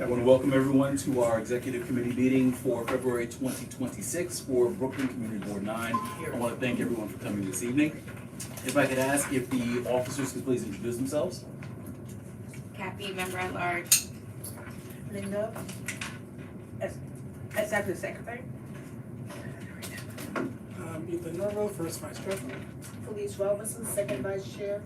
I want to welcome everyone to our executive committee meeting for February 2026 for Brooklyn Community Board 9. I want to thank everyone for coming this evening. If I could ask if the officers could please introduce themselves. Kathy, member at large. Linda, Executive Secretary. Ethan Norville, first vice president. Felice Robinson, Second Vice Chair.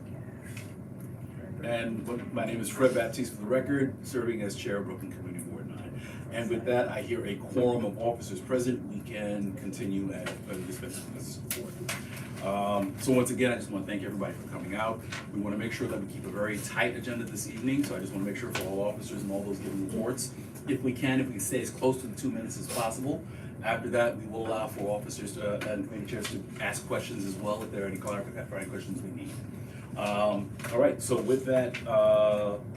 And my name is Fred Baptiste, for the record, serving as chair of Brooklyn Community Board 9. And with that, I hear a quorum of officers present. We can continue at dispense with this support. So once again, I just want to thank everybody for coming out. We want to make sure that we keep a very tight agenda this evening, so I just want to make sure for all officers and all those giving reports, if we can stay as close to the 2 minutes as possible. After that, we will allow for officers and committee chairs to ask questions as well if there are any clarifying questions we need. All right, so with that,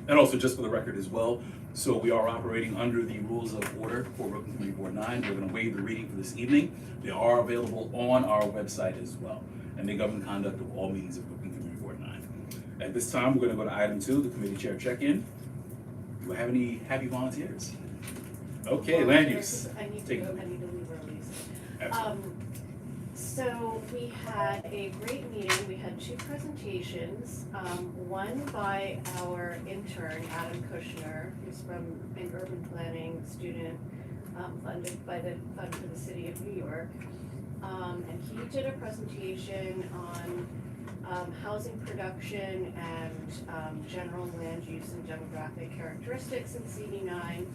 and also just for the record as well, so we are operating under the rules of order for Brooklyn Community Board 9. We're going to waive the reading for this evening. They are available on our website as well, and they govern conduct of all meetings of Brooklyn Community Board 9. At this time, we're going to go to item 2, the committee chair check-in. Do I have any happy volunteers? Okay, land use. I need to leave early. Absolutely. So we had a great meeting. We had 2 presentations. One by our intern, Adam Kushner, who's from an urban planning student funded by the Fund for the City of New York. And he did a presentation on housing production and general land use and demographic characteristics in CD9.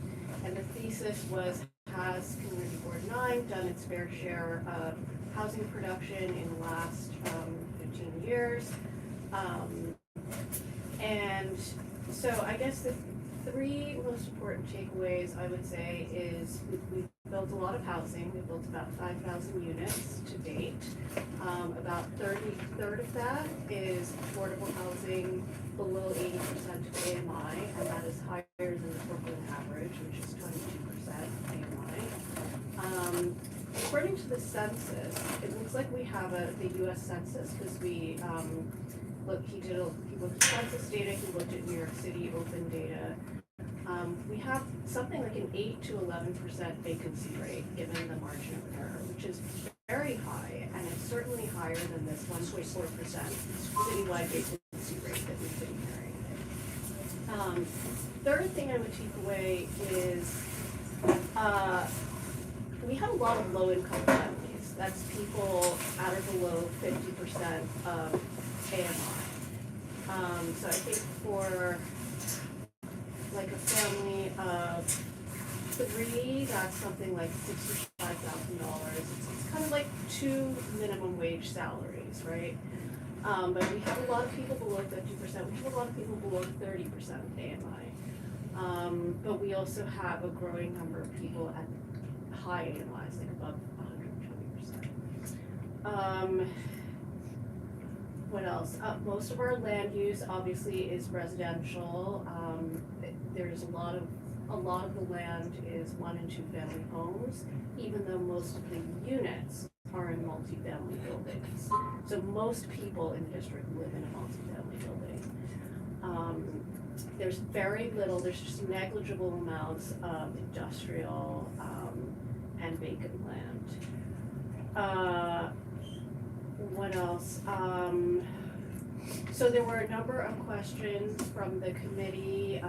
And the thesis was, has Community Board 9 done its fair share of housing production in the last 15 years? And so I guess the 3 most important takeaways I would say is we've built a lot of housing. We've built about 5,000 units to date. About third of that is affordable housing below 80% of AMI, and that is higher than the Brooklyn average, which is 22% AMI. According to the census, it looks like we have the U.S. Census because he looked at census data, he looked at New York City open data. We have something like an 8 to 11% vacancy rate given the margin of error, which is very high, and it's certainly higher than this 1.4% citywide vacancy rate that we've been hearing. Third thing I would take away is we have a lot of low-income families. That's people at or below 50% of AMI. So I think for like a family of 3, that's something like $65,000. It's kind of like 2 minimum wage salaries, right? But we have a lot of people below 50%. We have a lot of people below 30% of AMI. But we also have a growing number of people at high AMIs, like above 120%. What else? Most of our land use obviously is residential. There's a lot of the land is 1 and 2 family homes, even though most of the units are in multi-family buildings. So most people in the district live in a multi-family building. There's very little, there's just negligible amounts of industrial and vacant land. What else? So there were a number of questions from the committee,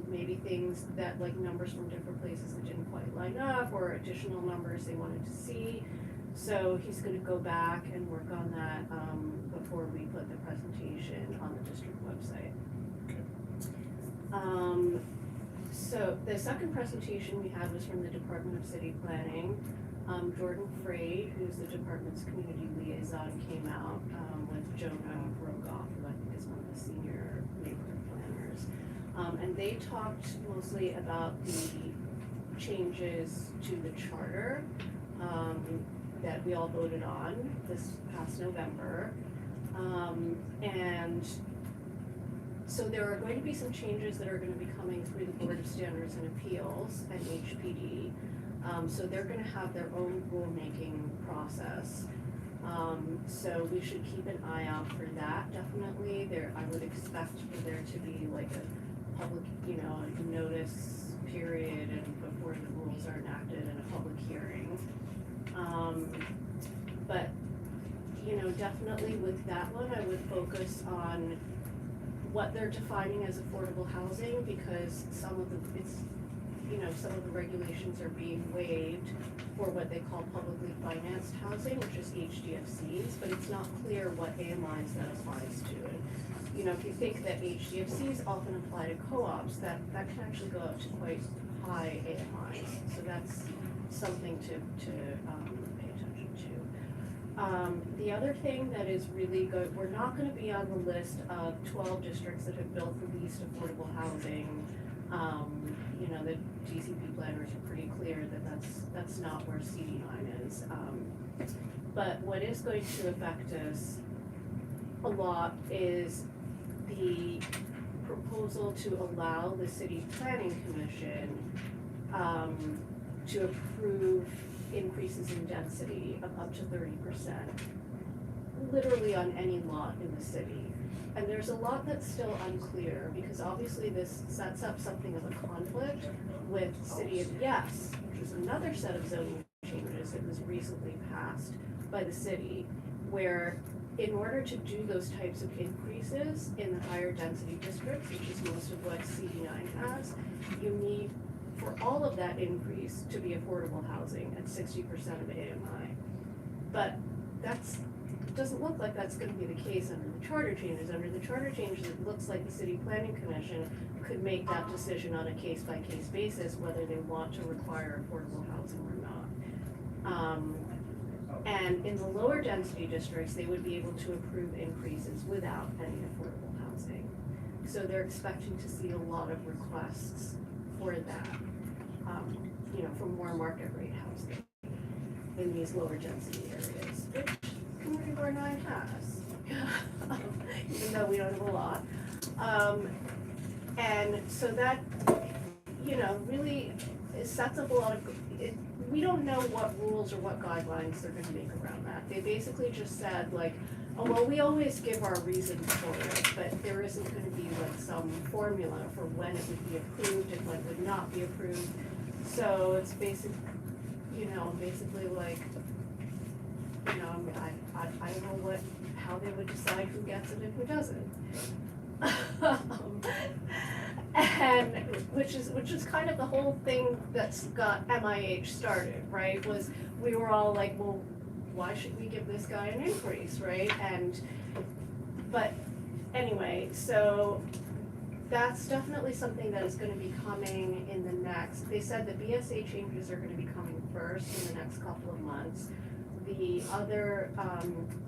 maybe things that like numbers from different places that didn't quite line up or additional numbers they wanted to see. So he's going to go back and work on that before we put the presentation on the district website. Okay. So the second presentation we had was from the Department of City Planning. Jordan Frade, who's the department's community liaison, came out with Jonah Rogoff, who I think is one of the senior neighborhood planners. And they talked mostly about the changes to the charter that we all voted on this past November. And so there are going to be some changes that are going to be coming through the Board of Standards and Appeals and HPD. So they're going to have their own rulemaking process. So we should keep an eye out for that, definitely. I would expect for there to be like public, you know, a notice period and before the rules are enacted and a public hearing. But, you know, definitely with that one, I would focus on what they're defining as affordable housing, because some of the regulations are being waived for what they call publicly financed housing, which is HDFCs, but it's not clear what AMIs that applies to. And, you know, if you think that HDFCs often apply to co-ops, that can actually go up to quite high AMIs. So that's something to pay attention to. The other thing that is really good, we're not gonna be on the list of 12 districts that have built the least affordable housing. You know, the DCP planners are pretty clear that that's not where CD9 is. But what is going to affect us a lot is the proposal to allow the city planning commission to approve increases in density of up to 30%, literally on any lot in the city. And there's a lot that's still unclear, because obviously this sets up something of a conflict with City of Yes, which is another set of zoning changes that was recently passed by the city, where in order to do those types of increases in the higher density districts, which is most of what CD9 has, you need for all of that increase to be affordable housing at 60% of AMI. But it doesn't look like that's gonna be the case under the charter changes. Under the charter changes, it looks like the city planning commission could make that decision on a case-by-case basis, whether they want to require affordable housing or not. And in the lower density districts, they would be able to approve increases without any affordable housing. So they're expecting to see a lot of requests for that, you know, for more market rate housing in these lower density areas, which Community Board 9 has, even though we don't have a lot. And so that, you know, really sets up a lot of, we don't know what rules or what guidelines they're gonna make around that. They basically just said like, oh, well, we always give our reasons for it, but there isn't gonna be like some formula for when it would be approved and when it would not be approved. So it's basically like, you know, I don't know how they would decide who gets it and who doesn't. And which is kind of the whole thing that's got MIH started, right? Was we were all like, well, why should we give this guy an increase, right? But anyway, so that's definitely something that is gonna be coming in the next, they said the BSA changes are gonna be coming first in the next couple of months. The other,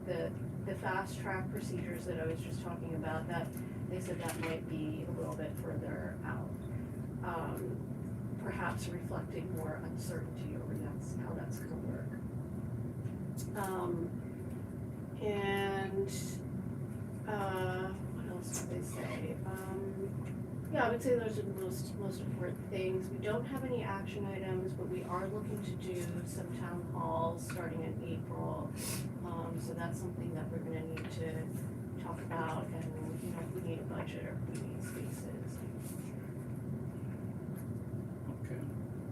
the fast track procedures that I was just talking about, that they said that might be a little bit further out. Perhaps reflecting more uncertainty over how that's gonna work. What else did they say? Yeah, I would say those are the most important things. We don't have any action items, but we are looking to do some town halls starting in April. So that's something that we're gonna need to talk about, and you know, if we need a budget or if we need spaces. Okay,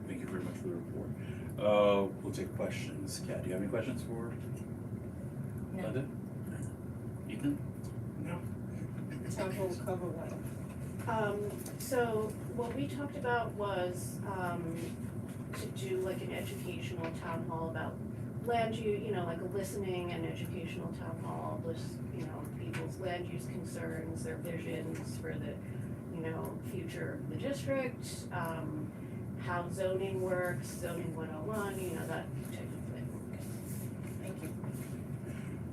thank you very much for the report. We'll take questions. Kat, do you have any questions for Linda? Ethan? No. Town hall will cover what? So what we talked about was, to do like an educational town hall about land use, you know, like a listening and educational town hall, people's land use concerns, their visions for the, you know, future of the district, how zoning works, zoning 101, you know, that type of thing. Thank you.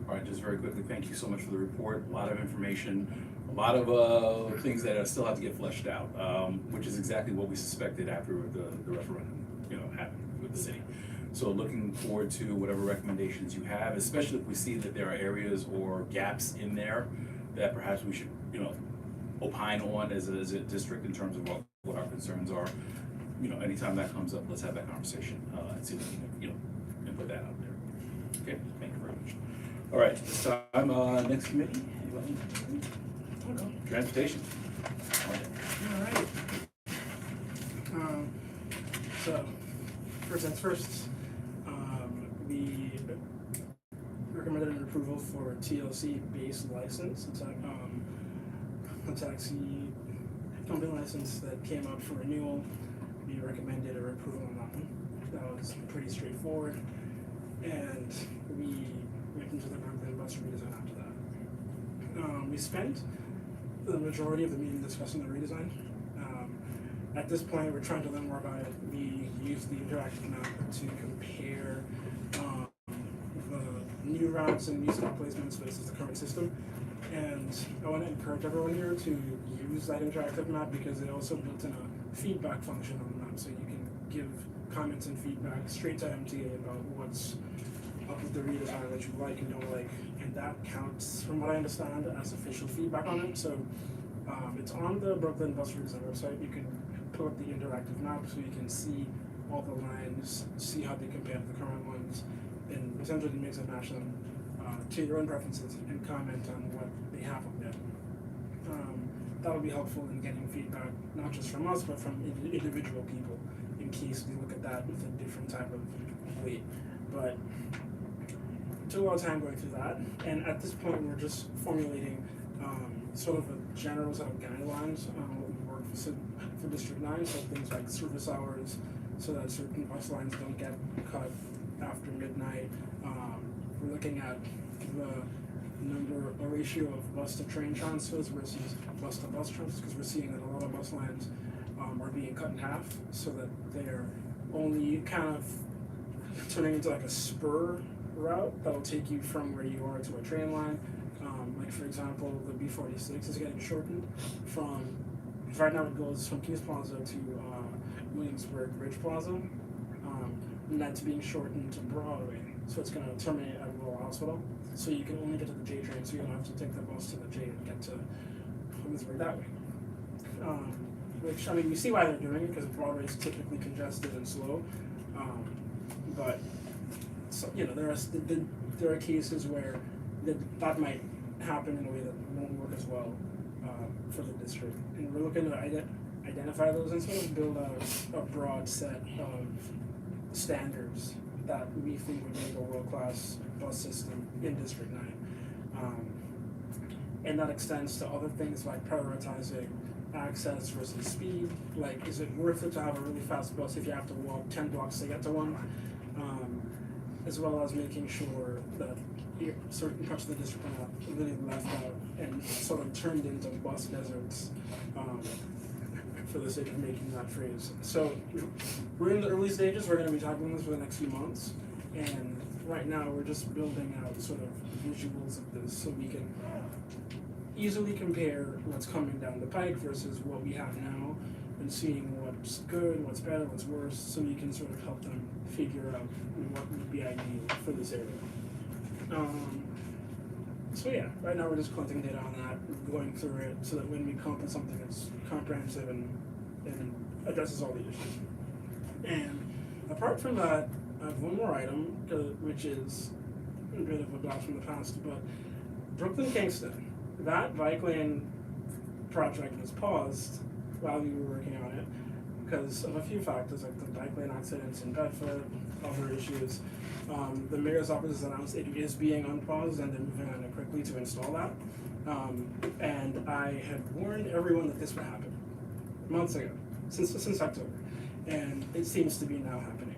All right, just very quickly, thank you so much for the report. A lot of information, a lot of things that still have to get fleshed out, which is exactly what we suspected after the referendum, you know, happened with the city. So looking forward to whatever recommendations you have, especially if we see that there are areas or gaps in there that perhaps we should, you know, opine on as a district in terms of what our concerns are. You know, anytime that comes up, let's have that conversation and see if we can, you know, and put that out there. Okay, thank you very much. All right, this time, next committee, anybody? Transportation. Alright. So, first things first, we recommended an approval for TLC-based license. It's a taxi company license that came up for renewal. We recommended a approval on that one. That was pretty straightforward. And we went into the Brooklyn bus redesign after that. We spent the majority of the meeting discussing the redesign. At this point, we're trying to learn more about it. We used the interactive map to compare the new routes and new stop placements versus the current system. And I want to encourage everyone here to use that interactive map because it also built in a feedback function on the map, so you can give comments and feedback straight to MTA about what's up with the redesign that you like and don't like, and that counts, from what I understand, as official feedback on it. So it's on the Brooklyn Bus Redesign website. You can pull up the interactive map so you can see all the lines, see how they compare to the current ones, and essentially mix and match them to your own preferences and comment on what they have up there. That will be helpful in getting feedback, not just from us, but from individual people, in case we look at that with a different type of weight. But it took a lot of time going through that, and at this point we're just formulating sort of a general set of guidelines on what would work for District 9, so things like service hours, so that certain bus lines don't get cut after midnight. We're looking at the ratio of bus to train transfers versus bus to bus transfers, because we're seeing that a lot of bus lines are being cut in half, so that they're only kind of turning into like a spur route that'll take you from where you are to a train line. Like for example, the B46 is getting shortened from, right now it goes from Kings Plaza to Williamsburg Ridge Plaza, and that's being shortened to Broadway. So it's going to terminate at Rural Hospital. So you can only get to the J train, so you don't have to take the bus to the J and get to Williamsburg that way. Which, I mean, you see why they're doing it, because Broadway is typically congested and slow. But, so, you know, there are cases where that might happen in a way that won't work as well for the district. And we're looking to identify those and sort of build out a broad set of standards that we think would make a world-class bus system in District 9. And that extends to other things like prioritizing access versus speed. Like, is it worth it to have a really fast bus if you have to walk 10 blocks to get to one? As well as making sure that certain parts of the district are not really left out and sort of turned into bus deserts, for the sake of making that phrase. So we're in the early stages. We're going to be talking this for the next few months, and right now we're just building out sort of visuals of this so we can easily compare what's coming down the pike versus what we have now, and seeing what's good, what's better, what's worse, so we can sort of help them figure out what would be ideal for this area. So yeah, right now we're just collecting data on that, going through it, so that when we come up with something that's comprehensive and addresses all the issues. And apart from that, I have one more item, which is a bit of a blast from the past, but Brooklyn Kingston, that bike lane project was paused while we were working on it because of a few factors, like the bike lane accidents in Bedford, other issues. The mayor's office has announced it is being unpaused and they're moving on it quickly to install that. And I had warned everyone that this would happen months ago, since October, and it seems to be now happening.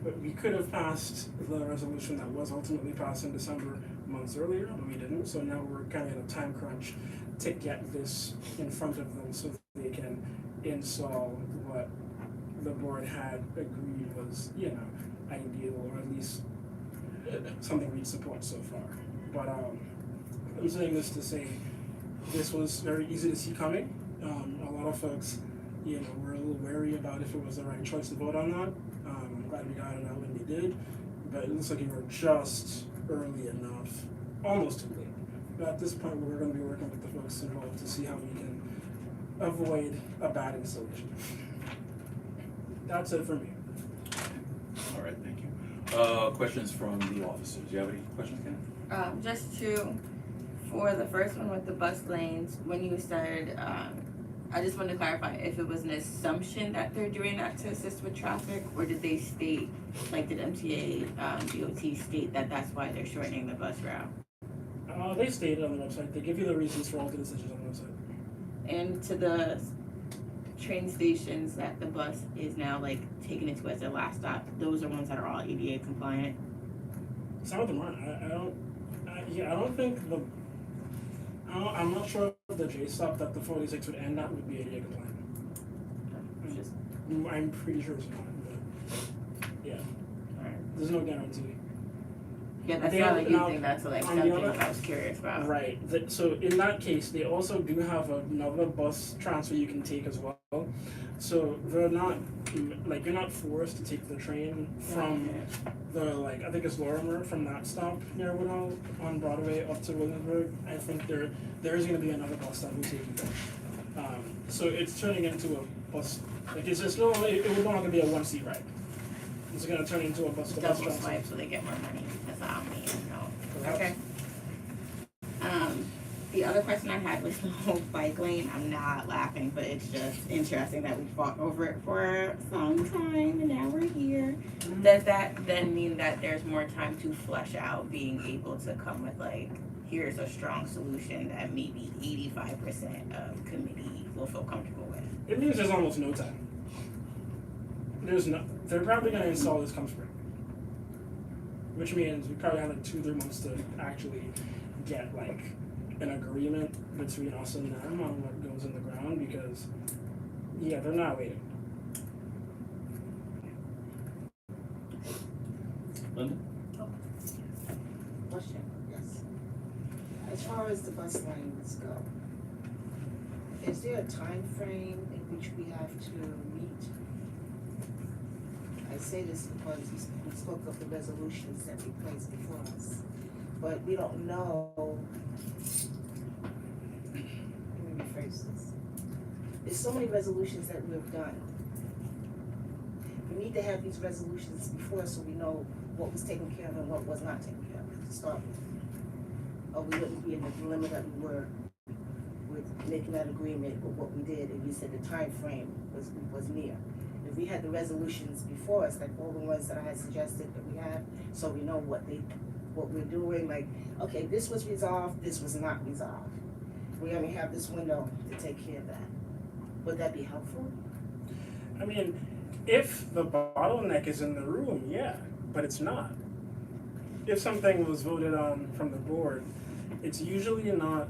But we could have passed the resolution that was ultimately passed in December months earlier, but we didn't. So now we're kind of in a time crunch to get this in front of them so they can install what the board had agreed was, you know, ideal, or at least something we'd support so far. But I'm saying this to say this was very easy to see coming. A lot of folks, you know, were a little wary about if it was the right choice to vote on that. I'm glad we got it out when we did, but it looks like we were just early enough, almost too late. But at this point, we're going to be working with the folks involved to see how we can avoid a bad installation. That's it for me. All right, thank you. Questions from the officers? Do you have any questions, Ken? Just to For the first one with the bus lanes, when you started, I just wanted to clarify if it was an assumption that they're doing that to assist with traffic, or did they state, like, did MTA, DOT state that that's why they're shortening the bus route? They stated on the website, they give you the reasons for all the decisions on the website. And to the train stations that the bus is now, like, taking it to as their last stop, those are ones that are all ADA compliant? Some of them aren't. I'm not sure if the J stop that the 46 would end at would be ADA compliant. Just, I'm pretty sure it's not, but yeah, alright. there's no guarantee. Yeah, that's They not have- like now, anything that's like on the something other- I was curious about. Right. So in that case, they also do have another bus transfer you can take as well. So they're not like you're not forced to take the train from the I think it's Lorimer from that stop near Woodhull on Broadway up to Williamsburg. I think there is going to be another bus that will take you there. So it's turning into a bus. Like it would no longer be a one seat ride. It's going to turn into a bus. Double swipe so they get more money. That's all I mean. No. Okay. The other question I had was the whole bike lane. I'm not laughing, but it's just interesting that we fought over it for some time and now we're here. Mm-hmm. Does that then mean that there's more time to flesh out being able to come with here's a strong solution that maybe 85% of committee will feel comfortable with? It means there's almost no time. They're probably going to install this come spring. Which means we probably have 2-3 months to actually get an agreement between us and them on what goes in the ground because they're not waiting. Linda? Question, yes. As far as the bus lanes go, is there a time frame in which we have to meet? I say this because we spoke of the resolutions that we placed before us, but we don't know. Let me rephrase this. There's so many resolutions that we've done. We need to have these resolutions before us so we know what was taken care of and what was not taken care of to start with. Or we wouldn't be in the dilemma that we were with making that agreement with what we did, and you said the time frame was near. If we had the resolutions before us, like all the ones that I had suggested that we have, so we know what we're doing, okay, this was resolved, this was not resolved. We only have this window to take care of that. Would that be helpful? I mean, if the bottleneck is in the room, yeah, but it's not. If something was voted on from the board, it's usually not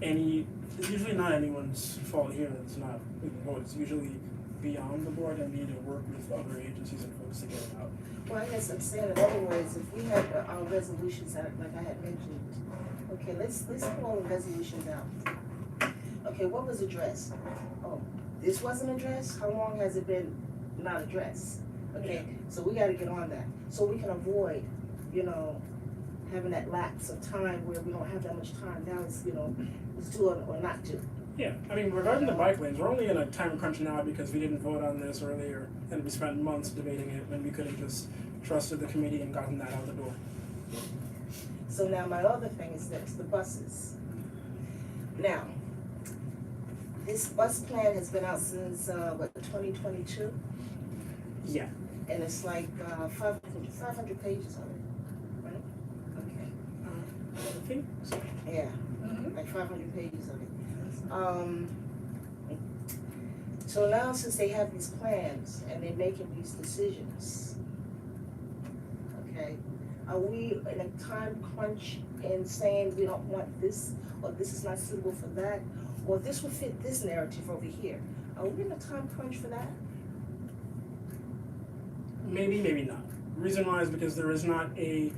anyone's fault here that it's not in the vote. It's usually beyond the board and we need to work with other agencies and folks to get it out. Well, I guess I'm saying in other words, if we had our resolutions, like I had mentioned, okay, let's pull all the resolutions out. Okay, what was addressed? Oh, this wasn't addressed? How long has it been not addressed? Okay, so we gotta get on that. So we can avoid, having that lapse of time where we don't have that much time. Now it's, it's do or not do. Yeah, I mean, regarding the bike lanes, we're only in a time crunch now because we didn't vote on this earlier and we spent months debating it when we could have just trusted the committee and gotten that out the door. So now my other thing is this, the buses. Now, this bus plan has been out since, 2022? Yeah. And it's 500 pages on it, right? Okay, I think so. yeah, like 500 pages of it. So now since they have these plans and they're making these decisions, okay, are we in a time crunch in saying we don't want this, or this is not suitable for that, or this would fit this narrative over here? Are we in a time crunch for that? Maybe, maybe not. Reason why is because there's not a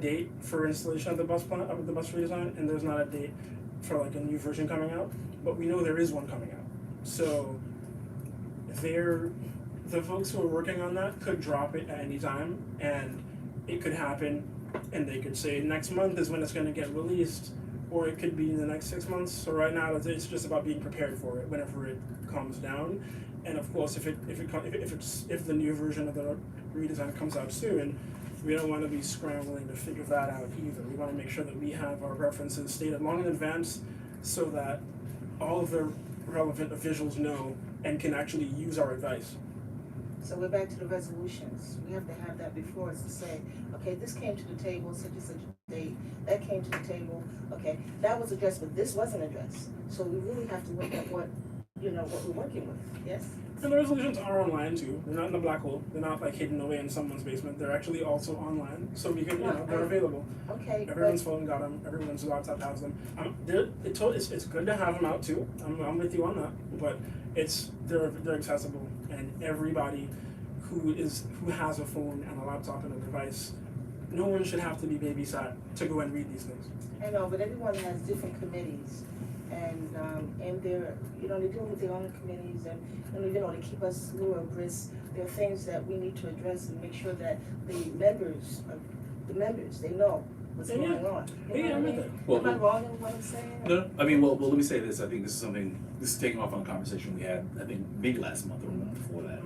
date for installation of the bus plan of the bus redesign, and there's not a date for a new version coming out. But we know there is one coming out. So the folks who are working on that could drop it at any time, and it could happen, and they could say next month is when it's going to get released, or it could be in the next 6 months. So right now it's just about being prepared for it whenever it comes down. And of course, if the new version of the redesign comes out soon, we don't want to be scrambling to figure that out either. We want to make sure that we have our references stated long in advance so that all of the relevant officials know and can actually use our advice. So we're back to the resolutions. We have to have that before us to say, okay, this came to the table, such and such a date, that came to the table, okay, that was addressed, but this wasn't addressed. So we really have to look at what, what we're working with, yes? And the resolutions are online too. They're not in the black hole. They're not like hidden away in someone's basement. They're actually also online. So we can, they're available. Okay, Everyone's phone got them. Everyone's laptop has them. It's good to have them out too. I'm with you on that. But they're accessible, and everybody who has a phone and a laptop and a device, no one should have to be babysat to go and read these things. I know, but everyone has different committees, and they're, they're dealing with their own committees, and to keep us a little abreast, there are things that we need to address and make sure that the members, they know what's going on. You know what I mean? Well, Am I wrong in what I'm saying? No, I mean, well, let me say this. I think this is taking off on a conversation we had, I think, maybe last month or the month before that.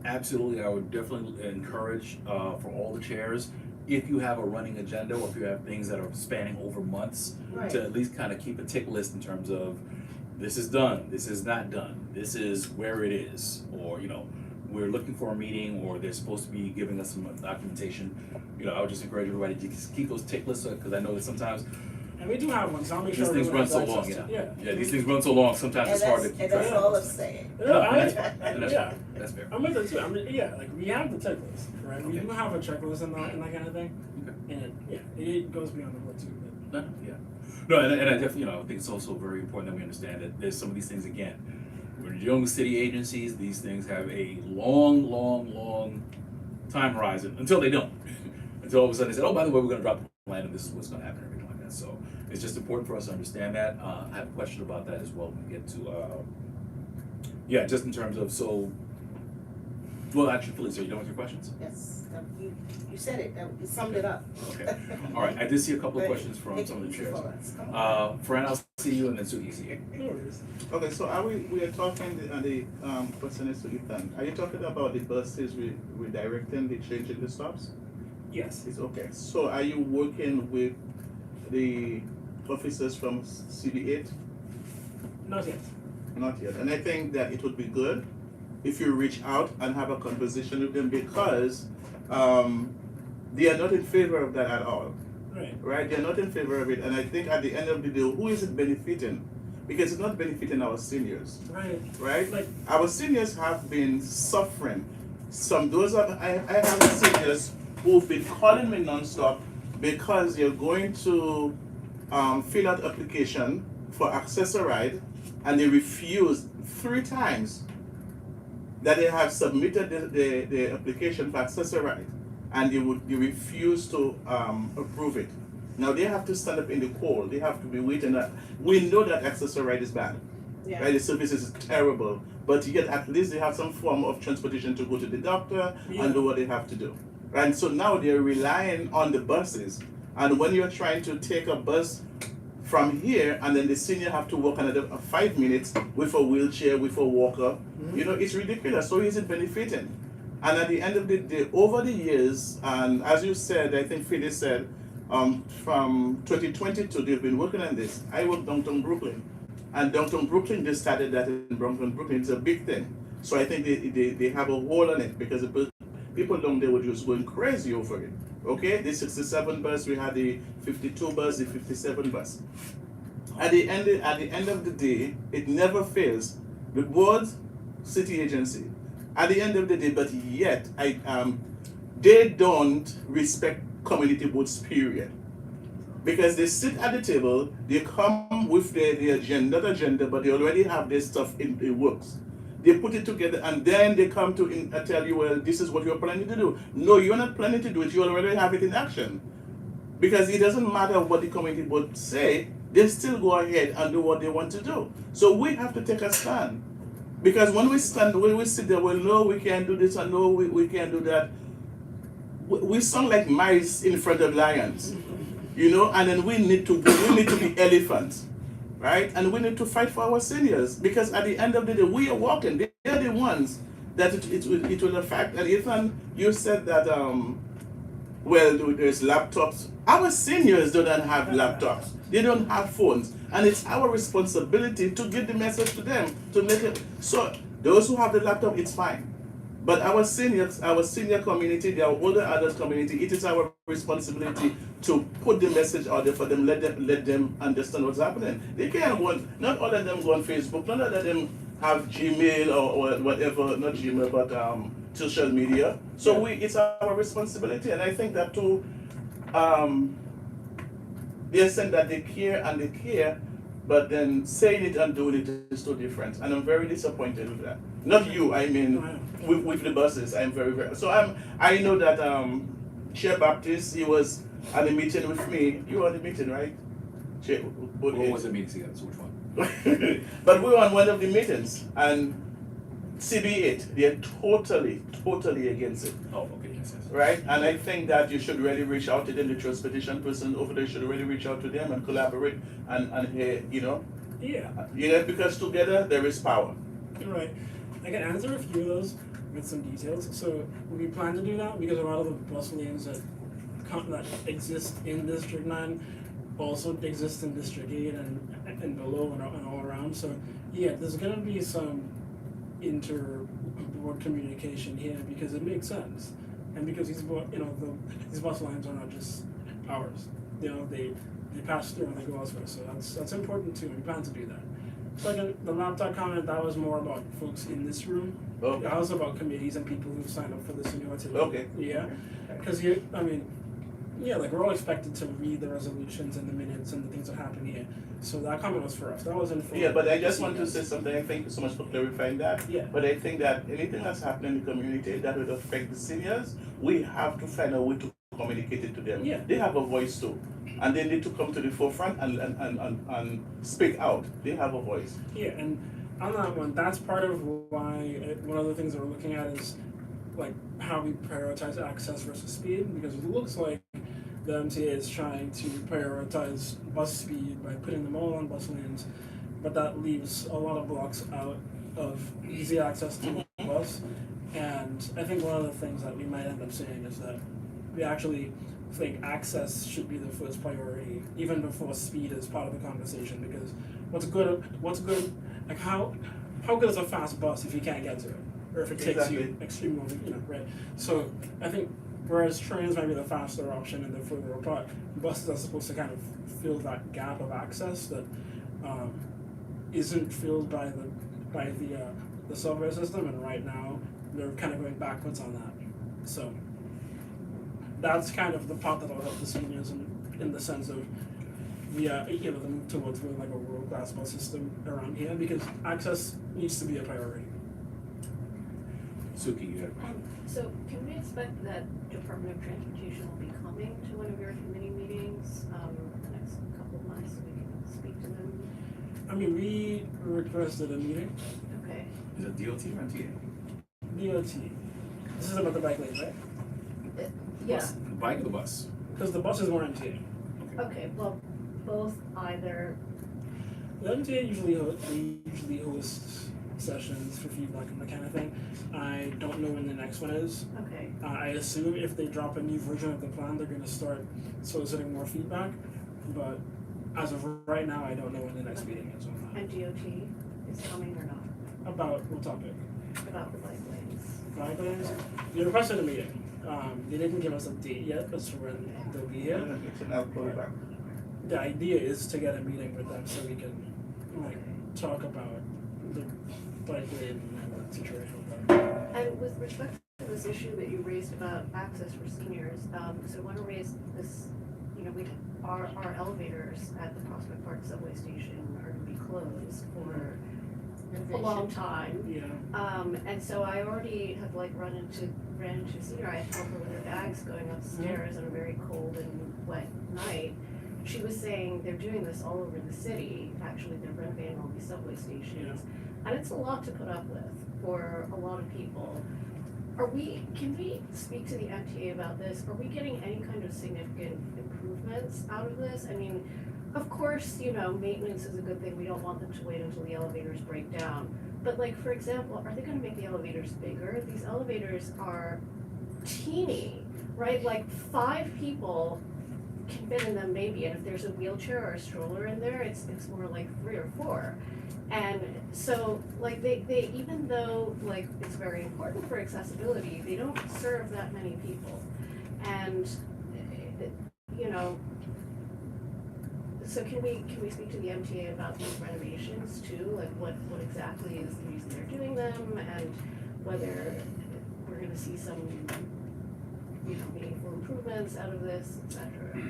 Absolutely, I would definitely encourage for all the chairs, if you have a running agenda or if you have things that are spanning over months, Right. to at least kind of keep a tick list in terms of this is done, this is not done, this is where it is, or, we're looking for a meeting, or they're supposed to be giving us some documentation. I would just encourage everybody to just keep those tick lists, because I know that sometimes And we do have one, so I'll make sure these things everyone run has so long, access to- yeah. These things run so long, sometimes it's hard to keep And track that's of. all I'm saying. No, That's yeah. fair. I'm with it too. Like we have the checklist, right? We Okay. do have a checklist and that kind of thing. And it goes beyond the board too. But No, and I definitely, I think it's also very important that we understand that there's some of these things, again, when you're dealing with city agencies, these things have a long time horizon until they don't. Until all of a sudden they say, oh, by the way, we're gonna drop the plan and this is what's gonna happen, everything like that. So it's just important for us to understand that. I have a question about that as well when we get to, just in terms of, well, actually, Felicia, are you done with your questions? Yes, you said it, you summed it up. Okay, all right, I did see a couple of But questions from make some of it the easy chairs. for us. Come on. Fran, I'll see you, and then Suki, see you. no worries. Okay, so we are talking, the question is to Ethan. Are you talking about the buses redirecting, the changing the stops? Yes. It's okay. So are you working with the officers from CB8? Not yet. Not yet. And I think that it would be good if you reach out and have a conversation with them, because they are not in favor of that at all. Right. Right? They're not in favor of it. And I think at the end of the day, who is it benefiting? Because it's not benefiting our seniors. Right. Right? Like Our seniors have been suffering. I have seniors who've been calling me nonstop because they're going to fill out application for Access-a-Ride, and they refuse 3 times that they have submitted the application for Access-a-Ride, and they refuse to approve it. Now they have to stand up in the cold. They have to be waiting. We know that Access-a-Ride is bad. Yeah. Right? The service is terrible, but yet at least they have some form of transportation to go to the doctor and do what they have to do. And so now they're relying on the buses. And when you're trying to take a bus from here, and then the senior have to walk another 5 minutes with a wheelchair, with a walker, it's ridiculous. So is it benefiting? And at the end of the day, over the years, and as you said, I think Phyllis said, from 2022, they've been working on this. I work downtown Brooklyn. And downtown Brooklyn, they started that in downtown Brooklyn. It's a big thing. So I think they have a hold on it, because people down there were just going crazy over it. Okay, the 67 bus, we had the 52 bus, the 57 bus. At the end of the day, it never fails. The board, city agency, at the end of the day, but yet they don't respect community boards, period. Because they sit at the table, they come with the agenda, but they already have their stuff in the works. They put it together, and then they come to tell you, well, this is what you're planning to do. No, you're not planning to do it. You already have it in action. Because it doesn't matter what the community board say, they still go ahead and do what they want to do. So we have to take a stand. Because when we sit there, well, no, we can't do this, and no, we can't do that. We sound like mice in front of lions, and then we need to be elephants. Right? And we need to fight for our seniors, because at the end of the day, we are walking. They are the ones that it will affect. And Ethan, you said that well, there's laptops. Our seniors don't have laptops. They don't have phones, and it's our responsibility to give the message to them to make it. So those who have the laptop, it's fine. But our senior community, the older adult community, it is our responsibility to put the message out there for them. Let them understand what's happening. They can't go on, not all of them go on Facebook. Not all of them have Gmail or whatever. Not Gmail, but social media. So it's our responsibility, and I think that too. They're saying that they care, but then saying it and doing it is too different, and I'm very disappointed with that. Not you, I mean, with the buses, I'm very. So I know that Chair Baptist, he was at the meeting with me. You were at the meeting, right? Chair, What was the meeting together, so which one? but we were on one of the meetings, and CB8, they're totally against it. Oh, okay, yes. Right, and I think that you should really reach out to them. The transportation person over there should really reach out to them and collaborate and Yeah, because together there is power. right. I can answer a few of those with some details. So we plan to do that because a lot of the bus lanes that exist in District 9 also exist in District 8 and below and all around. So yeah, there's gonna be some inter-board communication here because it makes sense. And because these bus lines are not just ours. They pass through and they go elsewhere. So that's important too, and we plan to do that. Second, the laptop comment, that was more about folks in this room. Okay. That was about committees and people who've signed up for this initiative. Okay. Yeah. Because like we're all expected to read the resolutions and the minutes and the things that happen here. So that comment was for us. That wasn't for. Yeah, but I just want to say something. Thank you so much for clarifying that. Yeah. But I think that anything that's happening in the community that would affect the seniors, we have to find a way to communicate it to them. Yeah. They have a voice too. And they need to come to the forefront and speak out. They have a voice. Yeah, and on that one, that's part of why one of the things that we're looking at is like how we prioritize access versus speed, because it looks like the MTA is trying to prioritize bus speed by putting them all on bus lanes, but that leaves a lot of blocks out of easy access to the bus. And I think one of the things that we might end up saying is that we actually think access should be the first priority, even before speed is part of the conversation. Because what's good, like how good is a fast bus if you can't get to it, or if it takes you extremely long, right? So I think whereas trains might be the faster option and they're further apart, buses are supposed to kind of fill that gap of access that isn't filled by the subway system, and right now they're kind of going backwards on that. So that's kind of the part that will help the seniors in the sense of the move towards really like a world-class bus system around here, because access needs to be a priority. Suki, you had a question? So can we expect that Department of Transportation will be coming to one of your committee meetings the next couple of months so we can speak to them? I mean, we requested a meeting. Okay. Is it DOT or MTA? DOT. This is about the bike lanes, right? Yeah. Bus, the bike or the bus? Because the buses were MTA. Okay, well, both either. The MTA usually hosts sessions for feedback and that kind of thing. I don't know when the next one is. Okay. I assume if they drop a new version of the plan, they're going to start soliciting more feedback. But as of right now, I don't know when the next meeting is on that. And DOT is coming or not? About what topic? About the bike lanes. Bike lanes? They requested a meeting. They didn't give us a date yet as to when they'll be here. I'll call back. The idea is to get a meeting with them so we can talk about the bike lane and that situation. And with respect to this issue that you raised about access for seniors, so I want to raise this, our elevators at the Prospect Park subway station are going to be closed for a long time. Yeah. And so I already have ran into senior. I helped her with her bags going upstairs on a very cold and wet night. She was saying they're doing this all over the city. Actually, they're renovating all these subway stations. And it's a lot to put up with for a lot of people. Can we speak to the MTA about this? Are we getting any kind of significant improvements out of this? I mean, of course, maintenance is a good thing. We don't want them to wait until the elevators break down. But like, for example, are they gonna make the elevators bigger? These elevators are teeny. right? Like 5 people can fit in them maybe, and if there's a wheelchair or a stroller in there, it's more like 3 or 4. And so like they even though like it's very important for accessibility, they don't serve that many people. And you know, so can we speak to the MTA about these renovations too? Like what exactly is the reason they're doing them, and whether we're gonna see some, you know, meaningful improvements out of this, et cetera.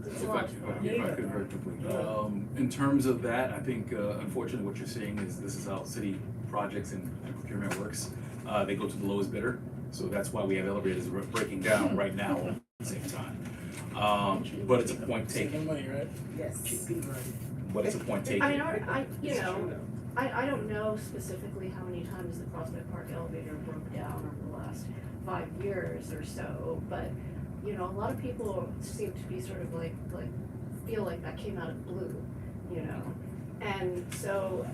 It's a If lot. I could very quickly, in terms of that, I think, unfortunately, what you're seeing is this is how city projects and procurement works. They go to the lowest bidder, so that's why we have elevators breaking down right now at the same time. But it's a point taken, Saving money, right? Yes. but it's a point taken. I mean, you know, I don't know specifically how many times the Prospect Park elevator broke down over the last 5 years or so, but, you know, a lot of people seem to be sort of like feel like that came out of the blue, you know? And so,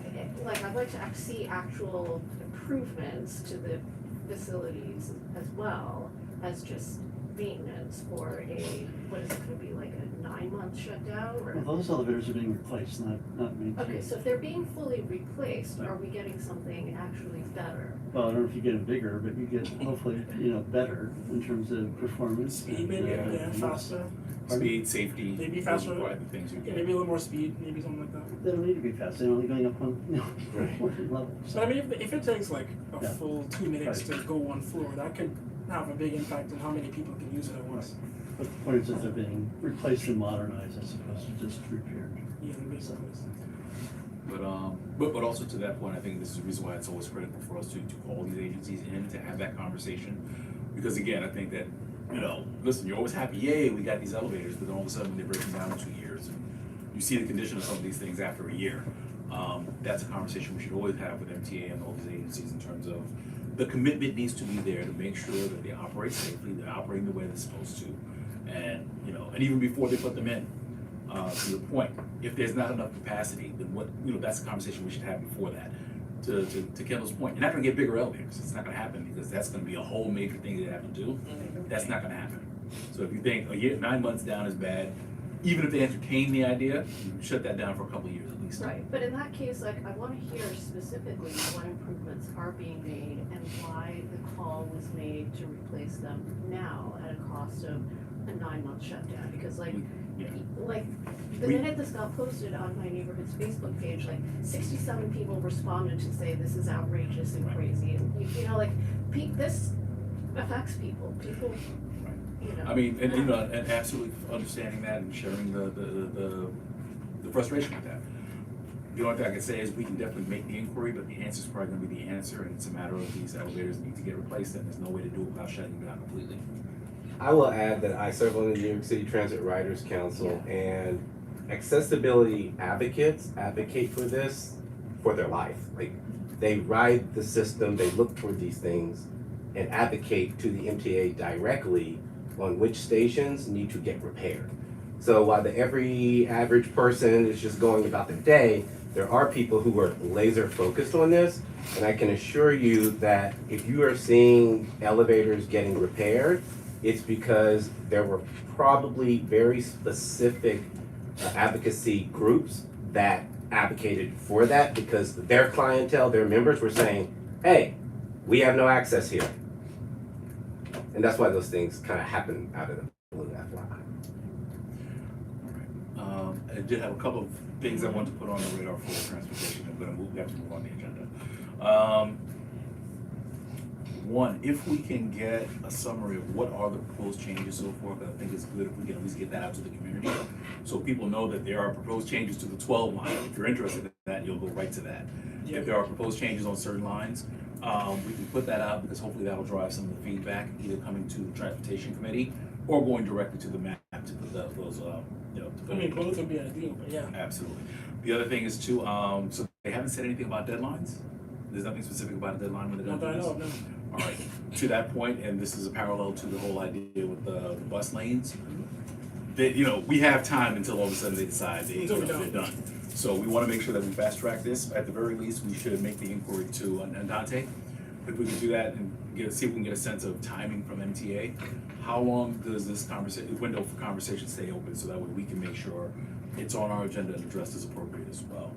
like, I'd like to see actual improvements to the facilities as well as just maintenance for what is it gonna be, like a 9-month shutdown or? Well, those elevators are being replaced, not maintained. Okay, so if they're being fully replaced, are we getting something actually better? Well, I don't know if you get them bigger, but you get hopefully, you know, better in terms of performance. Speed and, maybe, yeah, faster, Speed, safety, Maybe those faster. are quite the things you yeah, get. maybe a little more speed, maybe something like that. They don't need to be fast, they're only going up on, you know, Right. one level. But I mean, if it takes like a Yeah. full 2 minutes Right. to go one floor, that could have a big impact on how many people can use it at once. But the point is that they're being replaced and modernized as opposed to just repaired. Yeah, basically. But also to that point, I think this is the reason why it's always critical for us to call these agencies in to have that conversation. Because again, I think that, you know, listen, you're always happy, yay, we got these elevators, but then all of a sudden they're breaking down in 2 years. And you see the condition of some of these things after a year. That's a conversation we should always have with MTA and all these agencies in terms of the commitment needs to be there to make sure that they operate safely, they're operating the way they're supposed to. And, you know, and even before they put them in, to your point, if there's not enough capacity, then what, you know, that's a conversation we should have before that. To Kendall's point, you're not gonna get bigger elevators, it's not gonna happen, because that's gonna be a whole major thing they have to do. That's not gonna happen. So if you think a year, 9 months down is bad, even if they entertain the idea, shut that down for a couple of years at least. Right, but in that case, like, I wanna hear specifically what improvements are being made and why the call was made to replace them now at a cost of a 9-month shutdown, because like, Yeah. like, the We- minute this got posted on my neighborhood's Facebook page, like 67 people responded to say this is outrageous and crazy, and you know, like, this affects people, you know. I mean, and you know, and absolutely understanding that and sharing the frustration with that. The only thing I can say is we can definitely make the inquiry, but the answer's probably gonna be the answer, and it's a matter of these elevators need to get replaced, and there's no way to do it without shutting them down completely. I will add that I serve on the New York City Transit Riders Council, and accessibility advocates advocate for this for their life. Like, they ride the system, they look for these things, and advocate to the MTA directly on which stations need to get repaired. So while the every average person is just going about their day, there are people who are laser focused on this, and I can assure you that if you are seeing elevators getting repaired, it's because there were probably very specific advocacy groups that advocated for that, because their clientele, their members were saying, hey, we have no access here. And that's why those things kind of happen out of the blue, FYI. I did have a couple of things I wanted to put on the radar for transportation. We have to move on the agenda. One, if we can get a summary of what are the proposed changes so forth, I think it's good if we can at least get that out to the community, so people know that there are proposed changes to the 12 line. If you're interested in that, you'll go right to that. Yeah. If there are proposed changes on certain lines, we can put that out, because hopefully that'll drive some of the feedback, either coming to the transportation committee or going directly to the map to put those, you know. to put I mean, it- both would be ideal, but yeah. Absolutely. The other thing is too, so they haven't said anything about deadlines? There's nothing specific about a deadline when they're Not gonna that I do know this? of, no. All right, to that point, and this is a parallel to the whole idea with the bus lanes, that, you know, we have time until all of a sudden they decide Until we're they're done. So we wanna make sure that we fast track this. At the very least, we should make the inquiry to Andante. If we could do that, and see if we can get a sense of timing from MTA. How long does this window for conversation stay open, so that way we can make sure it's on our agenda and addressed as appropriate as well?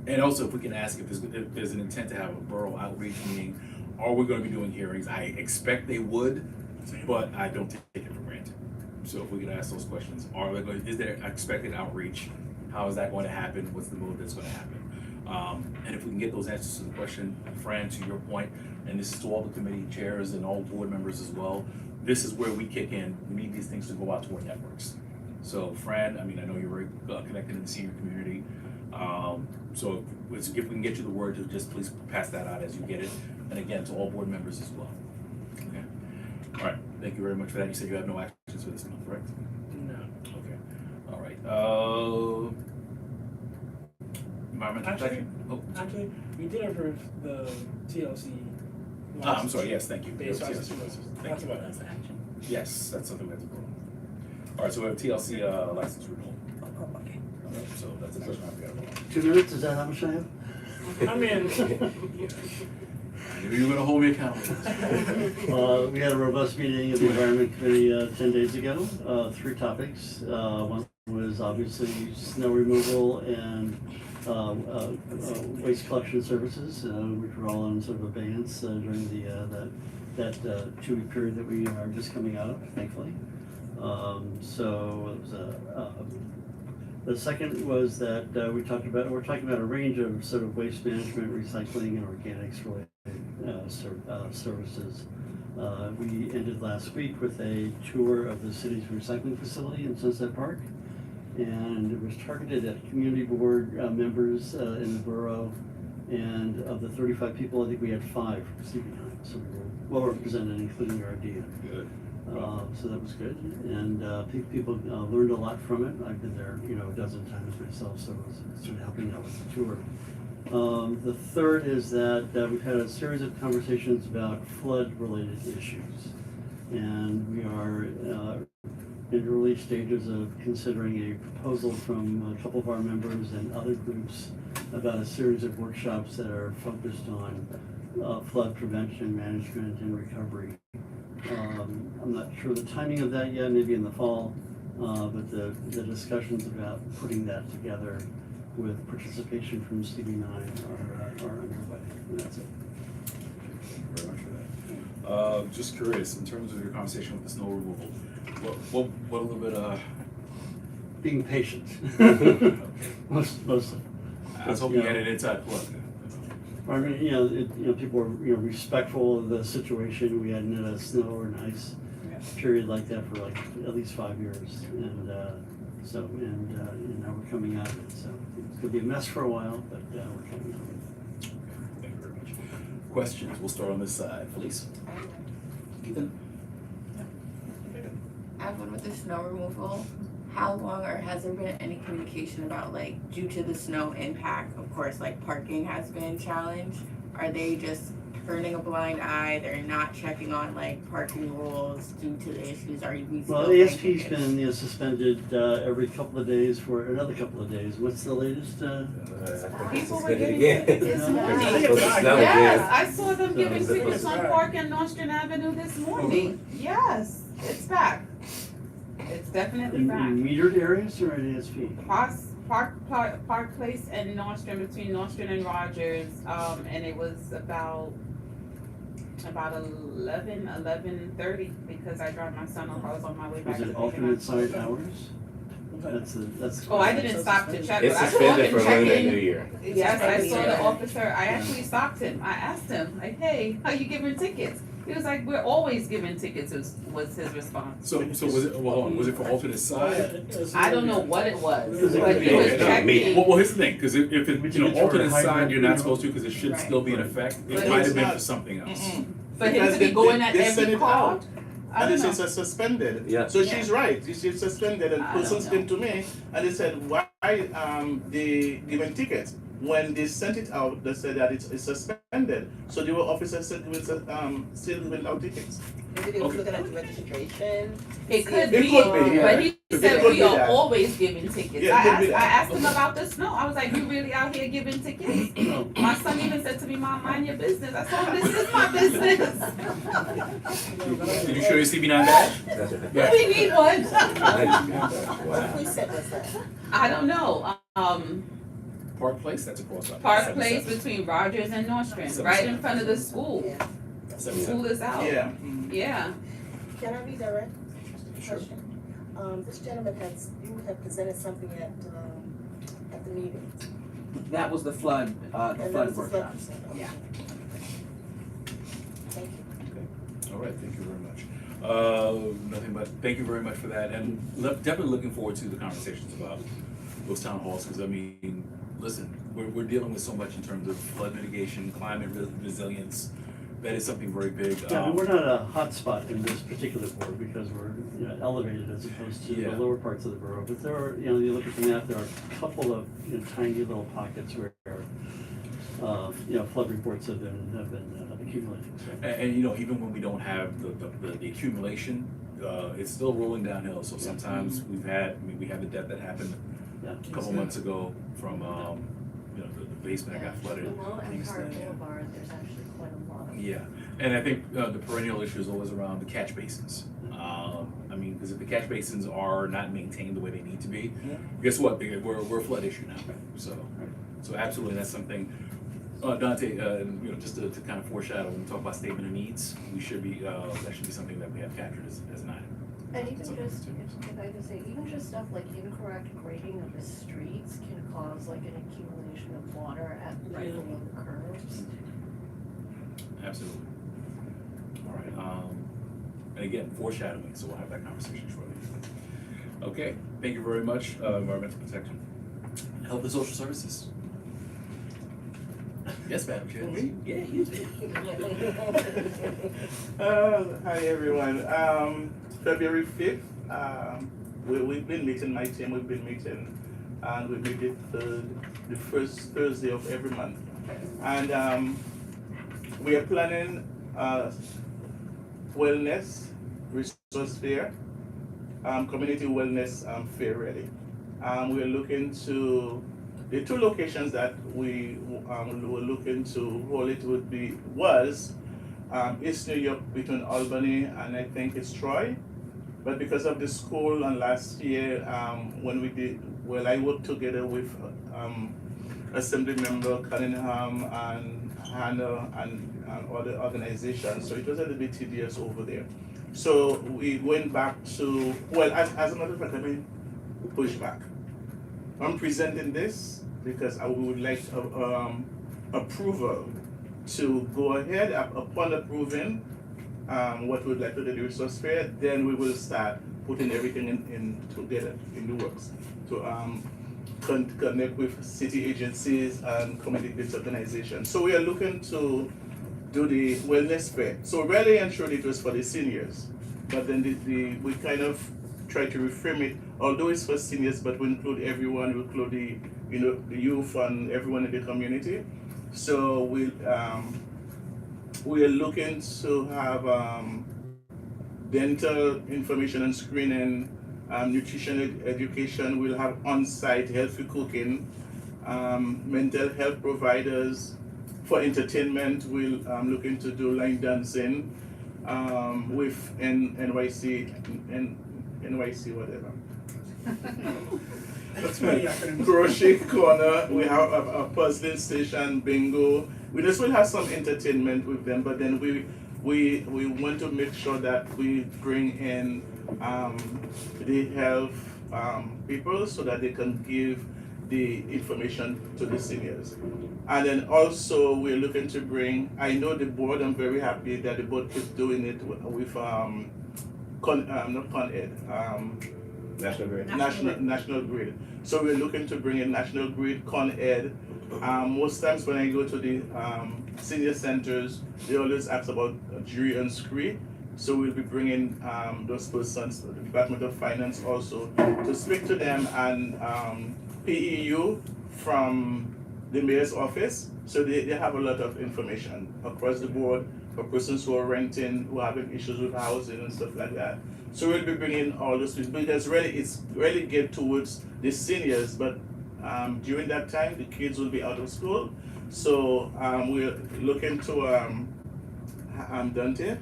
And also, if we can ask if there's an intent to have a borough outreach meeting, are we gonna be doing hearings? I expect they would, but I don't take it for granted. So if we could ask those questions, is there expected outreach? How is that going to happen? What's the mode that's gonna happen? And if we can get those answers to the question, Fran, to your point, and this is to all the committee chairs and all board members as well, this is where we kick in. We need these things to go out to our networks. So Fran, I mean, I know you're very connected in the senior community. So if we can get you the word, just please pass that out as you get it. And again, to all board members as well. Okay. All right. Thank you very much for that. You said you have no actions for this month, correct? No. Okay. All right. Environmental Actually, protection. Actually, we did approve the TLC. I'm sorry. Yes, thank you. Base Yes, license. yes, That's thank you. about it. Yes, that's something we have to vote on. All right, so we have TLC license renewal. Okay. All right, so that's a question I've got to vote 2 minutes, is that how much I have? I mean, on. I knew you were gonna hold me accountable. We had a robust meeting of the Environment Committee 10 days ago. 3 topics. One was obviously snow removal and waste collection services, which were all on sort of abeyance during that 2-week period that we are just coming out of, thankfully. So it was the second was that we're talking about a range of sort of waste management, recycling, and organics related services. We ended last week with a tour of the city's recycling facility in Sunset Park, and it was targeted at community board members in the borough. And of the 35 people, I think we had 5 sleeping time, so we were well represented, including our DA. Good. So that was good, and people learned a lot from it. I've been there, a dozen times myself, so it was sort of helping out with the tour. The third is that we've had a series of conversations about flood-related issues, and we are in early stages of considering a proposal from a couple of our members and other groups about a series of workshops that are focused on flood prevention, management, and recovery. I'm not sure the timing of that yet, maybe in the fall, but the discussions about putting that together with participation from CB9 are underway, and that's it. Thank you very much for that. Just curious, in terms of your conversation with the snow removal, what a little bit, Being patient. Mostly. I was hoping you had an inside plug. I mean, people were, respectful of the situation. We hadn't had a snow or an ice period like that for like at least 5 years, and now we're coming out of it. So it's gonna be a mess for a while, but we're coming out of it. Thank you very much. Questions? We'll start on this side. Felice? Ethan? I have one with the snow removal. How long, or has there been any communication about, like, due to the snow impact, of course, like parking has been challenged? Are they just turning a blind eye? They're not checking on like parking rules due to the issues? Are we still? Well, ASP's been suspended every couple of days for another couple of days. What's the latest? People were getting again. tickets this morning. Yes, I saw them giving tickets on Park and Nostrand Avenue this morning. Yes, it's back. It's definitely In back. metered areas or at ASP? Park Place and Nostrand, between Nostrand and Rogers, and it was about 11:30 because I dropped my son off. I was on my way back Was to it pick him alternate up. side hours? That's. Oh, I didn't stop to check. It's I saw suspended him for Lunar New checking. Year. Yes, I saw the officer. I actually stopped him. I asked him, like, hey, how you giving tickets? He was like, we're always giving tickets, was his response. So was it, well, hold on, was it for alternate side? I don't know what it was, Because it but could he be- was Okay, no, checking. Well, here's the thing, because if it, Which you know, is for alternate side, hybrid, you're not supposed to, because it should Right. still be in effect. But It might have been it's for something else. For him Because to be they- going they- at they sent every it call, out. I And don't it know. says suspended. Yeah. So she's right. She's suspended, and I don't persons know. came to me and they said, why they giving tickets? when they sent it out, they said that it's suspended. So there were officers still giving out tickets. Maybe they were looking at the registration. It could It be, could be, yeah. but he It said could we be are that. always giving tickets. Yeah, it could be I that. asked him about the snow. I was like, you really out here giving tickets? My son even said to me, Mom, mind your business. I told him, this is my business. Did you show your CB9 badge? That's it. Yeah. We need one. What Wow. precinct was that? I don't know. Park Place, that's across. Park Place between Rogers and Nostrand, right in front of the school. Yeah. School is out. Yeah. Yeah. Can I be direct? Sure. Question. This gentleman you have presented something at the meeting. That was the flood, the And that flood was the workshop. percent. Yeah. Thank you. All right, thank you very much. Nothing but thank you very much for that, and definitely looking forward to the conversations about those town halls, because I mean, listen, we're dealing with so much in terms of flood mitigation, climate resilience. That is something very big. Yeah, and we're not a hot spot in this particular board because we're, elevated as opposed to Yeah. the lower parts of the borough. But there are, you look at the map, there are a couple of, tiny little pockets where, flood reports have been accumulating. So. And even when we don't have the accumulation, it's still rolling downhill. So sometimes we had the death that happened Yeah. a couple months ago from the basement that got flooded. Below Empire Boulevard, there's actually quite a lot of. Yeah, and I think the perennial issue is always around the catch basins. Because if the catch basins are not maintained the way they need to be, guess what? We're a flood issue now. So absolutely, that's something. Dante, just to kind of foreshadow, when we talk about statement of needs, we should be that should be something that we have captured as an item. And even Something just, to- if I could say, even just stuff like incorrect grading of the streets can cause like an accumulation of water at right below the curves. Absolutely. All right. And again, foreshadowing, so we'll have that conversation shortly. Okay, thank you very much, environmental protection. Health and social services. Yes, Madam Chair. Yeah, you did. Hi everyone. February 5th, we've been meeting, my team, we've been meeting, and we meet it the first Thursday of every month. And we are planning wellness resource fair, community wellness fair really. We're looking to, the two locations that we were looking to hold it was East New York between Albany and I think it's Troy. But because of the school and last year, when we did, I worked together with Assembly Member Cunningham and Hannah and other organizations, so it was a little bit tedious over there. So we went back to, as a matter of fact, let me push back. I'm presenting this because I would like approval to go ahead upon approving what we'd like to do the resource fair, then we will start putting everything in together in the works to connect with city agencies and community-based organizations. So we are looking to do the wellness fair. So really and truly it was for the seniors, but then we kind of try to reframe it, although it's for seniors, but we include everyone, we include the youth and everyone in the community. So we are looking to have dental information and screening, nutrition education. We'll have on-site healthy cooking, mental health providers. For entertainment, we'll looking to do line dancing with NYC whatever. That's many acronyms. Crochet corner, we have a puzzling station, bingo. We just will have some entertainment with them, but then we want to make sure that we bring in the health people so that they can give the information to the seniors. And then also we're looking to bring, I know the board, I'm very happy that the board keeps doing it with not Con Ed, National Grid. National Grid. So we're looking to bring in National Grid, Con Ed. Most times when I go to the senior centers, they always ask about jury and scree. So we'll be bringing those persons, the Department of Finance also, to speak to them, and PEU from the mayor's office, so they have a lot of information across the board for persons who are renting, who are having issues with housing and stuff like that. So we'll be bringing all those things, because really it's really geared towards the seniors, but during that time the kids will be out of school. So we're looking to Dante,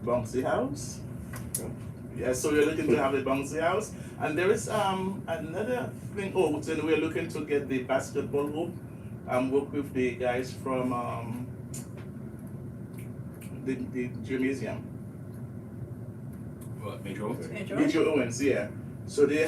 bouncy house. Yeah, so we're looking to have a bouncy house. And there is another thing, then we're looking to get the basketball hoop. Work with the guys from the gymnasium. What, Major Owens? Major Owens, yeah. So they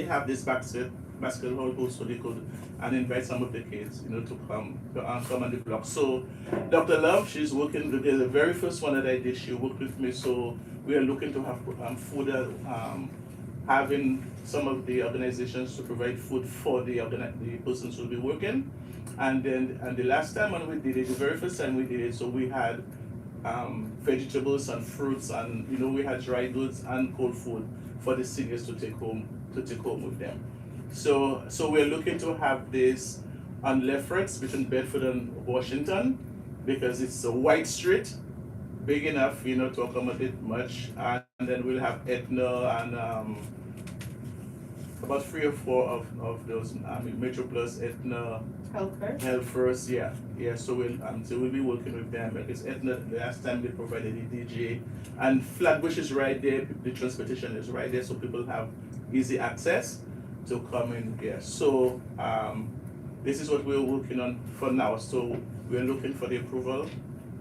have this basketball hoop, so they could invite some of the kids, to come on the block. So Dr. Love, she's working. The very first one that I did, she worked with me. So we are looking to have food, having some of the organizations to provide food for the persons who will be working. And the last time when we did it, the very first time we did it, so we had vegetables and fruits, and we had dry goods and cold food for the seniors to take home with them. So we're looking to have this on Lefferts between Bedford and Washington, because it's a wide street, big enough, to accommodate much. And then we'll have Etna and about 3 or 4 of those, Metro Plus, Etna, Health First, yeah. So we'll be working with them, because Etna, the last time they provided a DJ, and Flatbush is right there, the transportation is right there, so people have easy access to come in here. So this is what we're working on for now. So we're looking for the approval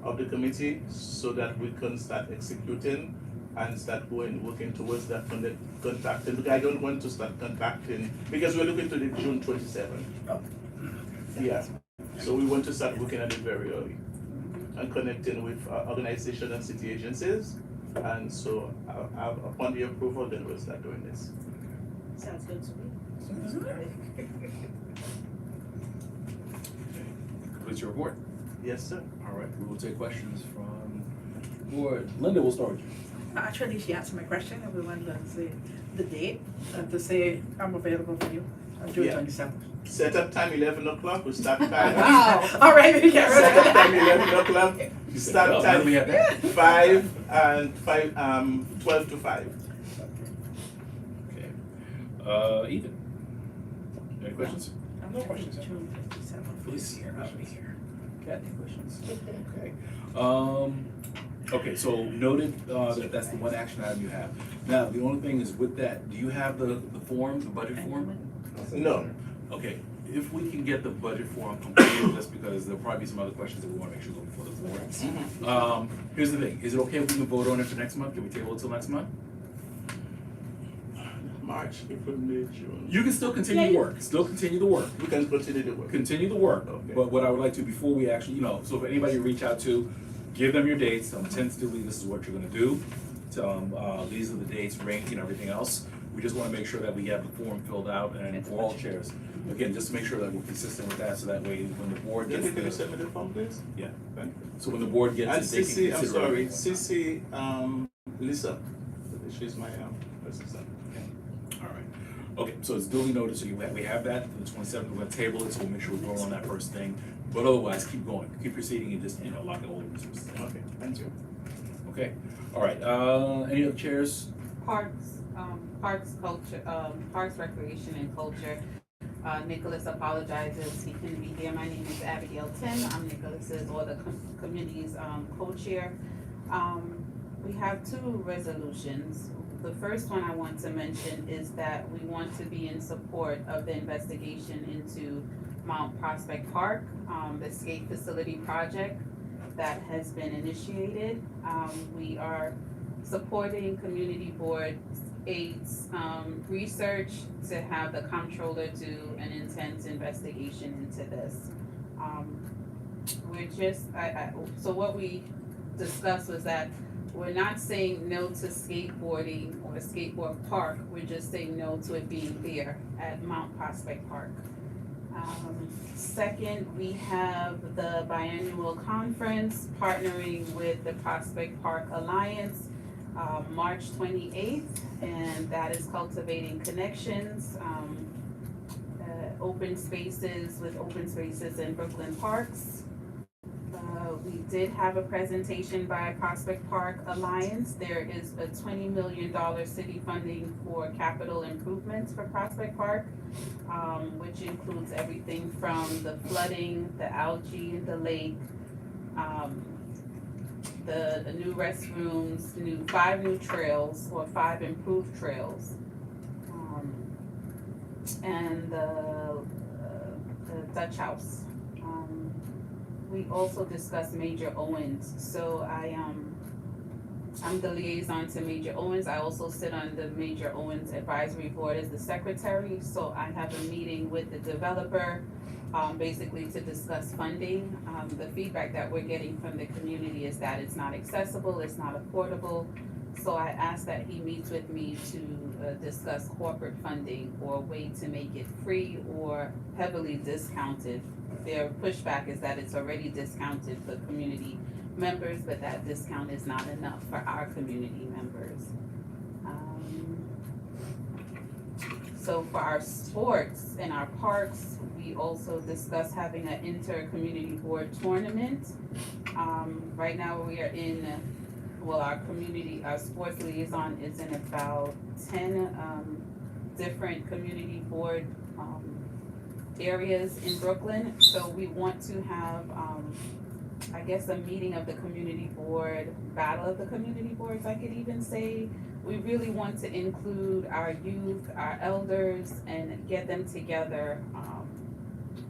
of the committee so that we can start executing and start working towards that contracting. Because I don't want to start contracting, because we're looking to the June 27th. Yeah. So we want to start working at it very early and connecting with organizations and city agencies. And so upon the approval, then we'll start doing this. Sounds good to me. Completes your report. Yes, sir. All right, we will take questions from the board. Linda, we'll start with you. Actually, she answered my question, and we wanted to say the date, and to say I'm available for you on June Yeah. 27th. Set up time 11 o'clock. We start time. Wow, all right, we get rid Set of up time that. 11 o'clock. Start Oh, time we have that. 5 and 12 to 5. Okay. Ethan, any questions? No questions. June 27th. Please, help me here. Got any questions? Okay. Okay, so noted that that's the one action item you have. Now, the only thing is with that, do you have the form, the budget form? No. Okay, if we can get the budget form completed, just because there'll probably be some other questions that we want to make sure go before the board. Here's the thing, is it okay if we can vote on it for next month? Can we table it till next month? March, April, May, June. You can still continue to work, still continue to work. We can continue the work. Continue the work, Okay. but what I would like to, before we actually, so if anybody you reach out to, give them your dates, tentatively, this is what you're gonna do. These are the dates, ranking, everything else. We just wanna make sure that we have the form filled out and for all chairs. Again, just to make sure that we're consistent with that, so that way when the board gets Can you the, send me the form, please? yeah. Thank you. So when the board And gets it, they can CC, I'm consider sorry, everything. CC, Lisa. She's my assistant. All right. Okay, so it's duly noted, so we have that, for the 27th, we're gonna table it, so we'll make sure we vote on that first thing. But otherwise, keep going, keep proceeding and just, lock it all the resources. Okay, thank you. Okay, all right, any other chairs? Parks, culture, Parks, Recreation and Culture. Nicholas apologizes, he couldn't be here. My name is Abigail Tim, I'm Nicholas's, or the committee's co-chair. We have 2 resolutions. The first one I want to mention is that we want to be in support of the investigation into Mount Prospect Park, the skate facility project that has been initiated. We are supporting Community Board 8's research to have the comptroller do an intense investigation into this. So what we discussed was that we're not saying no to skateboarding or a skateboard park, we're just saying no to it being there at Mount Prospect Park. Second, we have the biannual conference partnering with the Prospect Park Alliance, March 28th, and that is Cultivating Connections. open spaces with open spaces in Brooklyn Parks. We did have a presentation by Prospect Park Alliance. There is a $20 million city funding for capital improvements for Prospect Park, which includes everything from the flooding, the algae in the lake, the new restrooms, 5 new trails, or 5 improved trails, and the Dutch House. We also discussed Major Owens, so I'm the liaison to Major Owens. I also sit on the Major Owens Advisory Board as the secretary, so I have a meeting with the developer, basically to discuss funding. The feedback that we're getting from the community is that it's not accessible, it's not affordable. So I asked that he meets with me to discuss corporate funding or a way to make it free or heavily discounted. Their pushback is that it's already discounted for community members, but that discount is not enough for our community members. So for our sports and our parks, we also discussed having an inter-community board tournament. Right now we are in, our sports liaison is in about 10 different community board areas in Brooklyn. So we want to have, a meeting of the community board, battle of the community boards, I could even say. We really want to include our youth, our elders, and get them together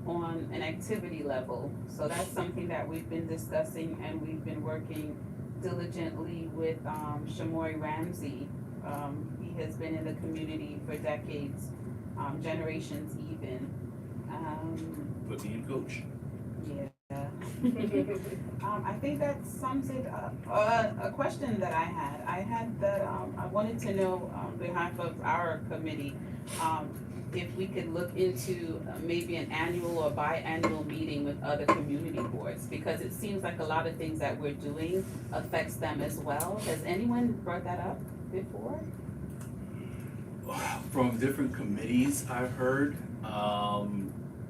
on an activity level. So that's something that we've been discussing, and we've been working diligently with Shamori Ramsey. He has been in the community for decades, generations even. Put me in, coach. Yeah. I think that sums it up. A question that I had that I wanted to know on behalf of our committee, if we could look into maybe an annual or biannual meeting with other community boards, because it seems like a lot of things that we're doing affects them as well. Has anyone brought that up before? From different committees I've heard,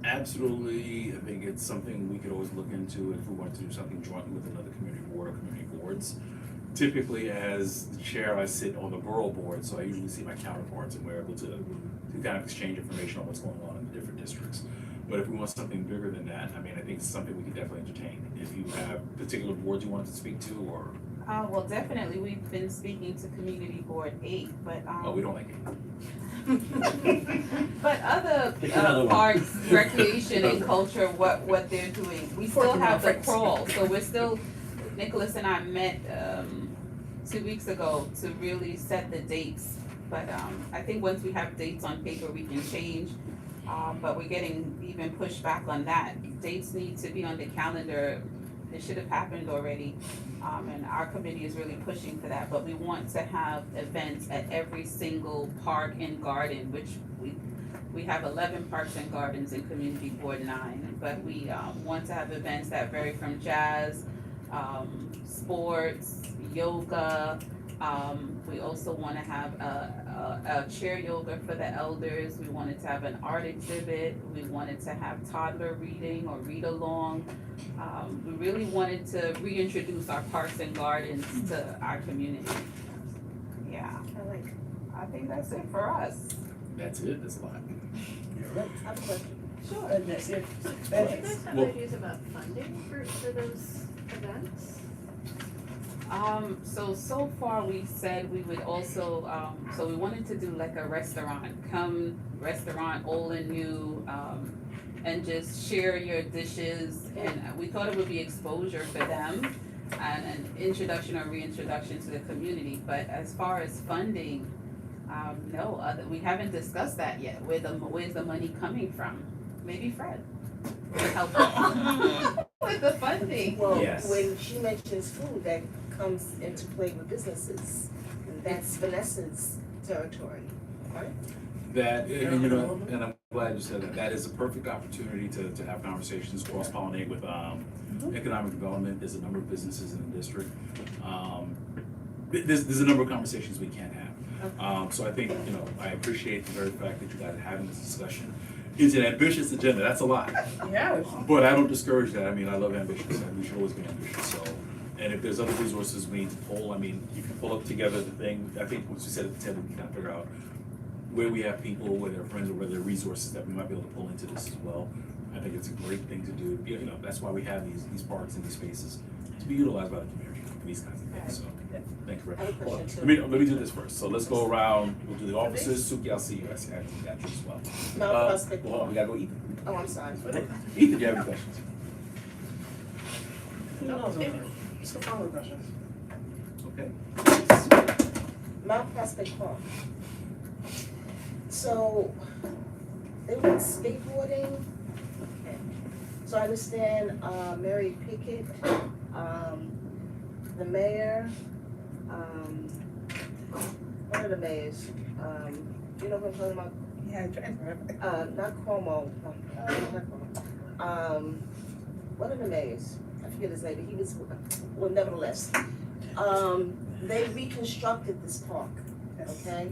absolutely, I think it's something we could always look into if we wanted to do something jointly with another community board or community boards. Typically, as the chair, I sit on the borough board, so I usually see my counterparts and we're able to kind of exchange information on what's going on in the different districts. But if we want something bigger than that, I think it's something we could definitely entertain. If you have particular boards you wanted to speak to, or Well, definitely, we've been speaking to Community Board 8, but we don't like it. But other Pick another one. parks, recreation and culture, what they're doing, we still have the crawl, so we're still, Nicholas and I met 2 weeks ago to really set the dates. But I think once we have dates on paper, we can change, but we're getting even pushback on that. Dates need to be on the calendar, it should have happened already, and our committee is really pushing for that. But we want to have events at every single park and garden, which we have 11 parks and gardens in Community Board 9, but we want to have events that vary from jazz, sports, yoga. We also want to have a chair yoga for the elders. We wanted to have an art exhibit. We wanted to have toddler reading or read along. We really wanted to reintroduce our parks and gardens to our community. Yeah, I think that's it for us. That's it, that's a lot. I have a question. Sure. That's it. Do you guys have Well- ideas about funding for those events? So far we said we would also, so we wanted to do like a restaurant, restaurant, old and new, and just share your dishes, and we thought it would be exposure for them and an introduction or reintroduction to the community. But as far as funding, no, we haven't discussed that yet. Where's the money coming from? Maybe Fred will help us with the funding. Well, Yes. when she mentions food, that comes into play with businesses, and that's Vanessa's territory, right? That, and I'm glad you said that. That is a perfect opportunity to have conversations, cross-pollinate with economic development. There's a number of businesses in the district. There's a number of conversations we can have. So I think, I appreciate the very fact that you guys are having this discussion. It's an ambitious agenda, that's a lot. Yeah. But I don't discourage that, I mean, I love ambitious, and we should always be ambitious, so. And if there's other resources we need to pull, I mean, you can pull up together the thing, I think what you said at the table, we can kind of figure out where we have people, where they're friends, or where there are resources that we might be able to pull into this as well. I think it's a great thing to do, you know, that's why we have these parks and these spaces, to be utilized by the community for these kinds of things, so. Thanks, Rick. I have a question too. Let me do this first, so let's go around, we'll do the officers, Suki, I'll see you, I got you as well. Mount Prospect Well, we Park. gotta go Ethan. Oh, I'm sorry. Ethan, do you have any questions? No, just a follow questions. Okay. Mount Prospect Park. So, they went skateboarding. Okay. So I understand, Mary Pickett, the mayor, one of the mayors, you know who I'm talking about? Yeah, I'm trying to remember. Not Cuomo, not Cuomo. One of the mayors, I forget his name, but he was, well, nevertheless. They reconstructed this park, Yes. okay?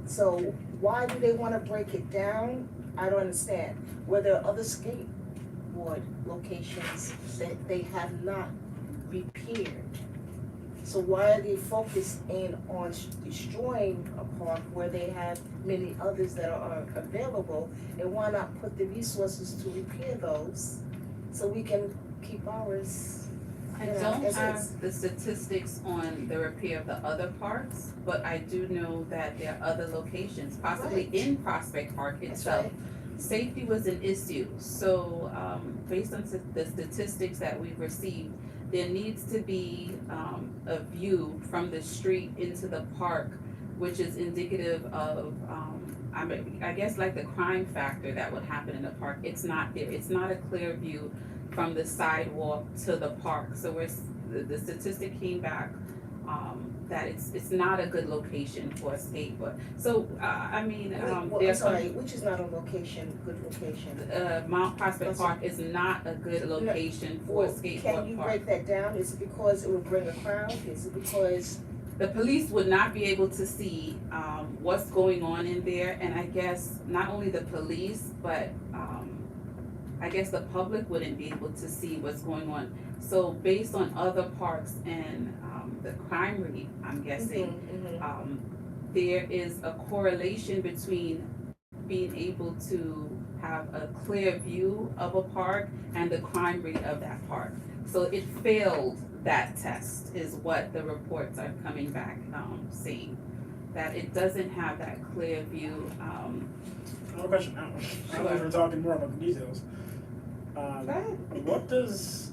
So why do they wanna break it down? I don't understand. Were there other skateboard locations that they have not repaired? So why are they focused in on destroying a park where they have many others that are available? And why not put the resources to repair those so we can keep ours? I you know, don't as have is? the statistics on the repair of the other parks, but I do know that there are other locations, possibly Right. in Prospect Park That's itself. right. Safety was an issue, so, based on the statistics that we've received, there needs to be, a view from the street into the park, which is indicative of, I guess like the crime factor that would happen in the park. It's not there, it's not a clear view from the sidewalk to the park. So the statistic came back, that it's not a good location for a skateboard. So, I mean, Well, I'm there's some, sorry, which is not a location, good location? Mount Prospect Park is not a good location for a Well, can you skateboard park. break that down? Is it because it would bring a crowd? Is it because, The police would not be able to see, what's going on in there, and I guess not only the police, but, I guess the public wouldn't be able to see what's going on. So based on other parks and, the crime rate, I'm guessing, there is a correlation between being able to have a clear view of a park and the crime rate of that park. So it failed that test, is what the reports are coming back, saying. That it doesn't have that clear view, I have a question now. I don't know if Sure. we're talking more about the details. ahead. What does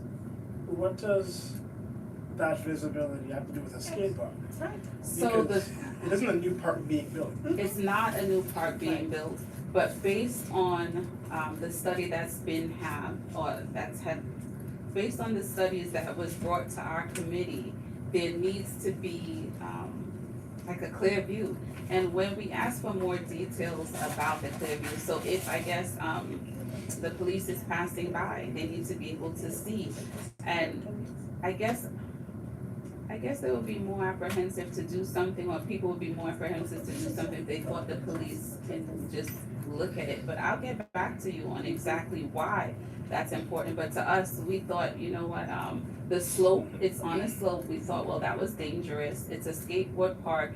that visibility have to do with a skate park? So Because it isn't a new park being built. it's not a new park being built, but based on, the study that's been based on the studies that was brought to our committee, there needs to be, like a clear view. And when we ask for more details about the clear view, so if, I guess, the police is passing by, they need to be able to see. And I guess they would be more apprehensive to do something, or people would be more apprehensive to do something if they thought the police can just look at it. But I'll get back to you on exactly why that's important. But to us, we thought, you know what, the slope, it's on a slope, we thought, well, that was dangerous. It's a skateboard park,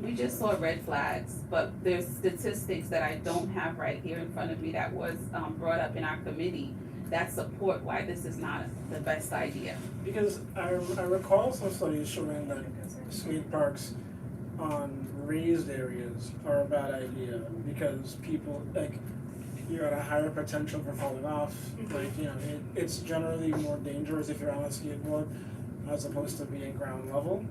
we just saw red flags, but there's statistics that I don't have right here in front of me that was, brought up in our committee that support why this is not the best idea. Because I recall some studies showing that skate parks on raised areas are a bad idea because people, like, you're at a higher potential for falling off. Like, you know, it's generally more dangerous if you're on a skateboard as opposed to being ground level.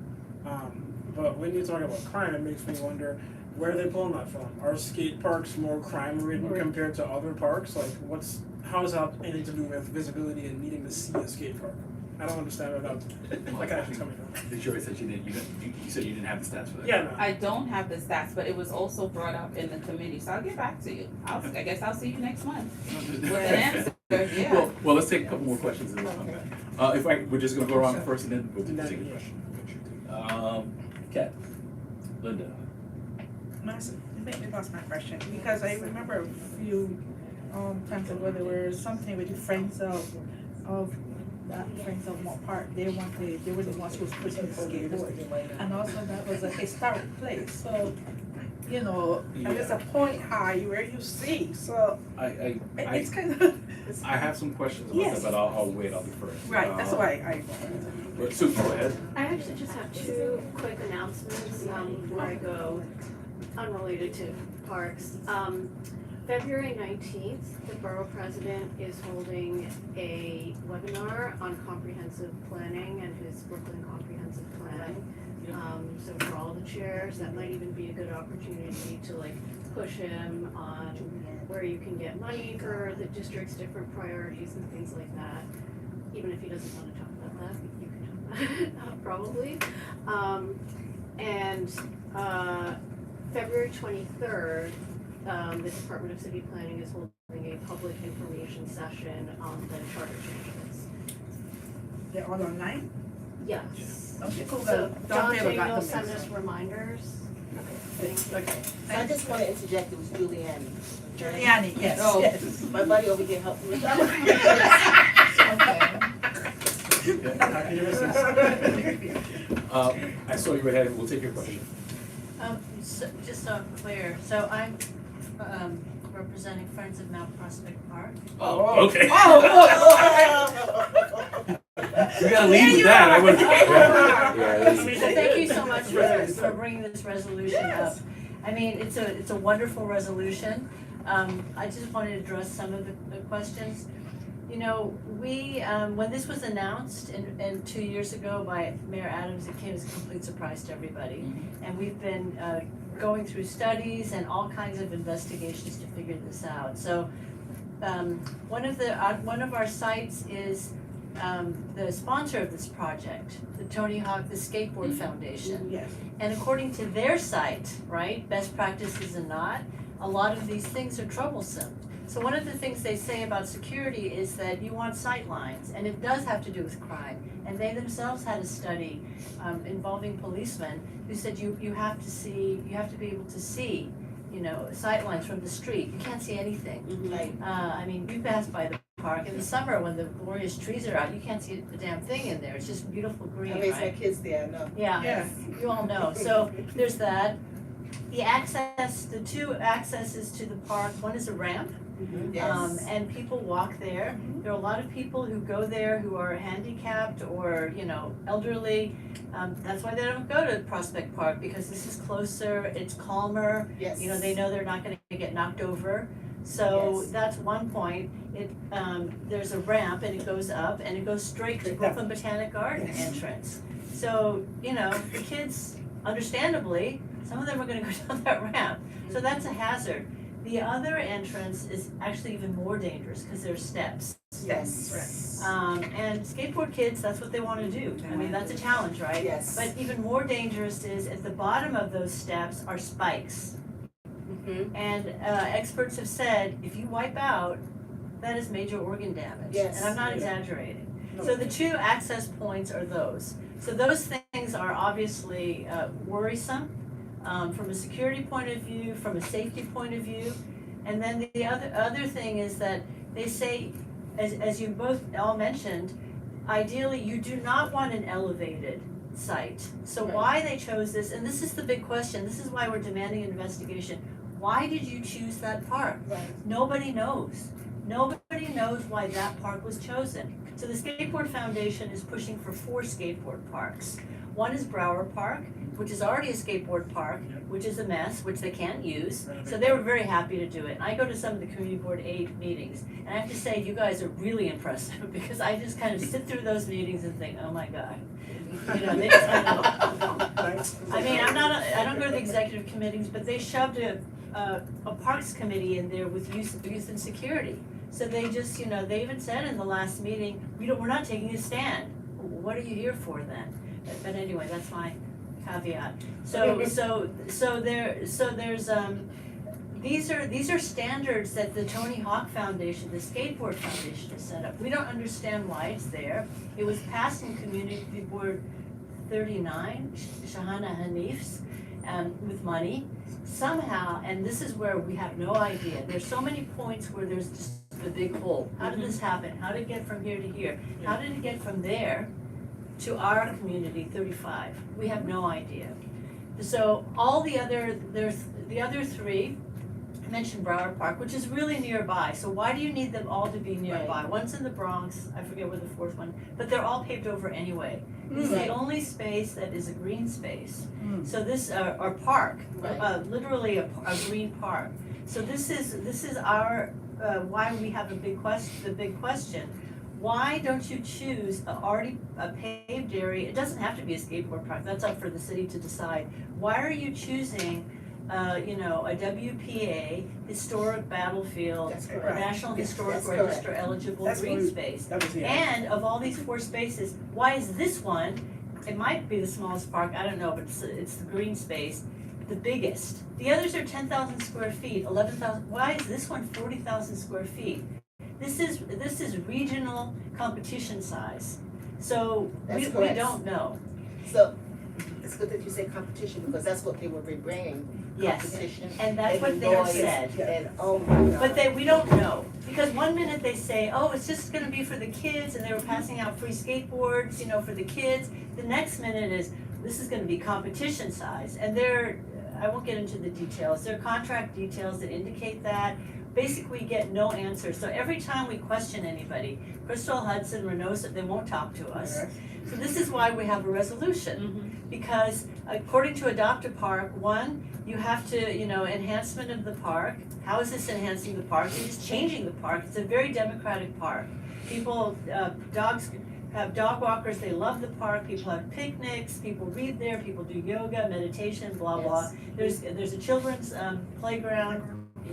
But when you talk about crime, it makes me wonder, where are they pulling that from? Are skate parks more crime ridden compared to other parks? Like, how does that anything to do with visibility and needing to see a skate park? I don't understand where that connection's coming from. The jury said you said you didn't have the stats for that. Yeah, no. I don't have the stats, but it was also brought up in the committee, so I'll get back to you. I guess I'll see you next month with an answer, yeah. Well, let's take a couple more questions and then come back. We're just gonna go around first and then we'll do the second question. Kat, Linda. Massive. completely lost my question, because I remember a few, times ago, there was something with the friends of Friends of Mont Park, they were the ones who was pushing the skateboard. And also that was a historic place, so, you know, there's a point high where you see, so it's kind of, I have some questions about Yes. that, but I'll wait, I'll be first. right, that's why I. Sue, go ahead. I actually just have two quick announcements before I go, unrelated to parks. February 19th, the borough president is holding a webinar on comprehensive planning and his Brooklyn comprehensive plan. So for all the chairs, that might even be a good opportunity to like push him on where you can get money for the district's different priorities and things like that. Even if he doesn't want to talk about that, you can talk about it, probably. February 23rd, the Department of City Planning is holding a public information session on the charter changes. They're all online? Yes. Okay, cool. So John Taylor got Jane will them send next us time. reminders. Okay. I just wanna interject, it was Giuliani. Giuliani, yes, Oh, yes. my buddy over here helped me with that. I saw you were ahead, we'll take your question. Just so I'm clear, so I'm representing Friends of Mount Prospect Park. Oh, okay. Oh, We gotta lead with that, I would. Yeah, So thank you so much for bringing this resolution up. I mean, it's a wonderful resolution. I just wanted to address some of the questions. You know, we, when this was announced and 2 years ago by Mayor Adams, it came as a complete surprise to everybody. And we've been going through studies and all kinds of investigations to figure this out. So one of our sites is the sponsor of this project, the Tony Hawk, the Skateboard Foundation. Yes. And according to their site, right, best practices and not, a lot of these things are troublesome. So one of the things they say about security is that you want sight lines, and it does have to do with crime. And they themselves had a study involving policemen who said you have to be able to see, you know, sight lines from the street. You can't see anything. Right. I mean, we passed by the park in the summer when the glorious trees are out, you can't see a damn thing in there. It's just beautiful green, I right? raised my kids there, I know. Yeah, Yes. you all know. So there's that. The two accesses to the park, one is a ramp, Yes. and people walk there. There are a lot of people who go there who are handicapped or, you know, elderly. That's why they don't go to Prospect Park, because this is closer, it's calmer. Yes. You know, they know they're not gonna get knocked over. So Yes. that's one point. There's a ramp and it goes up and it goes straight to Brooklyn Botanic Garden entrance. So, you know, the kids, understandably, some of them are gonna go down that ramp. So that's a hazard. The other entrance is actually even more dangerous because there's steps. Yes. And skateboard kids, that's what they wanna do. I mean, that's a challenge, right? Yes. But even more dangerous is at the bottom of those steps are spikes. And experts have said, if you wipe out, that is major organ damage. Yes. And I'm not exaggerating. So the two access points are those. So those things are obviously worrisome from a security point of view, from a safety point of view. And then the other thing is that they say, as you both all mentioned, ideally you do not want an elevated site. So Right. why they chose this, and this is the big question, this is why we're demanding an investigation. Why did you choose that park? Right. Nobody knows. Nobody knows why that park was chosen. So the Skateboard Foundation is pushing for 4 skateboard parks. One is Brower Park, which is already a skateboard park, which is a mess, which they can't use. So they were very happy to do it. I go to some of the Community Board 8 meetings, and I have to say, you guys are really impressive, because I just kind of sit through those meetings and think, oh my God. You know, they just kind of, I mean, I don't go to the executive committees, but they shoved a parks committee in there with youth and security. So they just, you know, they even said in the last meeting, we're not taking a stand. What are you here for then? But anyway, that's my caveat. These are standards that the Tony Hawk Foundation, the Skateboard Foundation has set up. We don't understand why it's there. It was passed in Community Board 39, Shahana Hanif's, with money, somehow, and this is where we have no idea, there's so many points where there's just a big hole. How did this happen? How did it get from here to here? How did it get from there to our community, 35? We have no idea. So all the other, there's the other three, I mentioned Broward Park, which is really nearby. So why do you need them all to be nearby? One's in the Bronx, I forget where the fourth one, but they're all paved over anyway. This is the only space that is a green space. So this, or park, literally a green park. So this is our, why we have the big question. Why don't you choose a paved area? It doesn't have to be a skateboard park, that's up for the city to decide. Why are you choosing, a WPA historic battlefield, That's or correct. National Yes, Historic that's correct. Register eligible That's green what we- space? That was the And of all these 4 spaces, why is this one, it might be the smallest park, I don't know, but it's the green space, the biggest? The others are 10,000 square feet, 11,000, why is this one 40,000 square feet? This is regional competition size, so That's we correct. don't know. So, it's good that you say competition, because that's what they were bringing, Yes, competition. and that's what they have noise said. And, oh my God. But we don't know, because one minute they say, oh, it's just gonna be for the kids, and they were passing out free skateboards, for the kids. The next minute is, this is gonna be competition size, and I won't get into the details, there are contract details that indicate that. Basically, we get no answer, so every time we question anybody, Crystal, Hudson, Renosa, they won't talk to us. So this is why we have a resolution, because according to Adopt a Park, one, you have to, enhancement of the park. How is this enhancing the park? You're just changing the park. It's a very democratic park. People, dogs have dog walkers, they love the park, people have picnics, people read there, people do yoga, meditation, blah, blah. There's a children's playground,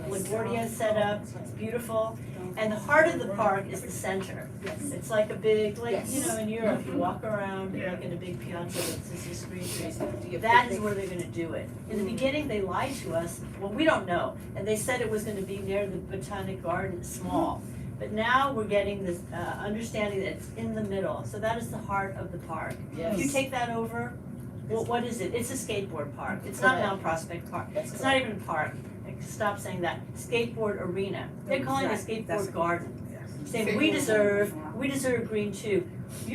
LaGuardia set up, it's beautiful. And the heart of the park is the center. It's like a big, in Europe, you walk around, like in a big piazza with this screen trees. That is where they're gonna do it. In the beginning, they lied to us, well, we don't know, and they said it was gonna be near the Botanic Garden, small. But now we're getting this, understanding that it's in the middle, so that is the heart of the park. If you take that over, well, what is it? It's a skateboard park, it's not Mount Prospect Park, it's not even a park. Stop saying that, skateboard arena, they're calling it a skateboard garden. Saying, we deserve green too.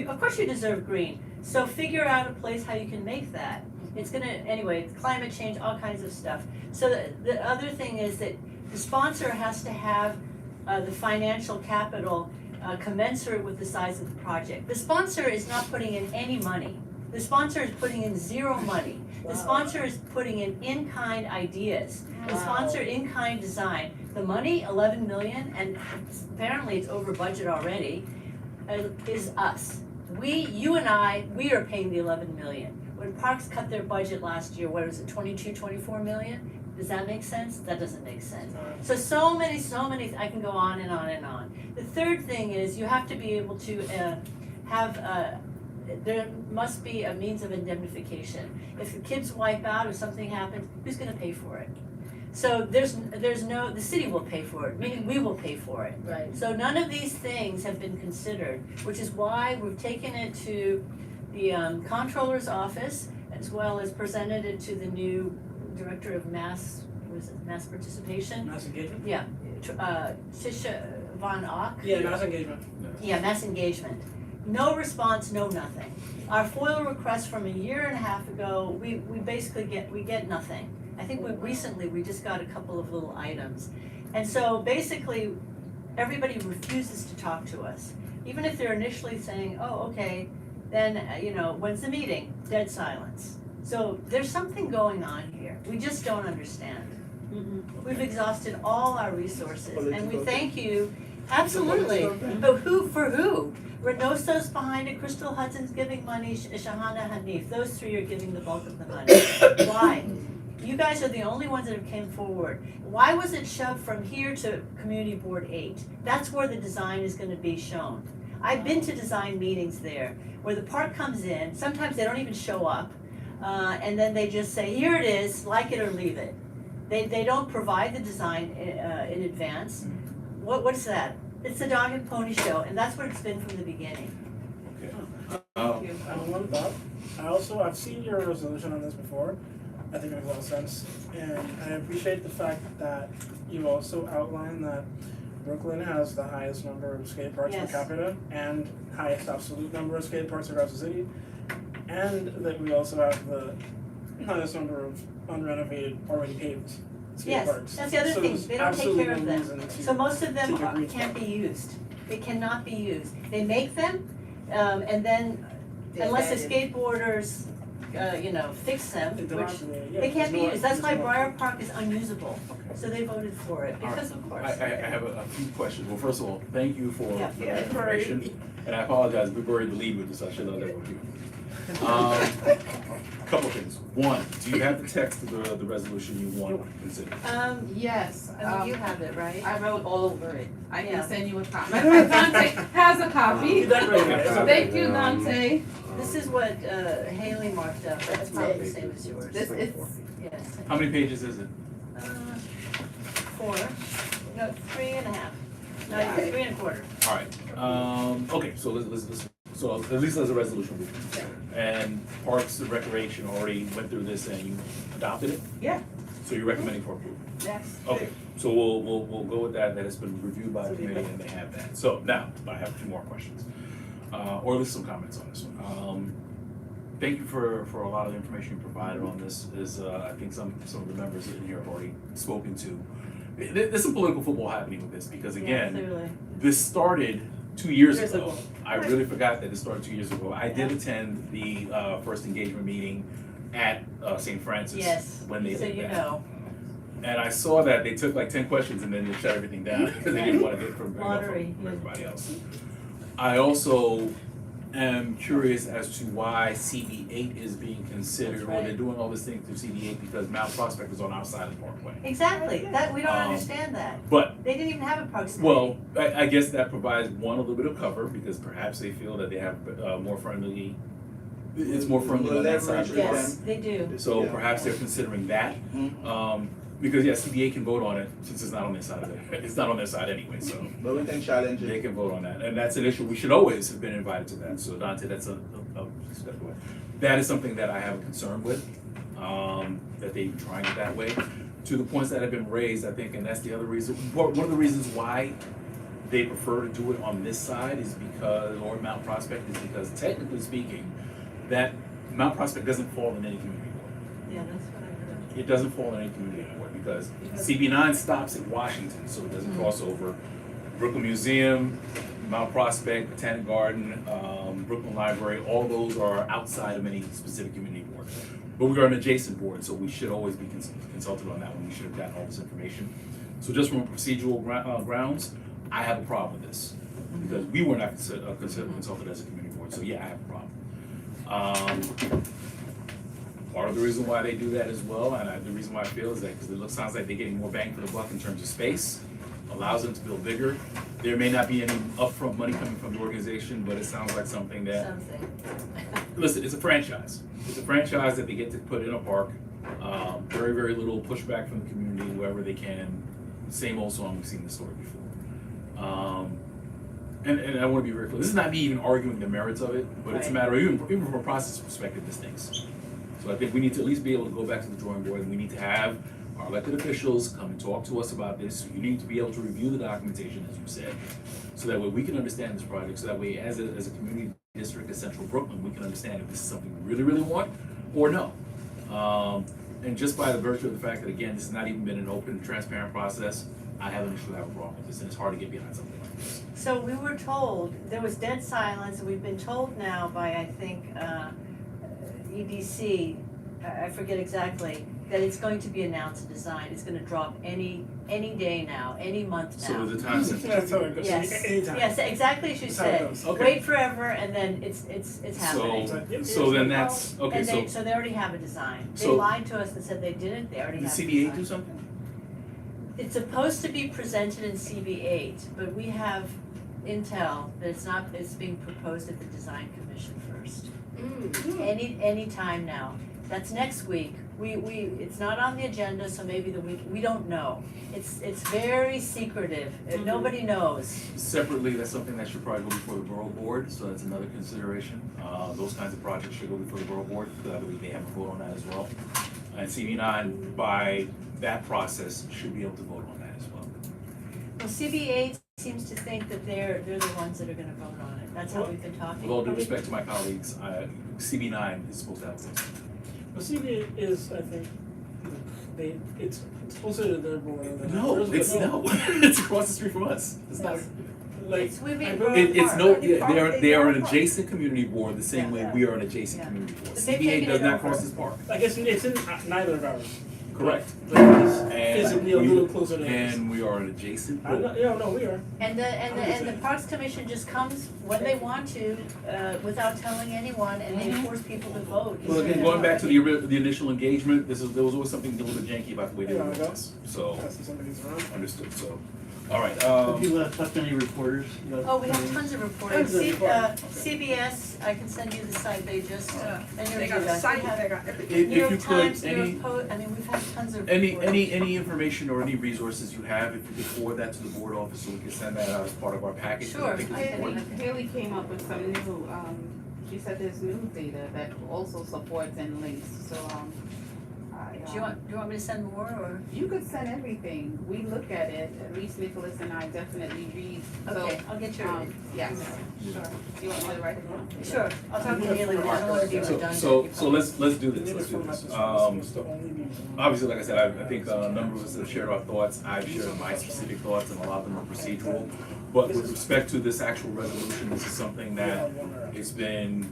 Of course you deserve green, so figure out a place how you can make that. It's gonna, anyway, climate change, all kinds of stuff. So the other thing is that the sponsor has to have the financial capital commensurate with the size of the project. The sponsor is not putting in any money. The sponsor is putting in 0 money. The sponsor is putting in kind ideas. The sponsor in-kind design. The money, 11 million, and apparently it's over budget already, is us. You and I, we are paying the 11 million. When Parks cut their budget last year, what was it, 22, 24 million? Does that make sense? That doesn't make sense. So many, I can go on and on and on. The third thing is you have to be able to there must be a means of indemnification. If the kids wipe out or something happens, who's gonna pay for it? So the city will pay for it, meaning we will pay for it. Right. So none of these things have been considered, which is why we've taken it to the comptroller's office, as well as presented it to the new director of mass participation? Mass engagement? Yeah, Tisha Von Ock. Yeah, mass engagement. Yeah, mass engagement. No response, no nothing. Our FOIL request from a year and a half ago, we basically get nothing. I think we just got a couple of little items. And so basically, everybody refuses to talk to us. Even if they're initially saying, oh, okay, then, when's the meeting? Dead silence. So there's something going on here. We just don't understand. We've exhausted all our resources, and we thank you, absolutely. But for who? Renoso's behind it, Crystal Hudson's giving money, Shahana Hanif, those 3 are giving the bulk of the money. Why? You guys are the only ones that have came forward. Why was it shoved from here to Community Board 8? That's where the design is gonna be shown. I've been to design meetings there, where the park comes in, sometimes they don't even show up, and then they just say, here it is, like it or leave it. They don't provide the design in advance. What is that? It's a dog and pony show, and that's what it's been from the beginning. Okay. I have one thought. I've seen your resolution on this before. I think makes a lot of sense. And I appreciate the fact that you also outlined that Brooklyn has the highest number of skate parks per Yes. capita and highest absolute number of skate parks across the city. And that we also have the highest number of unrenovated, already paved skate Yes, parks. that's the other So thing, there's they don't take absolutely care of no them. reason to So most of them take a green can't spot. be used. They cannot be used. They make them, and then They're unless the abandoned. skateboarders, fix them, They're which dilapidated, yeah, they can't be there's no- used. That's why there's no- Briar Park is unusable. So they voted for it, All right. because of course. I have a few questions. Well, first of all, thank you for Yeah. the information. And I apologize, we buried the lead with this, I should have that with you. Couple things. One, do you have the text of the resolution you want to consider? Yes, You have it, right? I wrote all over it. I Yeah. can send you a copy. Dante has a copy. You decorated it. It's okay. Thank you, Dante. This is what Haley marked up, that's probably the same as yours. This is, Yes. How many pages is it? 4, no, 3.5, no, 3.25. All right, okay, so let's, so at least there's a resolution. And Parks and Recreation already went through this and you adopted it? Yeah. So you're recommending for approval? Yes. Okay, so we'll go with that it's been reviewed by the committee and they have that. So now, I have a few more questions, or at least some comments on this one. Thank you for a lot of the information you provided on this, I think some of the members in here have already spoken to. There's some political football happening with this, because Yeah, again, clearly. this started 2 years Years ago. ago. I really forgot that it started 2 years ago. I did attend the first engagement meeting at St. Francis Yes, when they so did you that. know. And I saw that they took like 10 questions and then they shut everything down because they didn't want to get from Lottery, yeah. everybody else. I also am curious as to why CB8 is being considered, That's or they're right. doing all this thing through CB8 because Mount Prospect is on our side of the parkway. Exactly, that, we don't Um, understand that. But They didn't even have a parks committee. well, I guess that provides one, a little bit of cover, because perhaps they feel that they have more friendly, it's more friendly on that side of the park. Yes, they do. So Yeah. perhaps they're considering that, because yeah, CBA can vote on it, since it's not on their side of it, it's not on their side anyway, so But we can challenge they it. can vote on that, and that's an issue, we should always have been invited to that, so Dante, that's a step away. That is something that I have a concern with, that they're trying it that way. To the points that have been raised, I think, and that's the other reason, one of the reasons why they prefer to do it on this side is because, or Mount Prospect, is because technically speaking, that Mount Prospect doesn't fall in any community board. Yeah, that's what I heard. It doesn't fall in any community board because CB9 stops at Washington, so it doesn't cross over. Brooklyn Museum, Mount Prospect, Botanic Garden, Brooklyn Library, all those are outside of any specific community board. But we are an adjacent board, so we should always be consulted on that one. We should have gotten all this information. So just from procedural grounds, I have a problem with this because we were not consulted as a community board. So yeah, I have a problem. Part of the reason why they do that as well, and the reason why I feel is that because it sounds like they're getting more bang for the buck in terms of space, allows them to build bigger. There may not be any upfront money coming from the organization, but it sounds like something that, listen, it's a franchise. It's a franchise that they get to put in a park. Very, very little pushback from the community wherever they can. Same old song, we've seen this story before. And I want to be very clear. This is not me even arguing the merits of it, but it's a Right. matter of even from a process perspective, this stinks. So I think we need to at least be able to go back to the drawing board, and we need to have our elected officials come and talk to us about this. You need to be able to review the documentation, as you said, so that way we can understand this project, so that way as a community district in central Brooklyn, we can understand if this is something we really, really want or no. And just by the virtue of the fact that, again, this has not even been an open, transparent process, I have an issue to have a problem with this, and it's hard to get behind something like this. So we were told, there was dead silence, and we've been told now by, I think, EDC, I forget exactly, that it's going to be announced a design, it's gonna drop any day now, any month now. So the time That's sensitive. how it goes. Yes, Anytime. yes, exactly as you That's how it said, goes. Okay. wait forever, and then it's happening. So then that's, And okay, they, so so they already have a design, they So- lied to us and said they didn't, they already did have a CBA design. do something? It's supposed to be presented in CB8, but we have intel that it's being proposed at the design commission first. Any time now, that's next week, it's not on the agenda, so maybe the week, we don't know. It's very secretive, nobody knows. Separately, that's something that should probably go before the borough board, so that's another consideration. Those kinds of projects should go before the borough board, because I believe they have a vote on that as well. And CB9, by that process, should be able to vote on that as well. Well, CBA seems to think that they're the ones that are gonna vote on it, that's how we've been talking. With all due respect to my colleagues, CB9 is supposed to have this. Well, CBA is, I think, it's closer to their board than No, ours, but it's no, it's across the street from us. It's not. Like, It's Whitby I and vote- Borough It's Park. no, yeah, they are an adjacent community board, the same way Yeah. we are an adjacent Yeah. community board. But they've CBA taken does it not over. cross this park. I guess it's in neither of ours. Correct. But it's And physically a we- little closer to ours. And we are an adjacent I'm board. not, yeah, no, we are. And the Parks Commission just comes when they want to, without telling anyone, and they force people to vote. Well, again, going back to the initial engagement, there was always something a little bit janky about the way they Yeah, were I doing know. this. So, Passing somebody's around. understood, so, all right, Have you talked to any reporters? Oh, we have tons of reporting. Tons of reporting. CBS, I can send you the site, they just, and They you're got a done. site, We have they got everything. if New you York could, Times, New any, York Post, I mean, we've had tons of any reporting. information or any resources you have, if you could forward that to the board office, so we can send that out as part of our package. 'cause Sure, I think it's I- important. Haley came up with some new, she said there's new data that also supports and links, so, Do you want me to send more, or? you could send everything, we look at it, at least Nicholas and I definitely read, so, Okay, I'll get you. yes, sure. Do you want me to write it down? Sure, I'll talk to Haley, I don't wanna be redundant. So let's do They this, need let's it do from this. us, it's supposed to only be. Obviously, like I said, I think a number of us have shared our thoughts, I've shared my specific thoughts, and a lot of them are procedural. But with respect to this actual resolution, this is something that it's been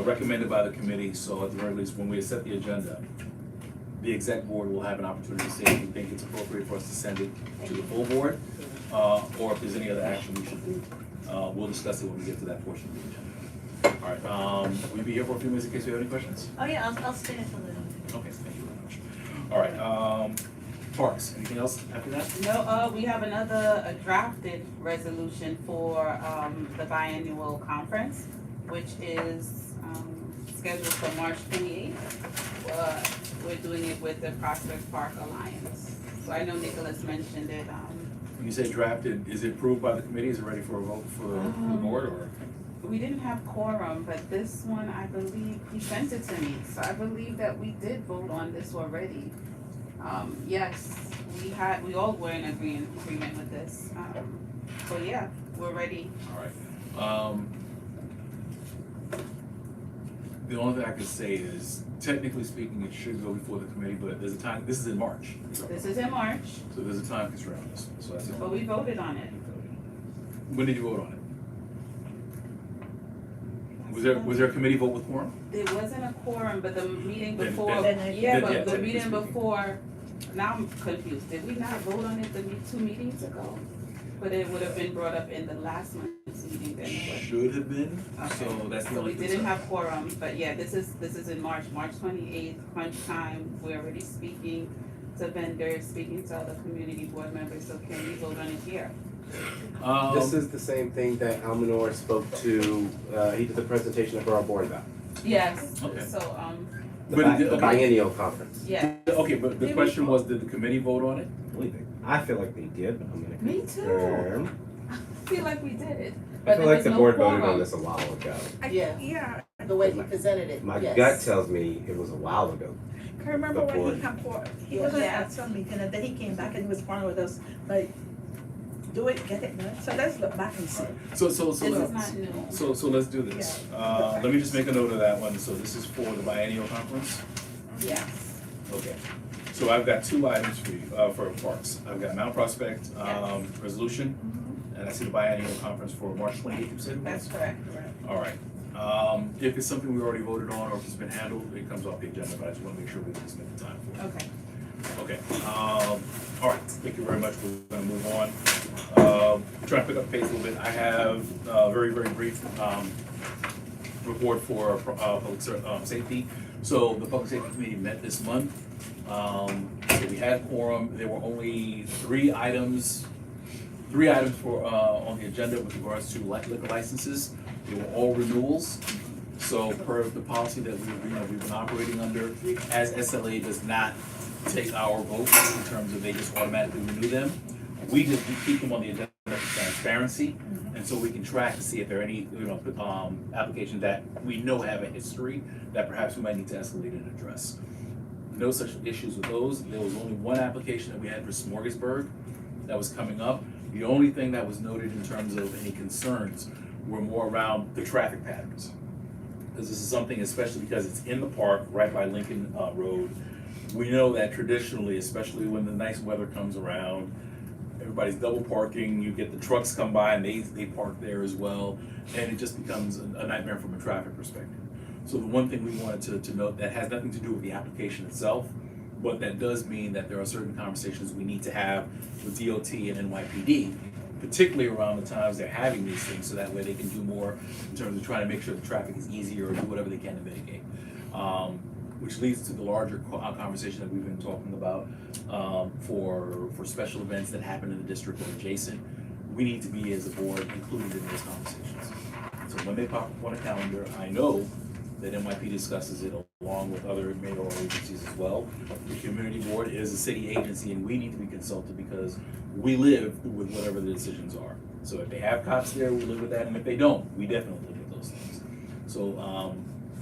recommended by the committee, so at the very least, when we set the agenda, the exec board will have an opportunity to say if we think it's appropriate for us to send it to the full board, or if there's any other action we should do. We'll discuss it when we get to that portion of the agenda. All right, will you be here for a few minutes in case you have any questions? Oh, yeah, I'll stay until then. Okay, thank you very much. All right, Parks, anything else after that? No, we have another drafted resolution for, the biannual conference, which is, scheduled for March 28th. We're doing it with the Prospect Park Alliance. So I know Nicholas mentioned it, When you say drafted, is it approved by the committee, is it ready for a vote for the board, or? we didn't have quorum, but this one, I believe, he sent it to me, so I believe that we did vote on this already. Yes, we all were in agreement with this, so yeah, we're ready. All right. The only thing I can say is, technically speaking, it should go before the committee, but there's a time, this is in March. This is in March, So there's a time constraint on this, so that's it. but we voted on it. When did you vote on it? Was there a committee vote with quorum? There wasn't a quorum, but the meeting before, then- yeah, then, but yeah, the technically meeting speaking. before, now I'm confused, did we not vote on it 2 meetings ago? But it would have been brought up in the last month's meeting then, but- Should have been, so that's the So only we concern. didn't have quorum, but yeah, this is in March 28th, crunch time, we're already speaking to vendors, speaking to other community board members, so can we vote on it here? This is the same thing that Almanor spoke to, he did the presentation at Borough Board about, Yes, Okay. so, the biennial conference. yeah, Okay, but the question was, did the committee vote on it? I feel like they did, but I'm gonna Me too. confirm. I feel like we did, I but feel there like was the no board voted on quorum. this a while ago. Yeah. Yeah, The way he presented it, My yes. gut tells me it was a while ago. I remember when Before. he come for, he was at some meeting, and then he came back and he was partnering with us, like, do it, get it done, so let's look back and see. So This is let's, not new. so let's do this. Let me just make a note of that one, so this is for the biennial conference? Yes. Okay, so I've got 2 items for you, for Parks. I've got Mount Prospect, resolution, and I see the biennial conference for March 28th, you said? That's correct. All right, if it's something we already voted on, or if it's been handled, it comes off the agenda, but I just wanna make sure we can spend the time for it. Okay. Okay, all right, thank you very much, we're gonna move on. Trying to pick up the pace a little bit, I have a very, very brief, report for, public safety. So the Public Safety Committee met this month, so we had quorum, there were only 3 items for, on the agenda with regards to liquor licenses. They were all renewals. So per the policy that we've been operating under, as SLA does not take our vote in terms of they just automatically renew them, we just keep them on the agenda for transparency, and so we can track to see if there are any, applications that we know have a history that perhaps we might need to escalate and address. No such issues with those. There was only one application that we had for Smorgasburg that was coming up. The only thing that was noted in terms of any concerns were more around the traffic patterns. Because this is something, especially because it's in the park, right by Lincoln Road. We know that traditionally, especially when the nice weather comes around, everybody's double parking, you get the trucks come by and they park there as well, and it just becomes a nightmare from a traffic perspective. So the one thing we wanted to note that has nothing to do with the application itself, but that does mean that there are certain conversations we need to have with DOT and NYPD, particularly around the times they're having these things, so that way they can do more in terms of trying to make sure the traffic is easier or do whatever they can to mitigate. Which leads to the larger conversation that we've been talking about for special events that happen in the district or adjacent. We need to be, as a board, included in those conversations. So when they pop up on a calendar, I know that NYPD discusses it along with other mayoral agencies as well. The community board is a city agency, and we need to be consulted because we live with whatever the decisions are. So if they have cops there, we live with that, and if they don't, we definitely live with those things. So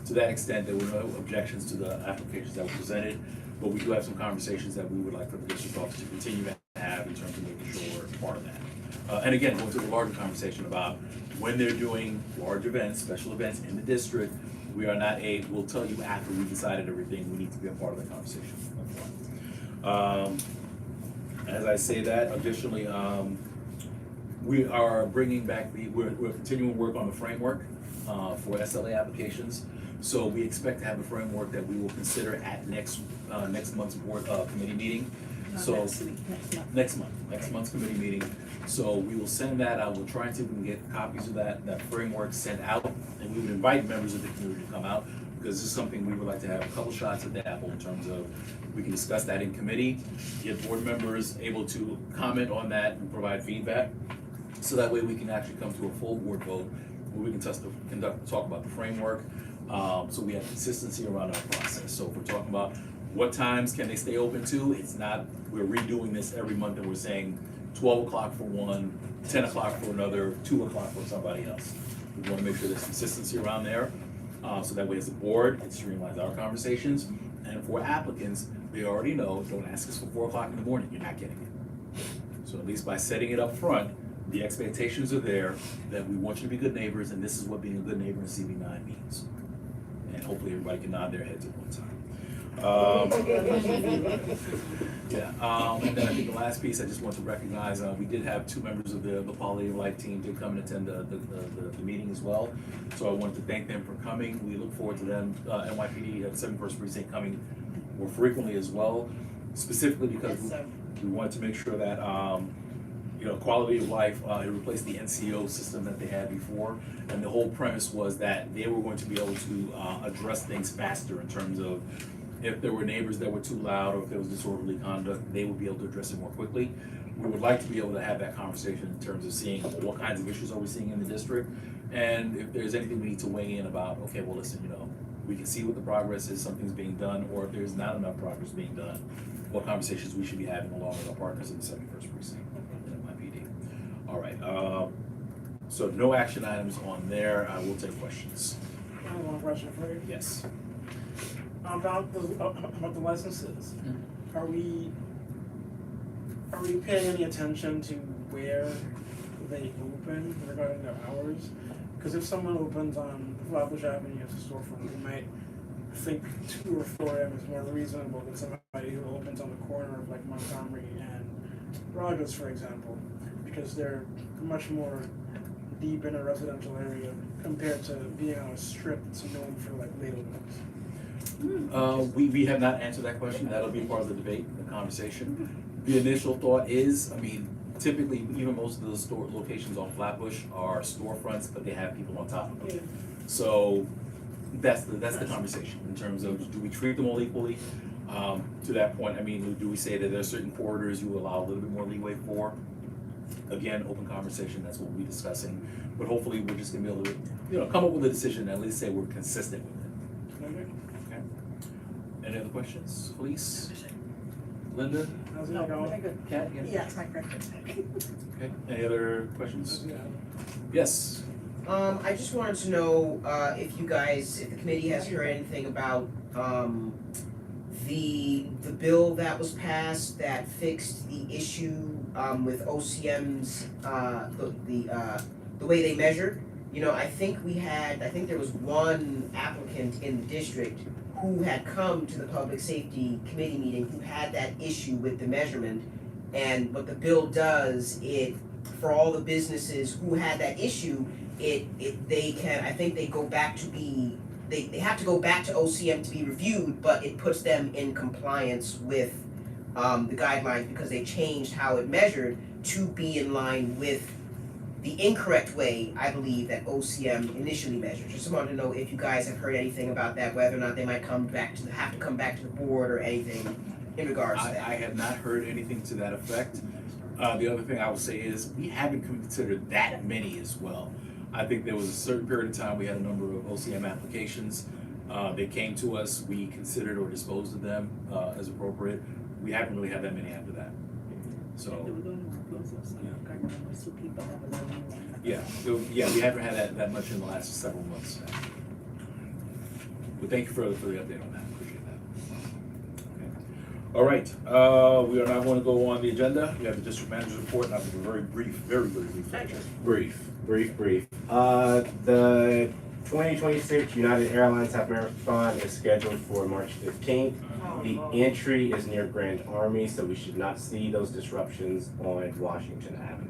to that extent, there were no objections to the applications that were presented, but we do have some conversations that we would like for the district office to continue to have in terms of making sure we're part of that. And again, going to the larger conversation about when they're doing large events, special events in the district, we are not we'll tell you after we decided everything, we need to be a part of the conversation. As I say that, additionally, we are bringing back we're continuing work on the framework for SLA applications. So we expect to have a framework that we will consider at next month's board committee meeting. So next month's committee meeting. So we will send that out. We'll try and see if we can get copies of that framework sent out, and we would invite members of the community to come out, because this is something we would like to have a couple shots at the apple in terms of we can discuss that in committee, get board members able to comment on that and provide feedback, so that way we can actually come to a full board vote where we can talk about the framework, so we have consistency around our process. So if we're talking about what times can they stay open to, it's not we're redoing this every month and we're saying 12 o'clock for one, 10 o'clock for another, 2 o'clock for somebody else. We want to make sure there's consistency around there, so that way as a board, it streamlines our conversations. And for applicants, they already know, don't ask us for 4 o'clock in the morning, you're not getting it. So at least by setting it up front, the expectations are there that we want you to be good neighbors, and this is what being a good neighbor in CV9 means. And hopefully everybody can nod their heads at one time. And then I think the last piece I just want to recognize, we did have 2 members of the Quality of Life team did come and attend the meeting as well. So I wanted to thank them for coming. We look forward to them, NYPD at 71st Precinct coming more frequently as well, specifically because we wanted to make sure that quality of life, it replaced the NCO system that they had before. And the whole premise was that they were going to be able to address things faster in terms of if there were neighbors that were too loud or if there was disorderly conduct, they would be able to address it more quickly. We would like to be able to have that conversation in terms of seeing what kinds of issues are we seeing in the district. And if there's anything we need to weigh in about, okay, well, listen, we can see what the progress is, something's being done, or if there's not enough progress being done, what conversations we should be having along with our partners in the 71st Precinct in NYPD. All right, so no action items on there. I will take questions. I have one question for you. Yes. About the licenses. Are we paying any attention to where they open regarding their hours? Because if someone opens on Flatbush Avenue as a storefront, we might think 2 or 4 a.m. is more reasonable than somebody who opens on the corner of like Montgomery and Rogers, for example, because they're much more deep in a residential area compared to being on a strip that's known for like late openings. We have not answered that question. That'll be part of the debate, the conversation. The initial thought is, typically, even most of the store locations on Flatbush are storefronts, but they have people on top of them. So that's the conversation in terms of, do we treat them all equally? To that point, do we say that there are certain corridors you allow a little bit more leeway for? Again, open conversation, that's what we'll be discussing. But hopefully we're just gonna be able to, come up with a decision, at least say we're consistent with it. Okay. Any other questions, please? Linda? How's it No, going? very good. Kat? Yeah, it's my question. Okay, any other questions? Yes. I just wanted to know, if the committee has heard anything about, the bill that was passed that fixed the issue, with OCM's, the way they measured. You know, I think there was one applicant in the district who had come to the public safety committee meeting who had that issue with the measurement. And what the bill does, for all the businesses who had that issue, they have to go back to OCM to be reviewed, but it puts them in compliance with the guidelines because they changed how it measured to be in line with the incorrect way, I believe, that OCM initially measured. Just wanted to know if you guys have heard anything about that, whether or not they might have to come back to the board or anything in regards to that. I have not heard anything to that effect. The other thing I would say is, we haven't considered that many as well. I think there was a certain period of time, we had a number of OCM applications. They came to us, we considered or disposed of them as appropriate. We haven't really had that many after that. So, yeah, we haven't had that much in the last several months. But thank you for the update on that, appreciate that. Okay. All right, we are now going to go on the agenda. We have the district manager's report, and I'll be very brief, very brief. Brief. The 2026 United Airlines Half Marathon is scheduled for March 15th. The entry is near Grand Army, so we should not see those disruptions on Washington Avenue.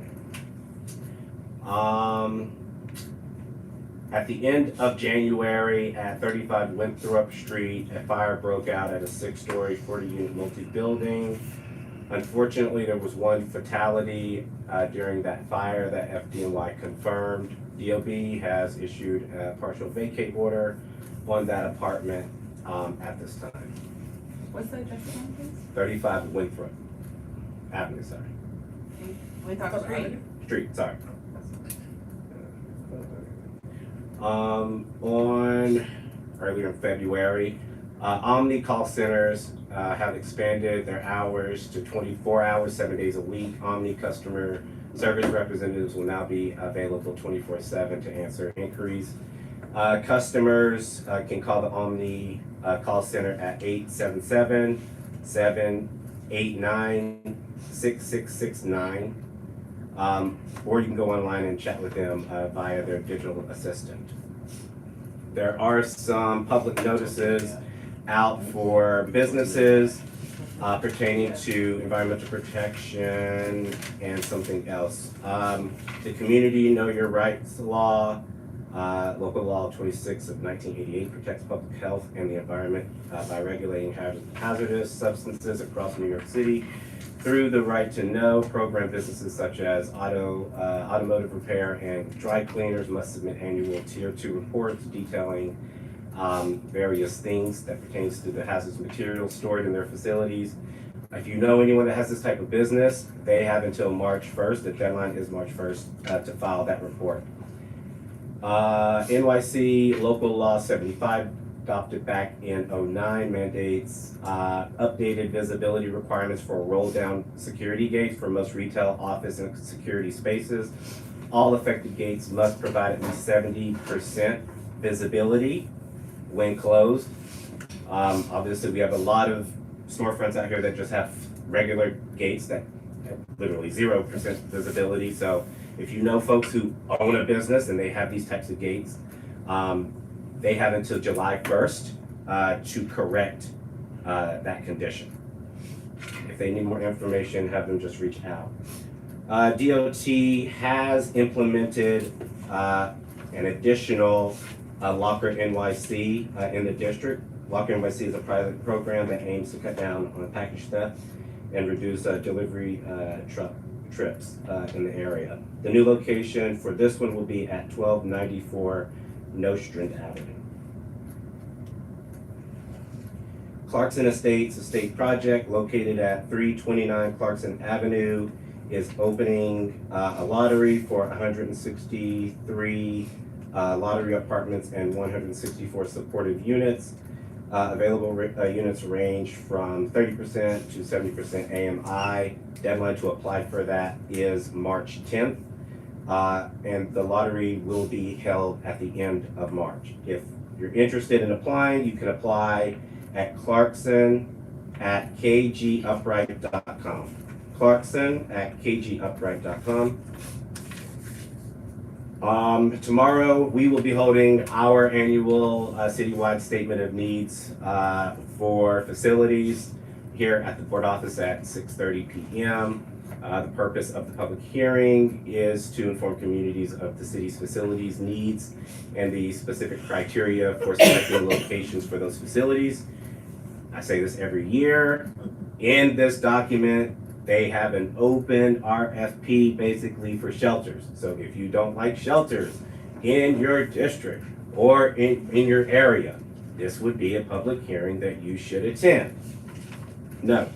At the end of January at 35 Winthrop Street, a fire broke out at a 6-story, 40-unit multi-building. Unfortunately, there was one fatality during that fire that FDNY confirmed. DOB has issued a partial vacate order on that apartment at this time. What's the address again, please? 35 Winthrop Avenue, sorry. Winthrop Street. Street, sorry. On earlier in February, Omni call centers have expanded their hours to 24 hours, 7 days a week. Omni customer service representatives will now be available 24/7 to answer inquiries. Customers can call the Omni call center at 877-789-6669. Or you can go online and chat with them via their digital assistant. There are some public notices out for businesses pertaining to environmental protection and something else. The Community Know Your Rights Law, Local Law 26 of 1988 protects public health and the environment by regulating hazardous substances across New York City. Through the Right to Know program, businesses such as automotive repair and dry cleaners must submit annual Tier 2 reports detailing various things that pertains to the hazardous materials stored in their facilities. If you know anyone that has this type of business, they have until March 1st. The deadline is March 1st to file that report. NYC Local Law 75, adopted back in 2009, mandates updated visibility requirements for roll-down security gates for most retail, office, and security spaces. All affected gates must provide at least 70% visibility when closed. Obviously, we have a lot of storefronts out here that just have regular gates that have literally 0% visibility. So if you know folks who own a business and they have these types of gates, they have until July 1st to correct that condition. If they need more information, have them just reach out. DOT has implemented an additional Locker NYC in the district. Locker NYC is a private program that aims to cut down on package theft and reduce delivery truck trips in the area. The new location for this one will be at 1294 Nostrand Avenue. Clarkson Estates Estate Project, located at 329 Clarkson Avenue, is opening a lottery for 163 lottery apartments and 164 supportive units. Available units range from 30% to 70% AMI. Deadline to apply for that is March 10th. And the lottery will be held at the end of March. If you're interested in applying, you can apply at clarkson@kgupright.com. clarkson@kgupright.com. Tomorrow, we will be holding our annual citywide statement of needs for facilities here at the board office at 6:30 p.m. The purpose of the public hearing is to inform communities of the city's facilities needs and the specific criteria for selecting locations for those facilities. I say this every year. In this document, they have an open RFP basically for shelters. So if you don't like shelters in your district or in your area, this would be a public hearing that you should attend. No.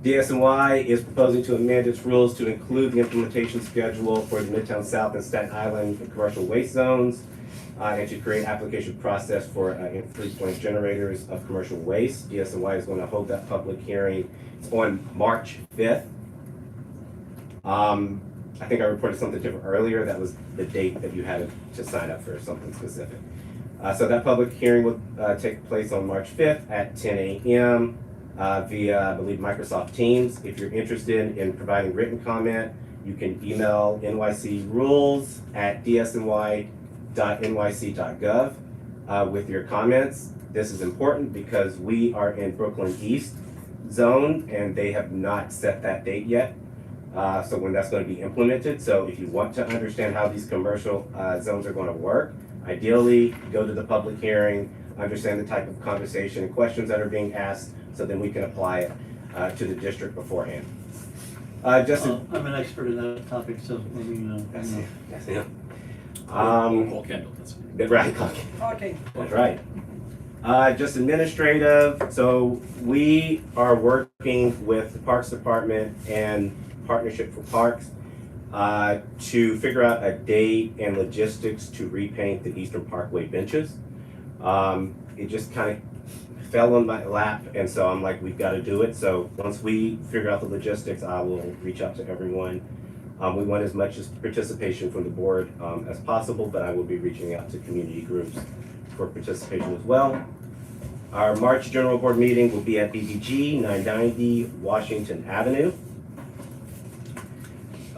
DSNY is proposing to amend its rules to include the implementation schedule for the Midtown South and Staten Island commercial waste zones and to create application process for fleet point generators of commercial waste. DSNY is going to hold that public hearing on March 5th. I think I reported something different earlier. That was the date that you had to sign up for something specific. So that public hearing will take place on March 5th at 10 a.m. Via, I believe, Microsoft Teams. If you're interested in providing written comment, you can email nycrules@dsny.nyc.gov with your comments. This is important because we are in Brooklyn East zone and they have not set that date yet. So when that's going to be implemented. So if you want to understand how these commercial zones are going to work, ideally go to the public hearing, understand the type of conversation and questions that are being asked, so then we can apply it to the district beforehand. Justin. I'm an expert in that topic, so let me know. That's it. Call Kendall, that's it. Right. Okay. That's right. Just administrative. So we are working with the Parks Department and Partnership for Parks to figure out a date and logistics to repaint the Eastern Parkway benches. It just kind of fell on my lap, and so I'm like, we've got to do it. So once we figure out the logistics, I will reach out to everyone. We want as much participation from the board as possible, but I will be reaching out to community groups for participation as well. Our March General Board meeting will be at BBG 990 Washington Avenue.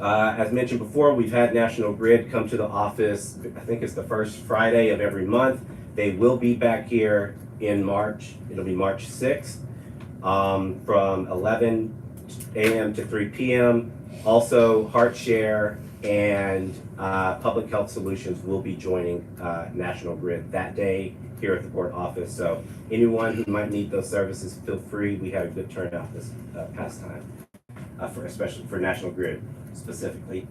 As mentioned before, we've had National Grid come to the office. I think it's the first Friday of every month. They will be back here in March. It'll be March 6th from 11 a.m. to 3 p.m. Also, HeartShare and Public Health Solutions will be joining National Grid that day here at the board office. So anyone who might need those services, feel free. We had a good turnout this past time, especially for National Grid specifically.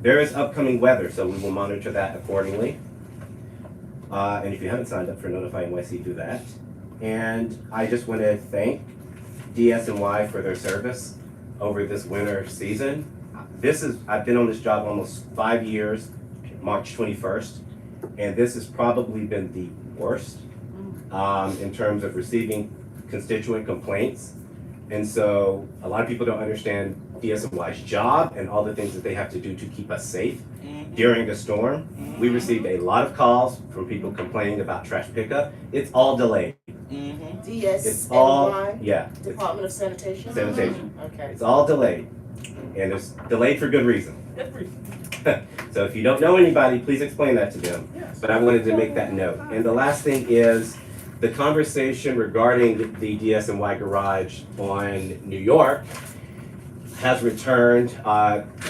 There is upcoming weather, so we will monitor that accordingly. And if you haven't signed up for Notify NYC, do that. And I just want to thank DSNY for their service over this winter season. I've been on this job almost 5 years, March 21st, and this has probably been the worst in terms of receiving constituent complaints. And so a lot of people don't understand DSNY's job and all the things that they have to do to keep us safe during a storm. We received a lot of calls from people complaining about trash pickup. It's all delayed. It's all, DSNY, yeah. Department of Sanitation? Sanitation. Okay. It's all delayed. And it's delayed for good reason. So if you don't know anybody, please explain that to them. But I wanted to make that note. And the last thing is the conversation regarding the DSNY garage on New York has returned.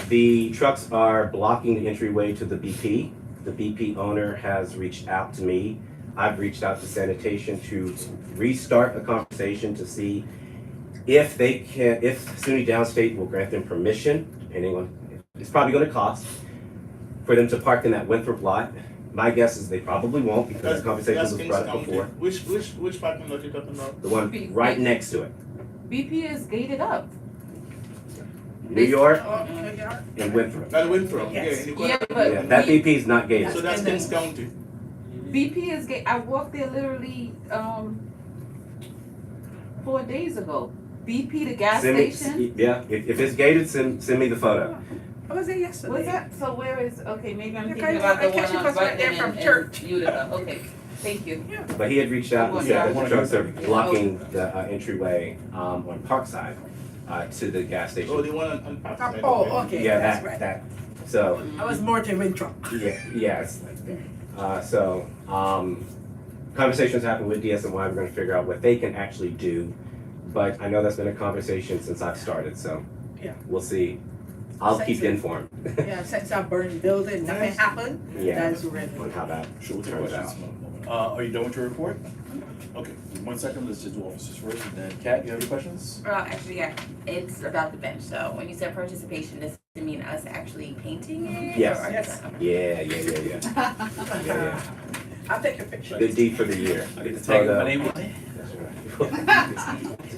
The trucks are blocking the entryway to the BP. The BP owner has reached out to me. I've reached out to sanitation to restart a conversation to see if they can, if SUNY Downstate will grant them permission, depending on, it's probably going to cost for them to park in that Winthrop lot. My guess is they probably won't because the conversation was brought up before. Which parking lot you talking about? The one right next to it. BP is gated up. New York and Winthrop. Not Winthrop, yeah, Yes. in the corner. Yeah, but Yeah, that BP is not gated. So that's Kings County. BP is I walked there literally, 4 days ago. BP, the gas station. Yeah, if it's gated, send me the photo. I was there yesterday. What's that? So where is, okay, maybe I'm Yeah, thinking about I the catch one you on 'cause we're there Button from church. and Utica. Okay, thank you. But he had reached out and Yeah. said that the trucks are blocking the entryway on Parkside to the gas station. Oh, the one on Parkside. Oh, okay, Yeah, that's that, right. that, so, I was more to Winthrop. yeah, it's like that. So, conversations happen with DSNY, we're gonna figure out what they can actually do. But I know that's been a conversation since I've started, so Yeah. we'll see. I'll keep you informed. Yeah, since I burned the building, nothing happened. Yeah, That's really. on how that, Sure, we'll Throw it take out. this moment. Are you done with your report? Okay, 1 second, let's just do officers first, and then Kat, you have any questions? Actually, yeah, it's about the bench, so when you said participation, does it mean us actually painting it? Yes. or are Yes. you- yeah. I'll take a picture. The deed for the year. I get to tag my name on it? That's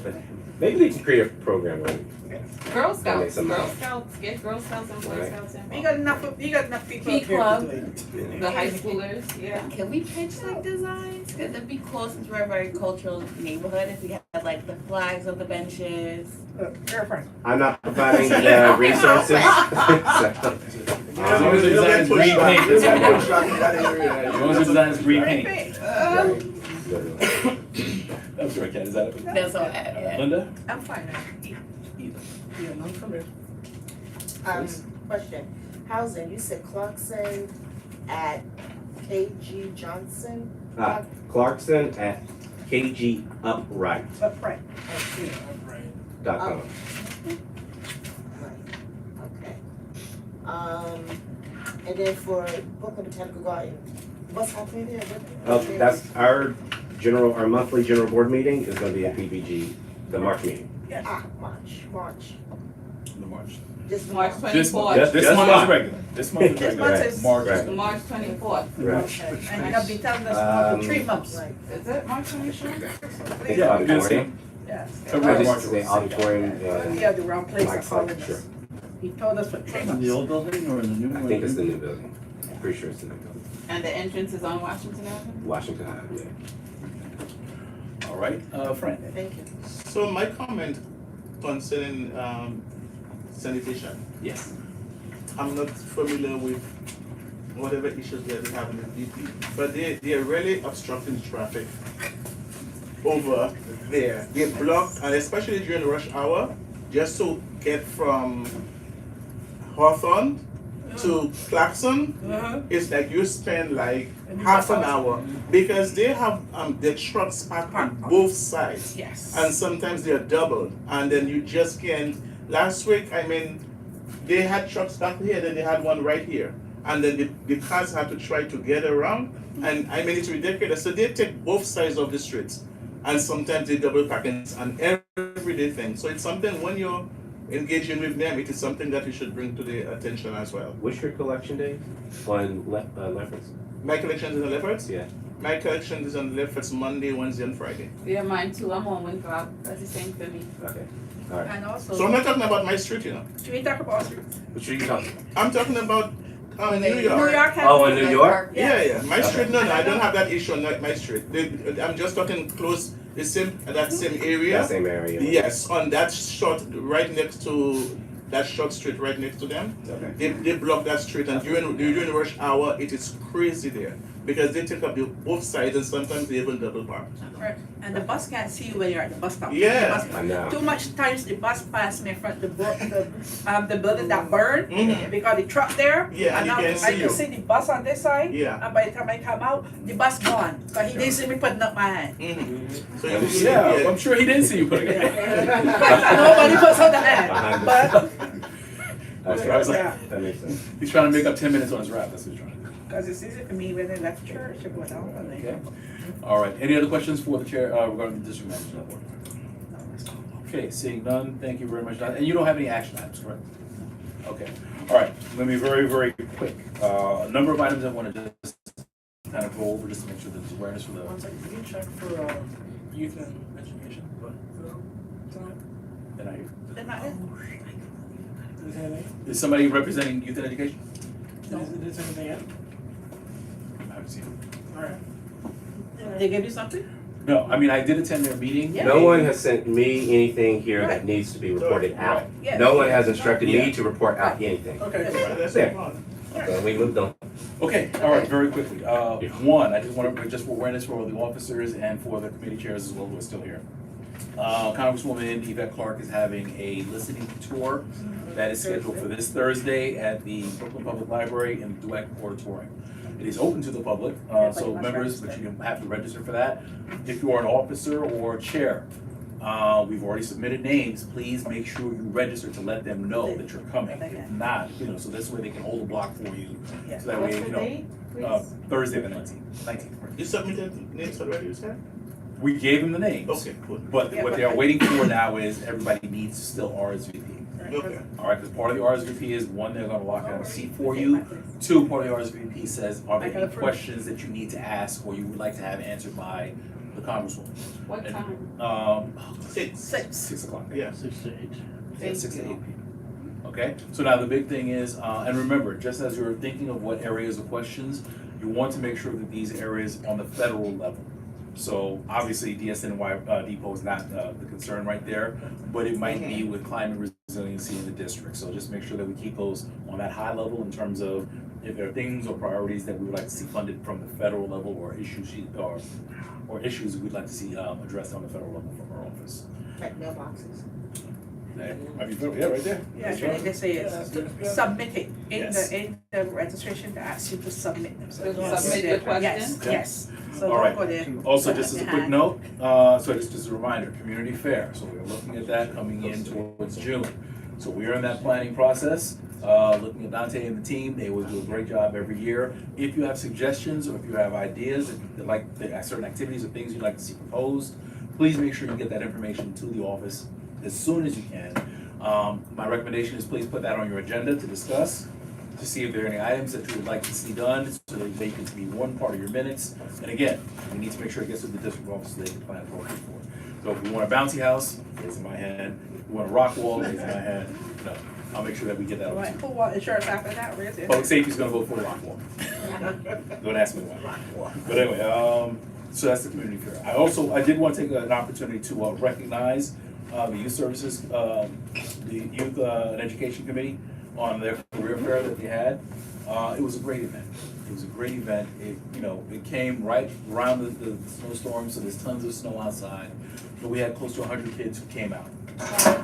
right. Maybe they can create a program on Girl Donate Scouts, some Girl money. Scouts, get Girl Scouts and Boy Right. Scouts You involved. got enough people Key up here to club. do it. The high schoolers, yeah. Can we pitch like designs? Could it be cool since we're a very cultural neighborhood if we had like the flags of the benches? Girlfriend. I'm not providing the resources. So, As long as the design is green paint, that's fine. As long as the design is green paint. That's right, Kat, is that it? That's all I have, yeah. Linda? I'm fine. Yeah, none for me. Question, housing, you said Clarkson at KG Johnson? Clarkson at KG Upright.com. Upright. Right, okay. And then for Brooklyn Botanical Garden, what's happening there? That's our monthly general board meeting is gonna be at PBG, the March meeting. March. The March. Just March This month, 24th. this Just month March. is regular. This month is This regular. month is- March Right. is. March 24th. Right. And you have been telling us for 3 months. Right. Is it March 24th? I think Yeah, I'm gonna auditorium. Yes. February, March. The auditorium and We have the wrong place Mike's of calling sure. us. He told us for 3 In months. the old building or in the new one? I think it's the new building. Pretty sure it's the new building. And the entrance is on Washington Avenue? Washington Ave, yeah. All right, Frank. Thank you. So my comment concerning sanitation, Yes. I'm not familiar with whatever issues they're having with DP, but they're really obstructing traffic over there. They block, and especially during rush hour, just to get from Hawthorne to Clarkson, it's like you spend like half an hour because they have the trucks parked on both sides. Yes. And sometimes they're doubled, and then you just can't. Last week, I mean, they had trucks back here, then they had one right here, and then the cars had to try to get around, and I mean, it's ridiculous. So they take both sides of the streets, and sometimes they double park and everyday thing. So it's something when you're engaging with them, it is something that you should bring to their attention as well. What's your collection day on Lefferts? My collection is on Lefferts? Yeah. My collection is on Lefferts Monday, Wednesday, and Friday. Yeah, mine too. I'm on Winthrop. That's the same for me. Okay. All right. And also, So I'm not talking about my street, you know. should we talk about What should you talking about? I'm talking about New New York. York? Oh, in New York? Yeah. My Okay. street, no, I don't have that issue on my street. I'm just talking close, that same area. That same area. Yes, on that short, right next to that short street, right next to them. Okay. They block that street, and during rush hour, it is crazy there because they take up both sides, and sometimes they even double park. Right. And the bus can't see you when you're at the bus stop. Yeah. The bus- I know. Too much times the bus passed me in front of the building that burned Mhm. because the truck there. Yeah, and now you can't I see can you. see the bus on this side. Yeah. And by the time I come out, the bus gone. But he didn't see me putting up my hand. So you Yeah, I'm sure he didn't see you putting it. Nobody puts up the hand. But That's I was like, yeah, That makes sense. he's trying to make up 10 minutes on his rap, that's what he's trying to do. because it's easy for me when they left church to go down and Okay. they. All right, any other questions for the chair, regarding the district manager's report? Okay, seeing none, thank you very much, Don. And you don't have any action items, correct? Okay, all right, let me be very, very quick. A number of items I want to just kind of go over, just to make sure there's awareness for the, One second, can you check for youth and education? Tonight? and I, They're not in. Is there anything? is somebody representing youth and education? Is there anything yet? I haven't seen it. Alright. They gave you something? No, I mean, I did attend their meeting. Yeah. No one has sent me anything here that Right. needs to be reported out. Yeah. No one has instructed Yeah. me to report out anything. Okay, That's There. fine. So we moved on. Okay, all right, very quickly. One, I just want to, just for awareness for all the officers and for the committee chairs as well who are still here. Congresswoman Yvette Clarke is having a listening tour that is scheduled for this Thursday at the Brooklyn Public Library in Dweck Auditorium. It is open to the public, so members, but you have to register for that. If you are an officer or chair, we've already submitted names, please make sure you register to let them know that you're coming. If not, so this way they can hold a block for you. So that What's way, the date, please? Thursday the 19th. You submitted names already, you said? We gave them the names. Okay, cool. But what they are waiting for now is everybody needs to still RSVP. Okay. All right, because part of the RSVP is, one, they're gonna lock down a seat for you. Two, part of the RSVP says, are there any questions that you need to ask or you would like to have answered by the Congresswoman? What And, time? 6 o'clock. Yeah. 6 to 8. Yeah, 6 to 8 p.m. Okay, so now the big thing is, and remember, just as you're thinking of what areas of questions, you want to make sure that these areas on the federal level. So obviously DSNY depot is not the concern right there, but it might be with climate resiliency in the district. So just make sure that we keep those on that high level in terms of if there are things or priorities that we would like to see funded from the federal level or issues we'd like to see addressed on the federal level from our office. Like mailboxes. Yeah, right there. Yeah, That's and right. they say it's submit it Yes. in the registration, they ask you to submit them. So don't Submit go your there. question? Yes, Okay. yes. So All right. don't go there. Also, just as a quick behind. note, so just a reminder, community fair, so we're looking at that coming in towards June. So we are in that planning process, looking at Dante and the team, they always do a great job every year. If you have suggestions or if you have ideas, if you like certain activities or things you'd like to see proposed, please make sure you get that information to the office as soon as you can. My recommendation is please put that on your agenda to discuss, to see if there are any items that you would like to see done, so that they can be one part of your minutes. And again, we need to make sure it gets to the district office so they can plan appropriately for it. So if we want a bouncy house, it's in my hand. If we want a rock wall, it's in my hand. No, I'll make sure that we get that. All over right, to you. who want insurance after that, where's it? Public safety's gonna vote for the rock wall. Don't ask me why. But anyway, so that's the community fair. I did want to take an opportunity to recognize the youth services, the youth and education committee on their career fair that they had. It was a great event. It was a great event. It came right around the snowstorm, so there's tons of snow outside. But we had close to 100 kids who came out.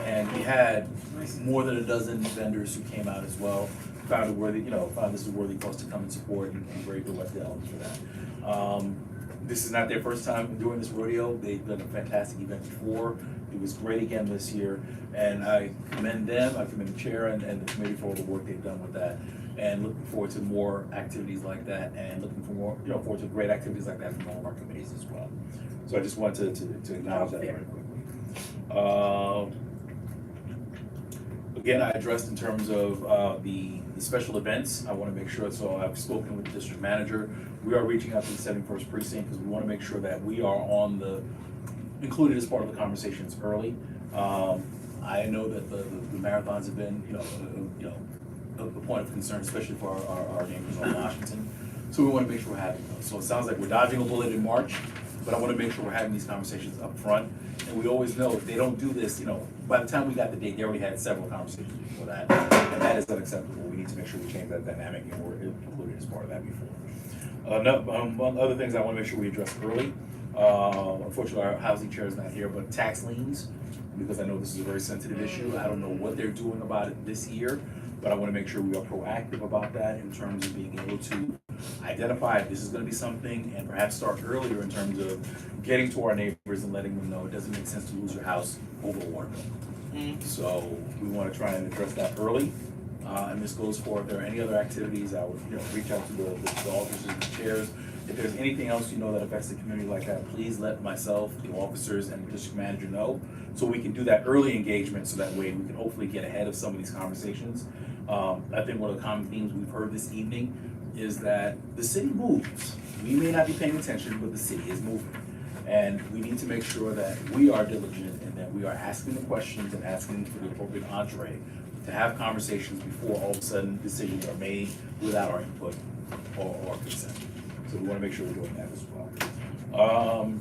And we had more than a dozen vendors who came out as well. Found this is a worthy cause to come and support and very good West Dallas for that. This is not their first time doing this rodeo. They've done a fantastic event before. It was great again this year, and I commend them. I commend the chair and the committee for all the work they've done with that, and looking forward to more activities like that, and looking for more, forward to great activities like that from all of our committees as well. So I just wanted to acknowledge that very quickly. Again, I addressed in terms of the special events. I want to make sure, so I've spoken with the district manager. We are reaching out to the 71st precinct because we want to make sure that we are included as part of the conversations early. I know that the marathons have been, a point of concern, especially for our neighbors on Washington. So we want to make sure we're having those. So it sounds like we're dodging a bullet in March, but I want to make sure we're having these conversations up front. And we always know if they don't do this, by the time we got the date, they already had several conversations before that. And that is unacceptable. We need to make sure we change that dynamic and we're included as part of that before. Among other things I want to make sure we address early. Unfortunately, our housing chair is not here, but tax liens, because I know this is a very sensitive issue. I don't know what they're doing about it this year, but I want to make sure we are proactive about that in terms of being able to identify if this is going to be something and perhaps start earlier in terms of getting to our neighbors and letting them know it doesn't make sense to lose your house over a water bill. So we want to try and address that early. And this goes for if there are any other activities, I would reach out to the officers and the chairs. If there's anything else that affects the community like that, please let myself, the officers, and the district manager know, so we can do that early engagement, so that way we can hopefully get ahead of some of these conversations. I think one of the common themes we've heard this evening is that the city moves. We may not be paying attention, but the city is moving. And we need to make sure that we are diligent and that we are asking the questions and asking for the appropriate entree to have conversations before all of a sudden decisions are made without our input or consent. So we wanna make sure we're doing that as well.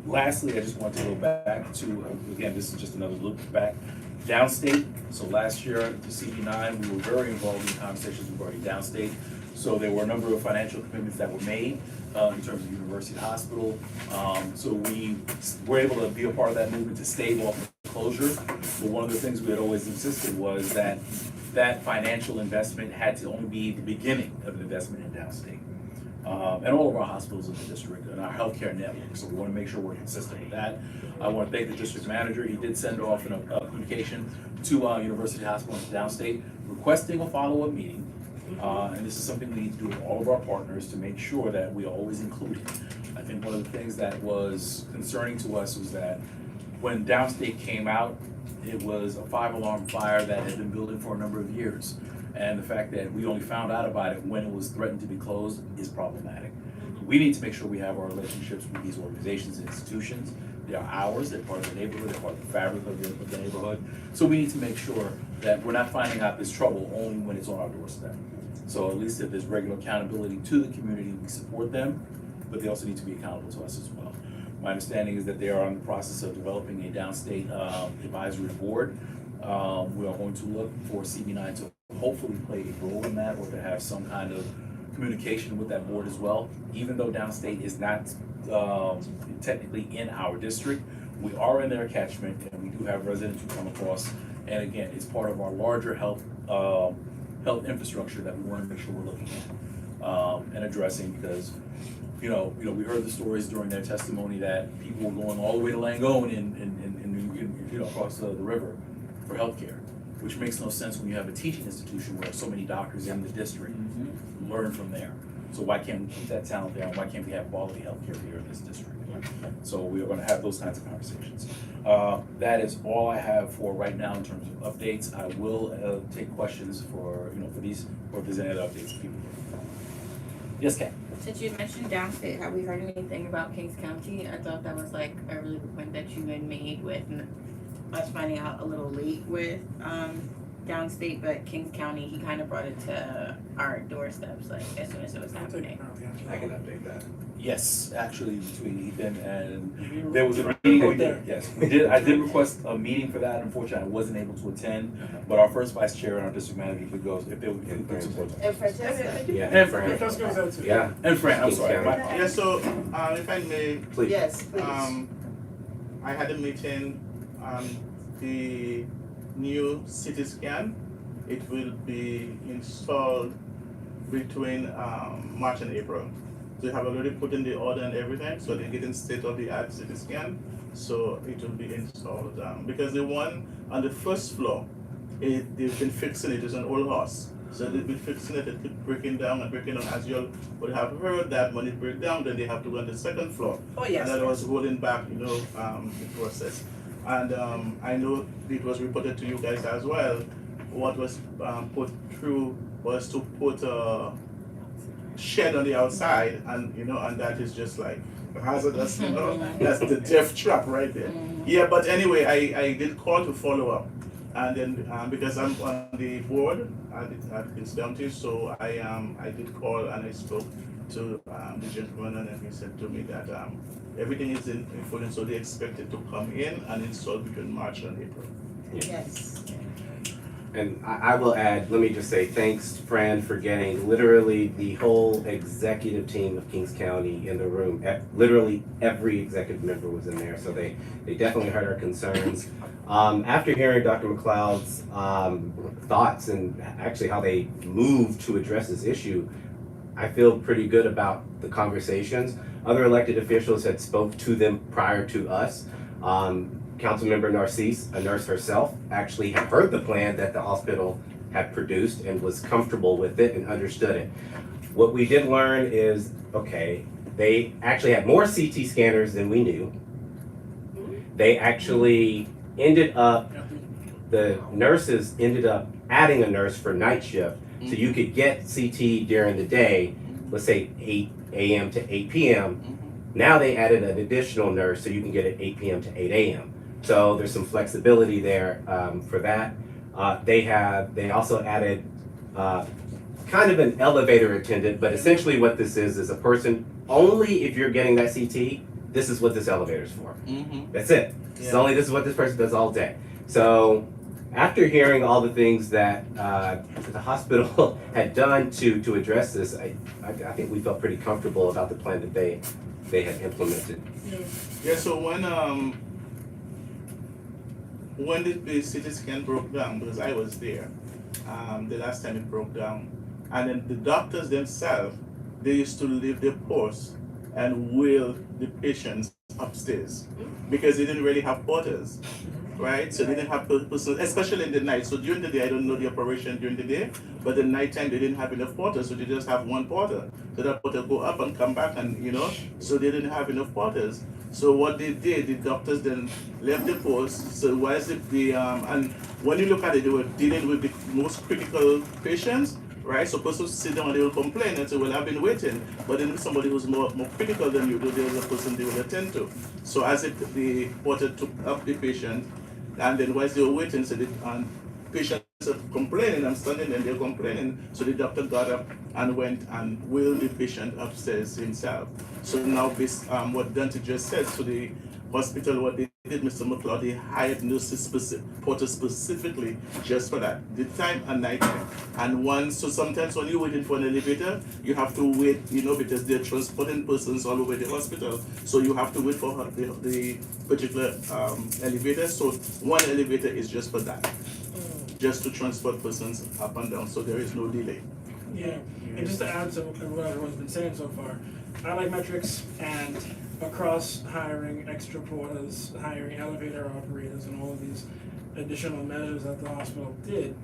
Lastly, I just want to go back to, again, this is just another look back, downstate. So last year at the CV9, we were very involved in conversations regarding downstate. So there were a number of financial commitments that were made in terms of University Hospital. So we were able to be a part of that movement to stave off closure. But one of the things we had always insisted was that that financial investment had to only be the beginning of an investment in downstate. And all of our hospitals in the district and our healthcare network. So we want to make sure we're consistent with that. I want to thank the district manager. He did send off a communication to University Hospital in downstate requesting a follow-up meeting. And this is something we need to do with all of our partners to make sure that we are always included. I think one of the things that was concerning to us was that when downstate came out, it was a 5-alarm fire that had been building for a number of years. And the fact that we only found out about it when it was threatened to be closed is problematic. We need to make sure we have our relationships with these organizations and institutions. They are ours, they're part of the neighborhood, they're part of the fabric of the neighborhood. So we need to make sure that we're not finding out this trouble only when it's on our doorstep. So at least if there's regular accountability to the community, we support them, but they also need to be accountable to us as well. My understanding is that they are in the process of developing a downstate advisory board. We are going to look for CV9 to hopefully play a role in that, or to have some kind of communication with that board as well. Even though downstate is not technically in our district, we are in their catchment, and we do have residents who come across. And again, it's part of our larger health infrastructure that we want to make sure we're looking at and addressing, because we heard the stories during their testimony that people were going all the way to Langone and across the river for healthcare, which makes no sense when you have a teaching institution where so many doctors in the district learn from there. So why can't we keep that talent there, and why can't we have quality healthcare here in this district? So we are going to have those kinds of conversations. That is all I have for right now in terms of updates. I will take questions for these, or if there's any other updates people. Yes, Kat. Since you mentioned downstate, have we heard anything about Kings County? I thought that was like a really good point that you had made with us finding out a little late with downstate, but Kings County, he kind of brought it to our doorsteps like as soon as it was happening. I can update that. Yes, actually, between Ethan and there was a meeting. Yes, we did. I did request a meeting for that. Unfortunately, I wasn't able to attend. But our first vice chair and our district manager could go if they would support. And Francesca. Yeah. And Fran. Francesca's out too. Yeah. And Fran. I'm sorry. My Yeah, so if I may, Please. Yes, please. I had a meeting on the new CT scan. It will be installed between March and April. They have already put in the order and everything, so they're getting state-of-the-art CT scan. So it will be installed because the one on the first floor, they've been fixing it. It's an old house, so they've been fixing it. It keep breaking down and breaking down. As you would have heard, that when it breaks down, then they have to go on the second floor. Oh, yes. And that was holding back, the process. And I know it was reported to you guys as well. What was put through was to put a shed on the outside, and that is just like hazardous, that's the death trap right there. Yeah, but anyway, I did call to follow up, and then because I'm on the board at Kings County, so I did call and I spoke to the gentleman, and he said to me that everything is in full, so they expect it to come in and install between March and April. Yes. And I will add, let me just say thanks, Fran, for getting literally the whole executive team of Kings County in the room. Literally every executive member was in there, so they definitely heard our concerns. After hearing Dr. McLeod's thoughts and actually how they moved to address this issue, I feel pretty good about the conversations. Other elected officials had spoke to them prior to us. Councilmember Narcisse, a nurse herself, actually had heard the plan that the hospital had produced and was comfortable with it and understood it. What we did learn is, okay, they actually had more CT scanners than we knew. They actually the nurses ended up adding a nurse for night shift, so you could get CT during the day, let's say 8 a.m. to 8 p.m. Now they added an additional nurse, so you can get it 8 p.m. to 8 a.m. So there's some flexibility there for that. They also added kind of an elevator attendant, but essentially what this is a person, only if you're getting that CT, this is what this elevator's for. Mm-hmm. That's it. It's only this is what this person does all day. So after hearing all the things that the hospital had done to address this, I think we felt pretty comfortable about the plan that they had implemented. Yeah, so when the CT scan broke down, because I was there, the last time it broke down, and then the doctors themselves, they used to leave their posts and wheel the patients upstairs because they didn't really have porters, right? So they didn't have persons, especially in the night. So during the day, I don't know the operation during the day, but the nighttime they didn't have enough porters, so they just have one porter. So that porter go up and come back, and so they didn't have enough porters. So what they did, the doctors then left the post. So whilst and when you look at it, they were dealing with the most critical patients, right? So persons sit down and they will complain and say, well, I've been waiting. But then somebody who's more critical than you, there's a person they will attend to. So as if the porter took up the patient, and then whilst they were waiting, so the patients are complaining, I'm standing and they're complaining. So the doctor got up and went and wheeled the patient upstairs himself. So now this, what Dante just said, so the hospital, what they did, Mr. McLeod, they hired nurses porters specifically just for that, daytime and nighttime. And so sometimes when you're waiting for an elevator, you have to wait, because they're transporting persons all over the hospital. So you have to wait for the particular elevator. So one elevator is just for that, just to transport persons up and down. So there is no delay. Yeah, and just to add to what everyone's been saying so far, I like metrics, and across hiring extra porters, hiring elevator operators, and all of these additional measures that the hospital did,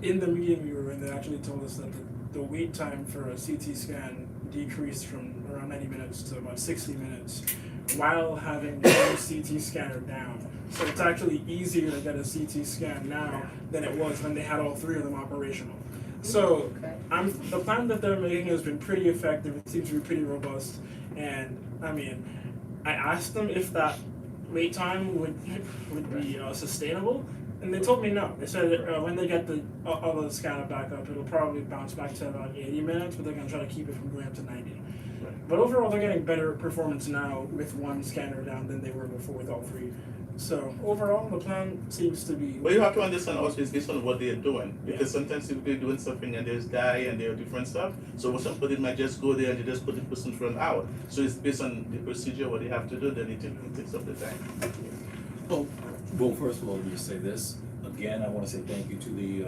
in the meeting we were in, they actually told us that the wait time for a CT scan decreased from around 90 minutes to about 60 minutes while having one CT scanner down. So it's actually easier to get a CT scan now than it was when they had all three of them operational. So the plan that they're making has been pretty effective. It seems to be pretty robust. And I mean, I asked them if that wait time would be sustainable, and they told me no. They said when they get the other scanner back up, it'll probably bounce back to about 80 minutes, but they're going to try to keep it from going up to 90. But overall, they're getting better performance now with one scanner down than they were before with all three. So overall, the plan seems to be. But you have to understand also it's based on what they're doing, because sometimes if they're doing something and there's dye and there are different stuff, so somebody might just go there and they just put the person for an hour. So it's based on the procedure, what they have to do, then it takes up the time. Well, first of all, let me just say this. Again, I want to say thank you to the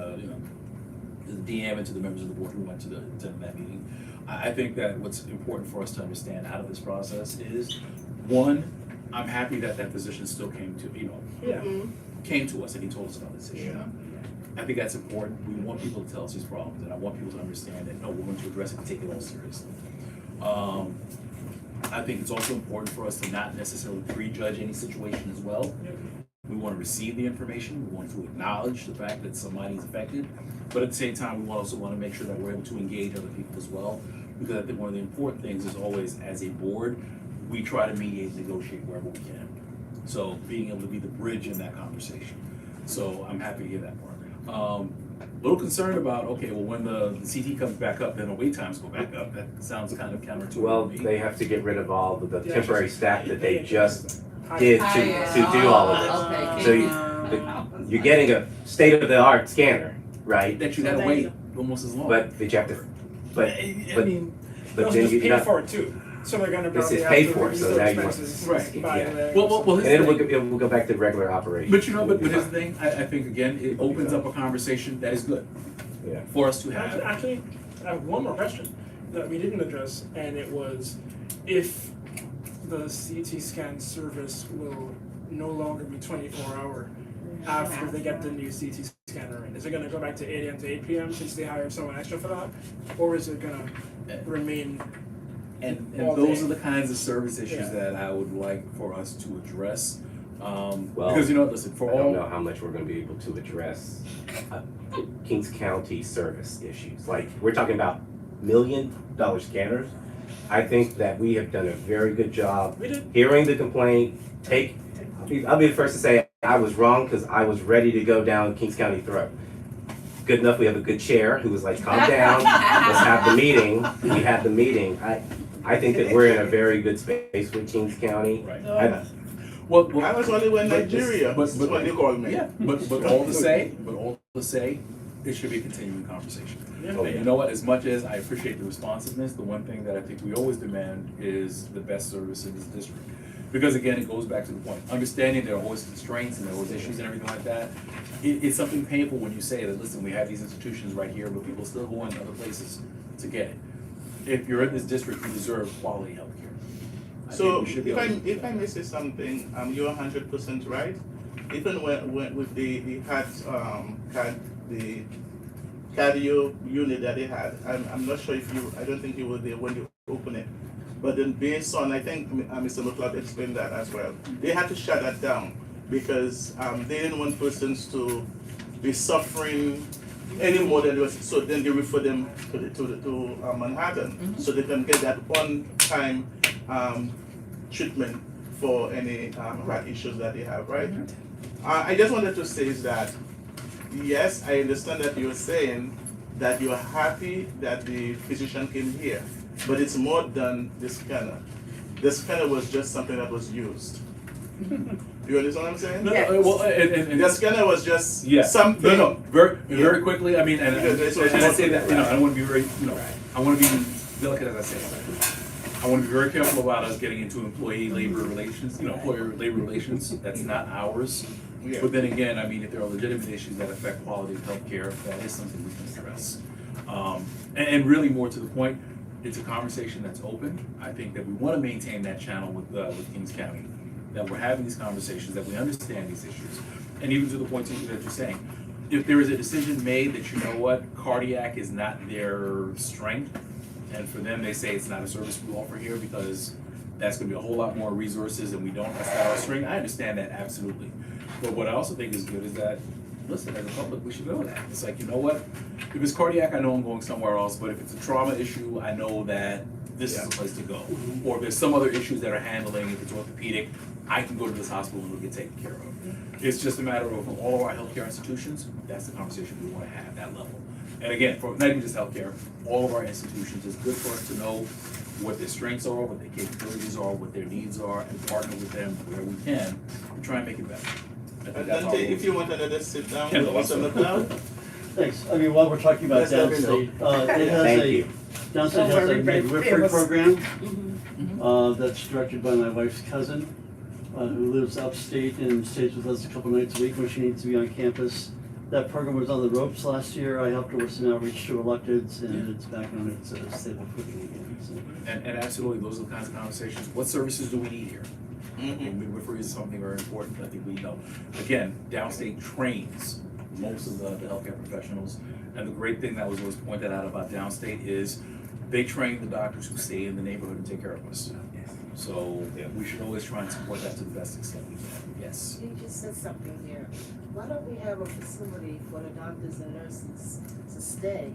DM and to the members of the board who went to that meeting. I think that what's important for us to understand out of this process is, one, I'm happy that physician still came to us and he told us about this issue. I think that's important. We want people to tell us these problems, and I want people to understand that, no, we're going to address it and take it all seriously. I think it's also important for us to not necessarily prejudge any situation as well. We want to receive the information, we want to acknowledge the fact that somebody's affected, but at the same time, we also want to make sure that we're able to engage other people as well, because I think one of the important things is always, as a board, we try to mediate and negotiate wherever we can. So being able to be the bridge in that conversation. So I'm happy to hear that part. Little concerned about, okay, well, when the CT comes back up, then the wait times go back up. That sounds kind of counterintuitive. Well, to me. they have to get rid of all the temporary staff that they just did to do all of this. Okay. So you're getting a state-of-the-art scanner, right? That you gotta wait almost as long. But you have to, but They then also just you're pay not. for it too. So they're gonna This probably is have paid to for, reduce so their now you want- expenses Right. by Yeah. the- Well, And here's then the thing. we'll go back to regular operation. But here's the thing. I think again, it opens up a conversation that is good Yeah. for us to have. Actually, I have one more question that we didn't address, and it was if the CT scan service will no longer be 24-hour after they get the new CT scanner in. Is it gonna go back to 8 a.m. to 8 p.m. since they hired someone extra for that? Or is it gonna remain? And all those day? are the kinds of service issues Yeah. that I would like for us to address. Well, Because listen, for I don't all, know how much we're gonna be able to address Kings County service issues. Like, we're talking about $1 million scanners. I think that we have done a very good job We did. hearing the complaint. I'll be the first to say I was wrong, because I was ready to go down Kings County throat. good enough. We have a good chair who was like, calm down, let's have the meeting. We had the meeting. I think that we're in a very good space with Kings County. Right. I- Well, I was only in but this- Nigeria, but- that's what they call me. Yeah, but all to say, it should be a continuing conversation. Oh, And you know what, as much as I appreciate the responsiveness, the one thing that I think we always demand is the best service in this district. Because again, it goes back to the point, understanding there are always constraints and there are always issues and everything like that. It's something painful when you say that, listen, we have these institutions right here, but people still go into other places to get it. If you're in this district, you deserve quality healthcare. I think So we should be if able to do if I may say something, you're 100% right. Even when with the cardio unit that they had, I'm not sure if I don't think you were there when you opened it. But then based on, I think Mr. McLeod explained that as well, they had to shut that down because they didn't want persons to be suffering any more than they was, so then they refer them to Manhattan, so they can get that one-time treatment for any heart issues that they have, right? I just wanted to say is that, yes, I understand that you're saying that you're happy that the physician came here, but it's more than the scanner. The scanner was just something that was used. You understand what I'm saying? No, well, and The scanner was just yeah, something. very quickly. I mean, and Because I say that, I don't want to be very, I want to be delicate as I say that. I want to be very careful about us getting into employee labor relations, employer labor relations. That's not ours. Yeah. But then again, I mean, if there are legitimate issues that affect quality of healthcare, that is something we can address. And really more to the point, it's a conversation that's open. I think that we want to maintain that channel with Kings County, that we're having these conversations, that we understand these issues. And even to the point that you're saying, if there is a decision made that, you know what, cardiac is not their strength, and for them, they say it's not a service we offer here because that's gonna be a whole lot more resources and we don't, that's not our strength, I understand that absolutely. But what I also think is good is that, listen, as a public, we should know that. It's like, you know what, if it's cardiac, I know I'm going somewhere else, but if it's a trauma issue, I know that this is the place to go. Or if there's some other issues that are handling, if it's orthopedic, I can go to this hospital and it'll get taken care of. It's just a matter of all of our healthcare institutions, that's the conversation we wanna have, that level. And again, for not even just healthcare, all of our institutions, it's good for us to know what their strengths are, what their capabilities are, what their needs are, and partner with them where we can, and try and make it better. I think And that's our Dante, if you role. want another sit down with Kendall, Mr. McLeod, Thanks. I mean, while we're talking about Yes, let me downstate, it has Thank a, you. downstate has a midwifery famous. program, Mm-hmm. that's directed by my wife's cousin, who lives upstate and stays with us a couple nights a week when she needs to be on campus. That program was on the ropes last year. I helped her with some outreach to electeds, and it's back on its stable footing again, so. And absolutely, those are the kinds of conversations, what services do we need here? I think midwifery is something very important, I think we know. Again, downstate trains most of the healthcare professionals, and the great thing that was always pointed out about downstate is they train the doctors who stay in the neighborhood and take care of us. So we should always try and support that to the best extent we can, yes. You just said something there. Why don't we have a facility for the doctors and nurses to stay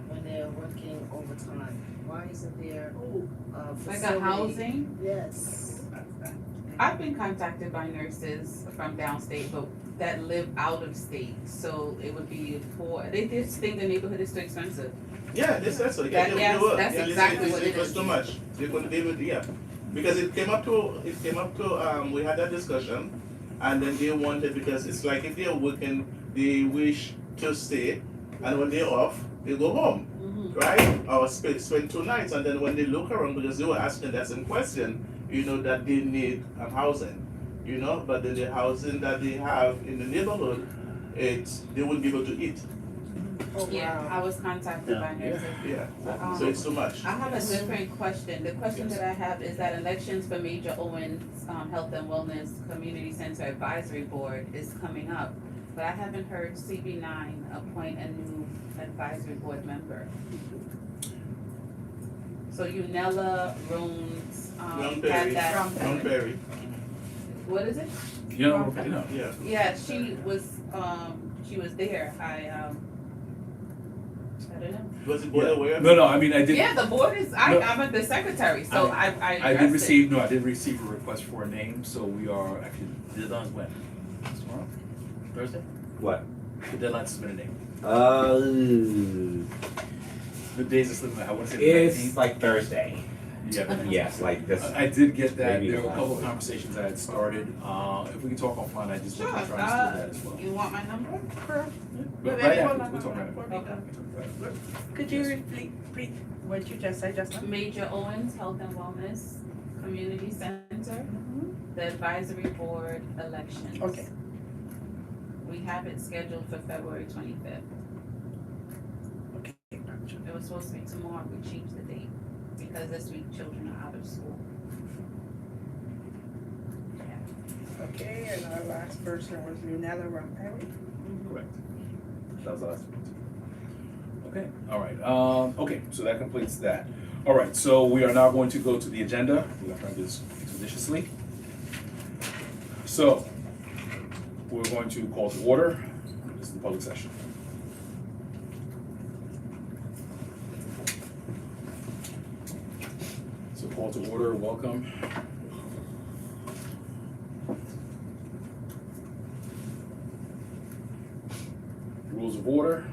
when they're working overtime? Why isn't there a Like facility? a housing? Yes. I've been contacted by nurses from downstate, but that live out of state, so it would be they just think the neighborhood is too expensive. yeah, this that's what That- they yes, were. that's Yeah, exactly what it it was is. too much. They couldn't deal with because it came up to we had that discussion, and then they wanted, because it's like if they're working, they wish to stay, and when they're off, they go home, right? Or spend 2 nights, and then when they look around, because they were asking that same question, that they need housing, but then the housing that they have in the neighborhood, they wouldn't be able to eat. Oh, Yeah, wow. I was contacted by nurses. Yeah, so it's too much. I have a different question. The question that I have is that elections for Major Owens Health and Wellness Community Center Advisory Board is coming up, but I haven't heard CB9 appoint a new advisory board member. So Unella Rooms had that. Ron Perry, What is it? yeah. Yeah, she was there. I don't know. Was the board aware? No, I mean, I did. Yeah, the board is, No. I'm the secretary, so I I did addressed it. receive a request for a name, so we are actually, the deadline's when? Tomorrow? Thursday? What? The deadline to submit a name. The days are slipping. I want to say the It's 19th. like Thursday. Yeah. Yes, like this. I did get that. Maybe There were a last couple of week. conversations I had started. If we can talk offline, I just want to Sure, try and do that as well. You want my number? But Wait, right hold after, on, we'll talk hold on, right hold after. on. Could you repeat what you just said just now? Major Owens Health and Wellness Community Center, the advisory board elections. Okay. We have it scheduled for February 25th. Okay, gotcha. It was supposed to be tomorrow, we changed the date because this week children are out of school. Okay, and our last person was Lunella Rampari. Correct. That was the last one. Okay, all right. Okay, so that completes that. All right, so we are now going to go to the agenda. We're gonna try to do this expeditiously. So, we're going to call to order. This is the public session. So call to order, welcome. Rules of order.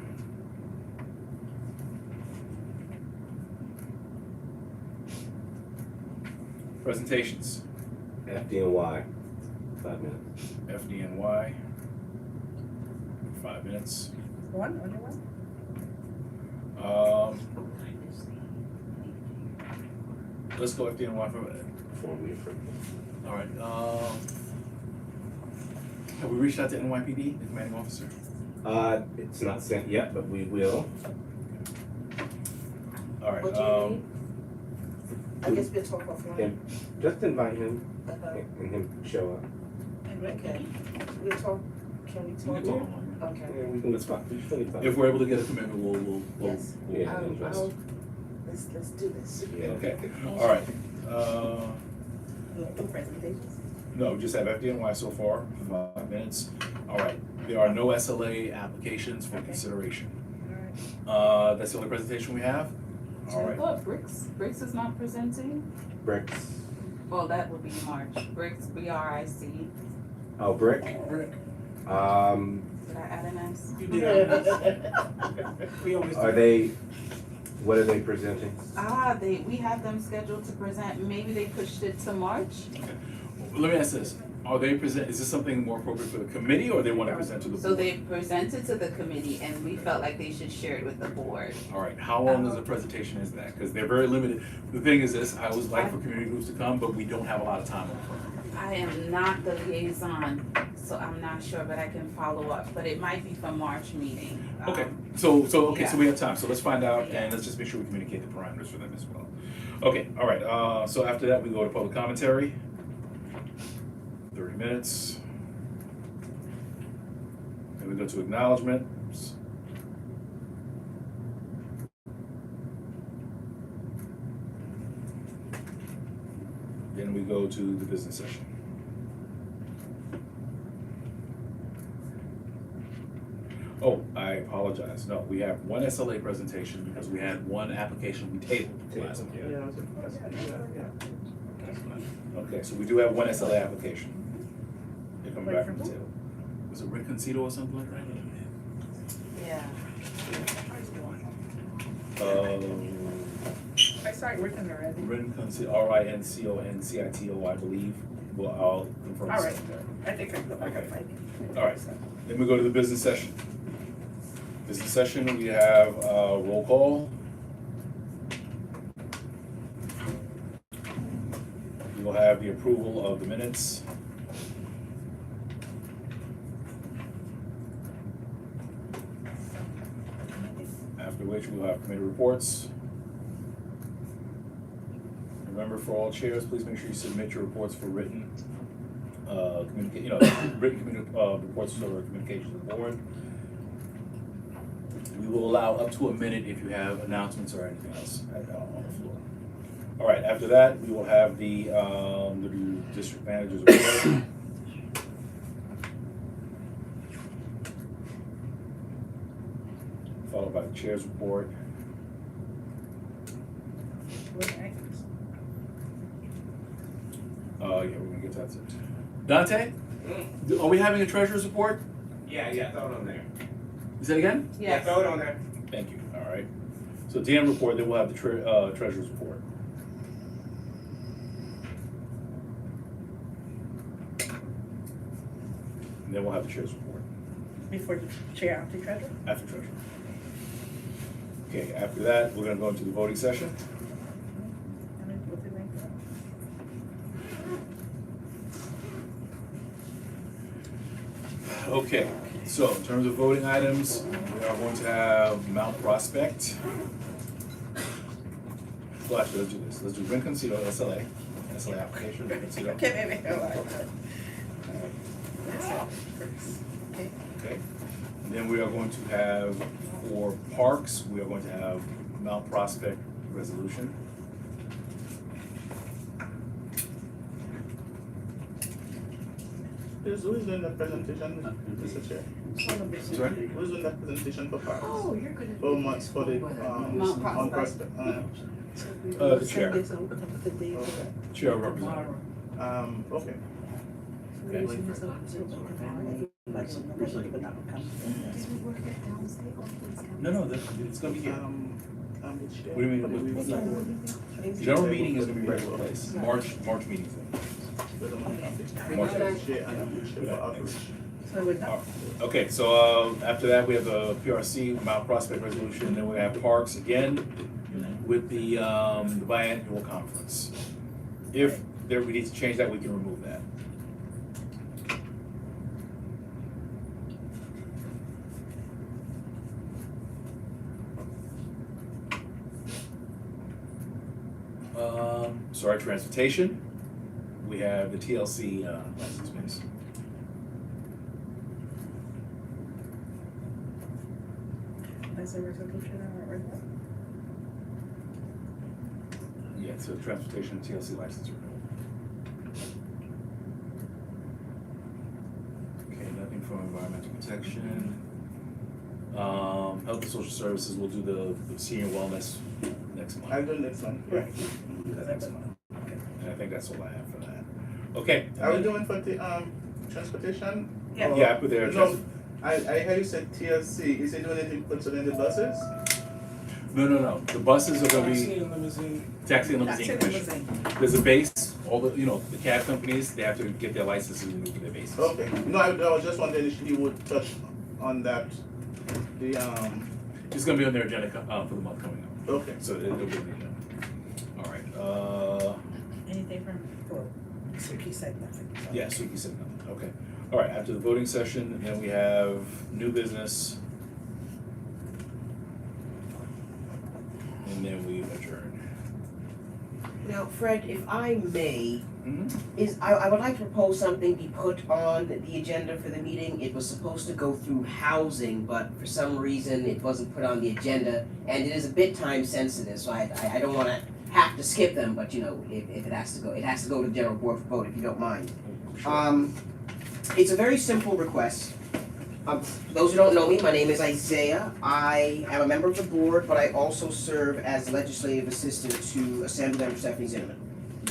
Presentations, FDNY, 5 minutes. FDNY. 5 minutes. One, only one? Let's go FDNY for a minute. Before we approve. All right, have we reached out to NYPD, the commanding officer? It's not sent yet, but we will. All right, What do you need? I guess we'll talk offline. Just invite him Okay, and him show up. okay. We'll talk, can we we talk can talk here? online. Okay. Yeah, we can, let's talk. We should talk. If we're able to get a commitment, we'll. Yes. Yeah, Let's do this. Yeah. Okay, all right. Two presentations? No, we just have FDNY so far, 5 minutes. All right, there are no SLA applications for consideration. Alright. That's the only presentation we have? All I right, thought Bricks is not presenting. Bricks. Well, that would be March. Bricks, BRIC. Oh, Brick. Rick. Did I add an S? You did. We always do. Are they, what are they presenting? We have them scheduled to present, maybe they pushed it to March? Let me ask this, is this something more appropriate for the committee, or they want to present to the board? So they presented to the committee and we felt like they should share it with the board. All right, how long is the presentation is that? Because they're very limited. The thing is this, I always like for community groups to come, but we don't have a lot of time on the phone. I am not the liaison, so I'm not sure, but I can follow up, but it might be for March meeting. Okay, so yeah. we have time, so let's find out, Yeah. and let's just make sure we communicate the parameters for them as well. Okay, all right, so after that, we go to public commentary. 30 minutes. Then we go to acknowledgements. Then we go to the business session. Oh, I apologize. No, we have one SLA presentation because we had one application we tabled last time. Okay, so we do have one SLA application. They're coming back from the table. Was it Rick Concito or something like that? Yeah. I started working already. Rick Concito, RINCONCITO, I believe. Well, I'll confirm. All right. something. I think I can Okay. find it. All right. Then we go to the business session. Business session, we have roll call. We will have the approval of the minutes. After which we'll have committee reports. Remember, for all chairs, please make sure you submit your reports for written, reports or communication to the board. We will allow up to a minute if you have announcements or anything else on the floor. All right, after that, we will have the district manager's report. Followed by the chair's report. What items? Yeah, we're gonna get to that. Dante, are we having a treasurer's report? Yeah, throw it on there. Is that again? Yeah, throw it on there. Thank you, all right. So DM report, then we'll have the treasurer's report. And then we'll have the chair's report Before the chair, after treasurer? after treasurer. Okay, after that, we're gonna go into the voting session. And then what's it like? Okay, so in terms of voting items, we are going to have Mount Prospect. Well, actually, let's do this. Let's do Rinconcito SLA application, Rinconcito. Okay, wait, all right. That's all first. Okay. Okay. And then we are going to have, for parks, we are going to have Mount Prospect resolution. Who is doing that presentation, Mr. Chair? Sorry? Who is doing that presentation for parks? Oh, you're gonna. For months, for the, Mount on Prospect, The chair. okay, Chair representative. Okay. No, it's gonna be here. Which day? What do you mean, what's that? General meeting is gonna be regular place, March meeting. March. Which day and which day for outreach? So we're done. Okay, so after that, we have the PRC, Mount Prospect resolution, then we have parks again with the biannual conference. If there, we need to change that, we can remove that. Sorry, transportation, we have the TLC license base. That's a resolution or what? Yeah, so transportation TLC license renewal. Okay, nothing from environmental protection. Health and social services, we'll do the senior wellness next month. I'll do next one, yeah. We'll do that next month. Okay, and I think that's all I have for that. Okay. Are we doing for the, transportation? Yeah. Or- Yeah, I put there, No, I heard you said TLC, is it doing anything concerning the buses? No, the buses are gonna Taxi be and limousine. taxi and That's limousine it, commission. limousine. There's a base, all the, the cab companies, they have to get their licenses and move their bases. Okay, no, I was just wondering if you would touch on that, the, It's gonna be on their agenda for the month coming up, okay. so it'll be, all right, Anything from, well, Suki said nothing. so. yeah, so you said nothing, okay. All right, after the voting session, then we have new business. And then we adjourn. Now, Fred, if I may, Mm-hmm. I would like to propose something be put on the agenda for the meeting. It was supposed to go through housing, but for some reason it wasn't put on the agenda, and it is a bit time sensitive, so I don't wanna have to skip them, but if it has to go to the general board for vote, if you don't mind. It's a very simple request. Those who don't know me, my name is Isaiah. I am a member of the board, but I also serve as legislative assistant to Assemblymember Stephanie Zinnemann.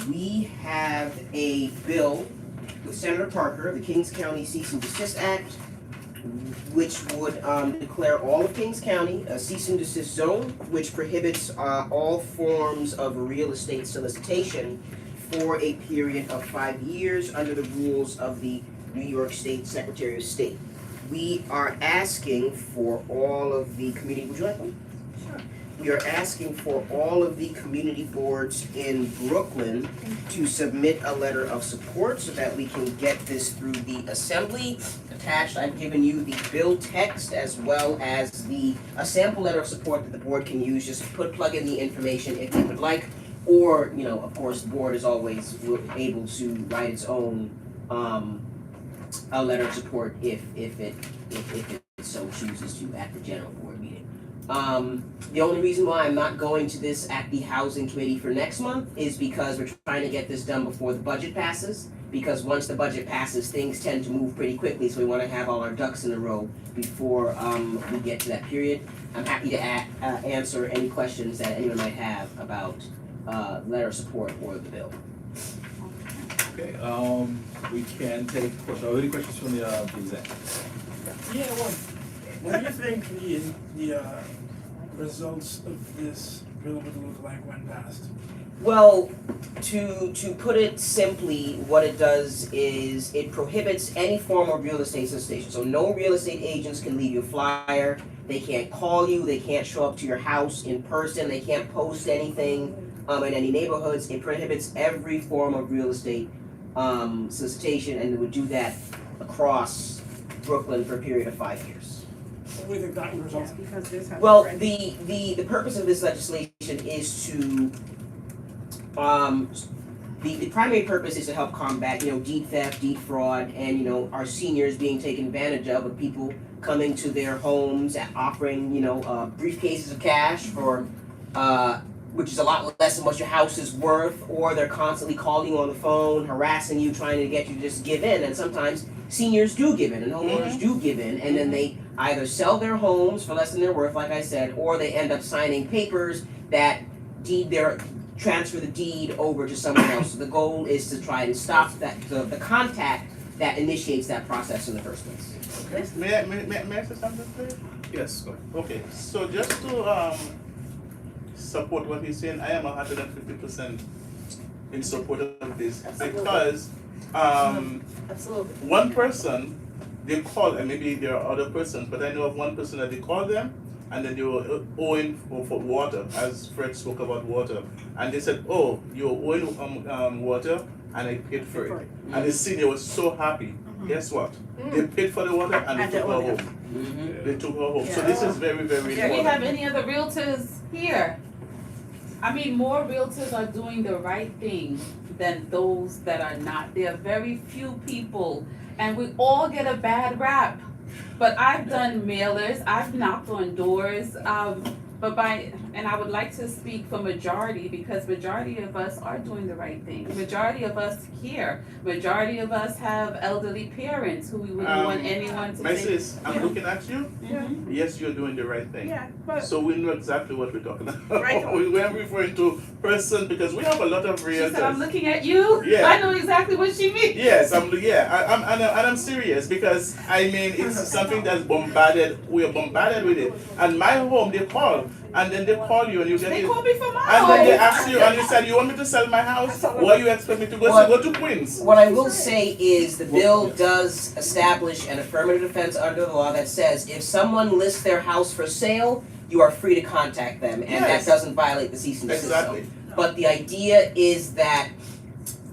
We have a bill with Senator Parker, the Kings County Cease and Desist Act, which would declare all of Kings County a cease and desist zone, which prohibits all forms of real estate solicitation for a period of 5 years under the rules of the New York State Secretary of State. We are asking for all of the community, would you like one? Sure. We are asking for all of the community boards in Brooklyn to submit a letter of support so that we can get this through the assembly. Attached, I've given you the bill text as well as a sample letter of support that the board can use. Just plug in the information if you would like. Or, of course, the board is always able to write its own a letter of support if it so chooses to at the general board meeting. The only reason why I'm not going to this at the housing committee for next month is because we're trying to get this done before the budget passes. Because once the budget passes, things tend to move pretty quickly, so we want to have all our ducks in a row before we get to that period. I'm happy to answer any questions that anyone might have about letter of support or the bill. Okay, we can take questions. Are there any questions from the exec? Yeah, well, what do you think the results of this bill would look like when passed? Well, to put it simply, what it does is it prohibits any form of real estate solicitation. So no real estate agents can leave you a flyer, they can't call you, they can't show up to your house in person, they can't post anything in any neighborhoods. It prohibits every form of real estate solicitation, and it would do that across Brooklyn for a period of 5 years. What do you think that would result in? Because this has. Well, already- the purpose of this legislation is to the primary purpose is to help combat, deed theft, deed fraud, and, our seniors being taken advantage of people coming to their homes and offering, briefcases of cash for, which is a lot less than what your house is worth, or they're constantly calling you on the phone, harassing you, trying to get you to just give in, and sometimes seniors do give in, and homeowners do give in, and then they either sell their homes for less than they're worth, like I said, or they end up signing papers that transfer the deed over to someone else. So the goal is to try and stop the contact that initiates that process in the first place. May I say something, please? Yes, go ahead. Okay, so just to support what he's saying, I am 150% in support of this Absolutely. because Absolutely. one person they call, and maybe there are other persons, but I know of one person that they call them and then they were owing for water, as Fred spoke about water, and they said, "Oh, you're owing water," and I paid for it. And the senior was so happy. Guess what? They paid for the water and they And took they her own it. home. They took her home. So Yeah. this is very, very Do we important. have any other realtors here? I mean, more realtors are doing the right thing than those that are not. There are very few people, and we all get a bad rap. But I've done mailers, I've knocked on doors, and I would like to speak for majority, because majority of us are doing the right thing. Majority of us care. Majority of us have elderly parents who we wouldn't want anyone to My say. sis, I'm looking at you. Yeah. Yes, you're doing the right thing. Yeah, but. So we know exactly what we're talking about. Right. We're referring to person because we have a lot of She said, "I'm realtors. looking at you." Yeah. I know exactly what she means. Yes, I'm serious because I mean it's something that's bombarded. We are bombarded with it. And my home, they call and then they call you and you get They it. called me for my And then they home. ask you and you said, "You want me to sell my house? Where you expect me to go?" What? So go to Queens. What I will say is the bill does establish an affirmative defense under the law that says if someone lists their house for sale, you are free to contact them, and that Yes. doesn't violate the cease and desist zone. Exactly. But the idea is that,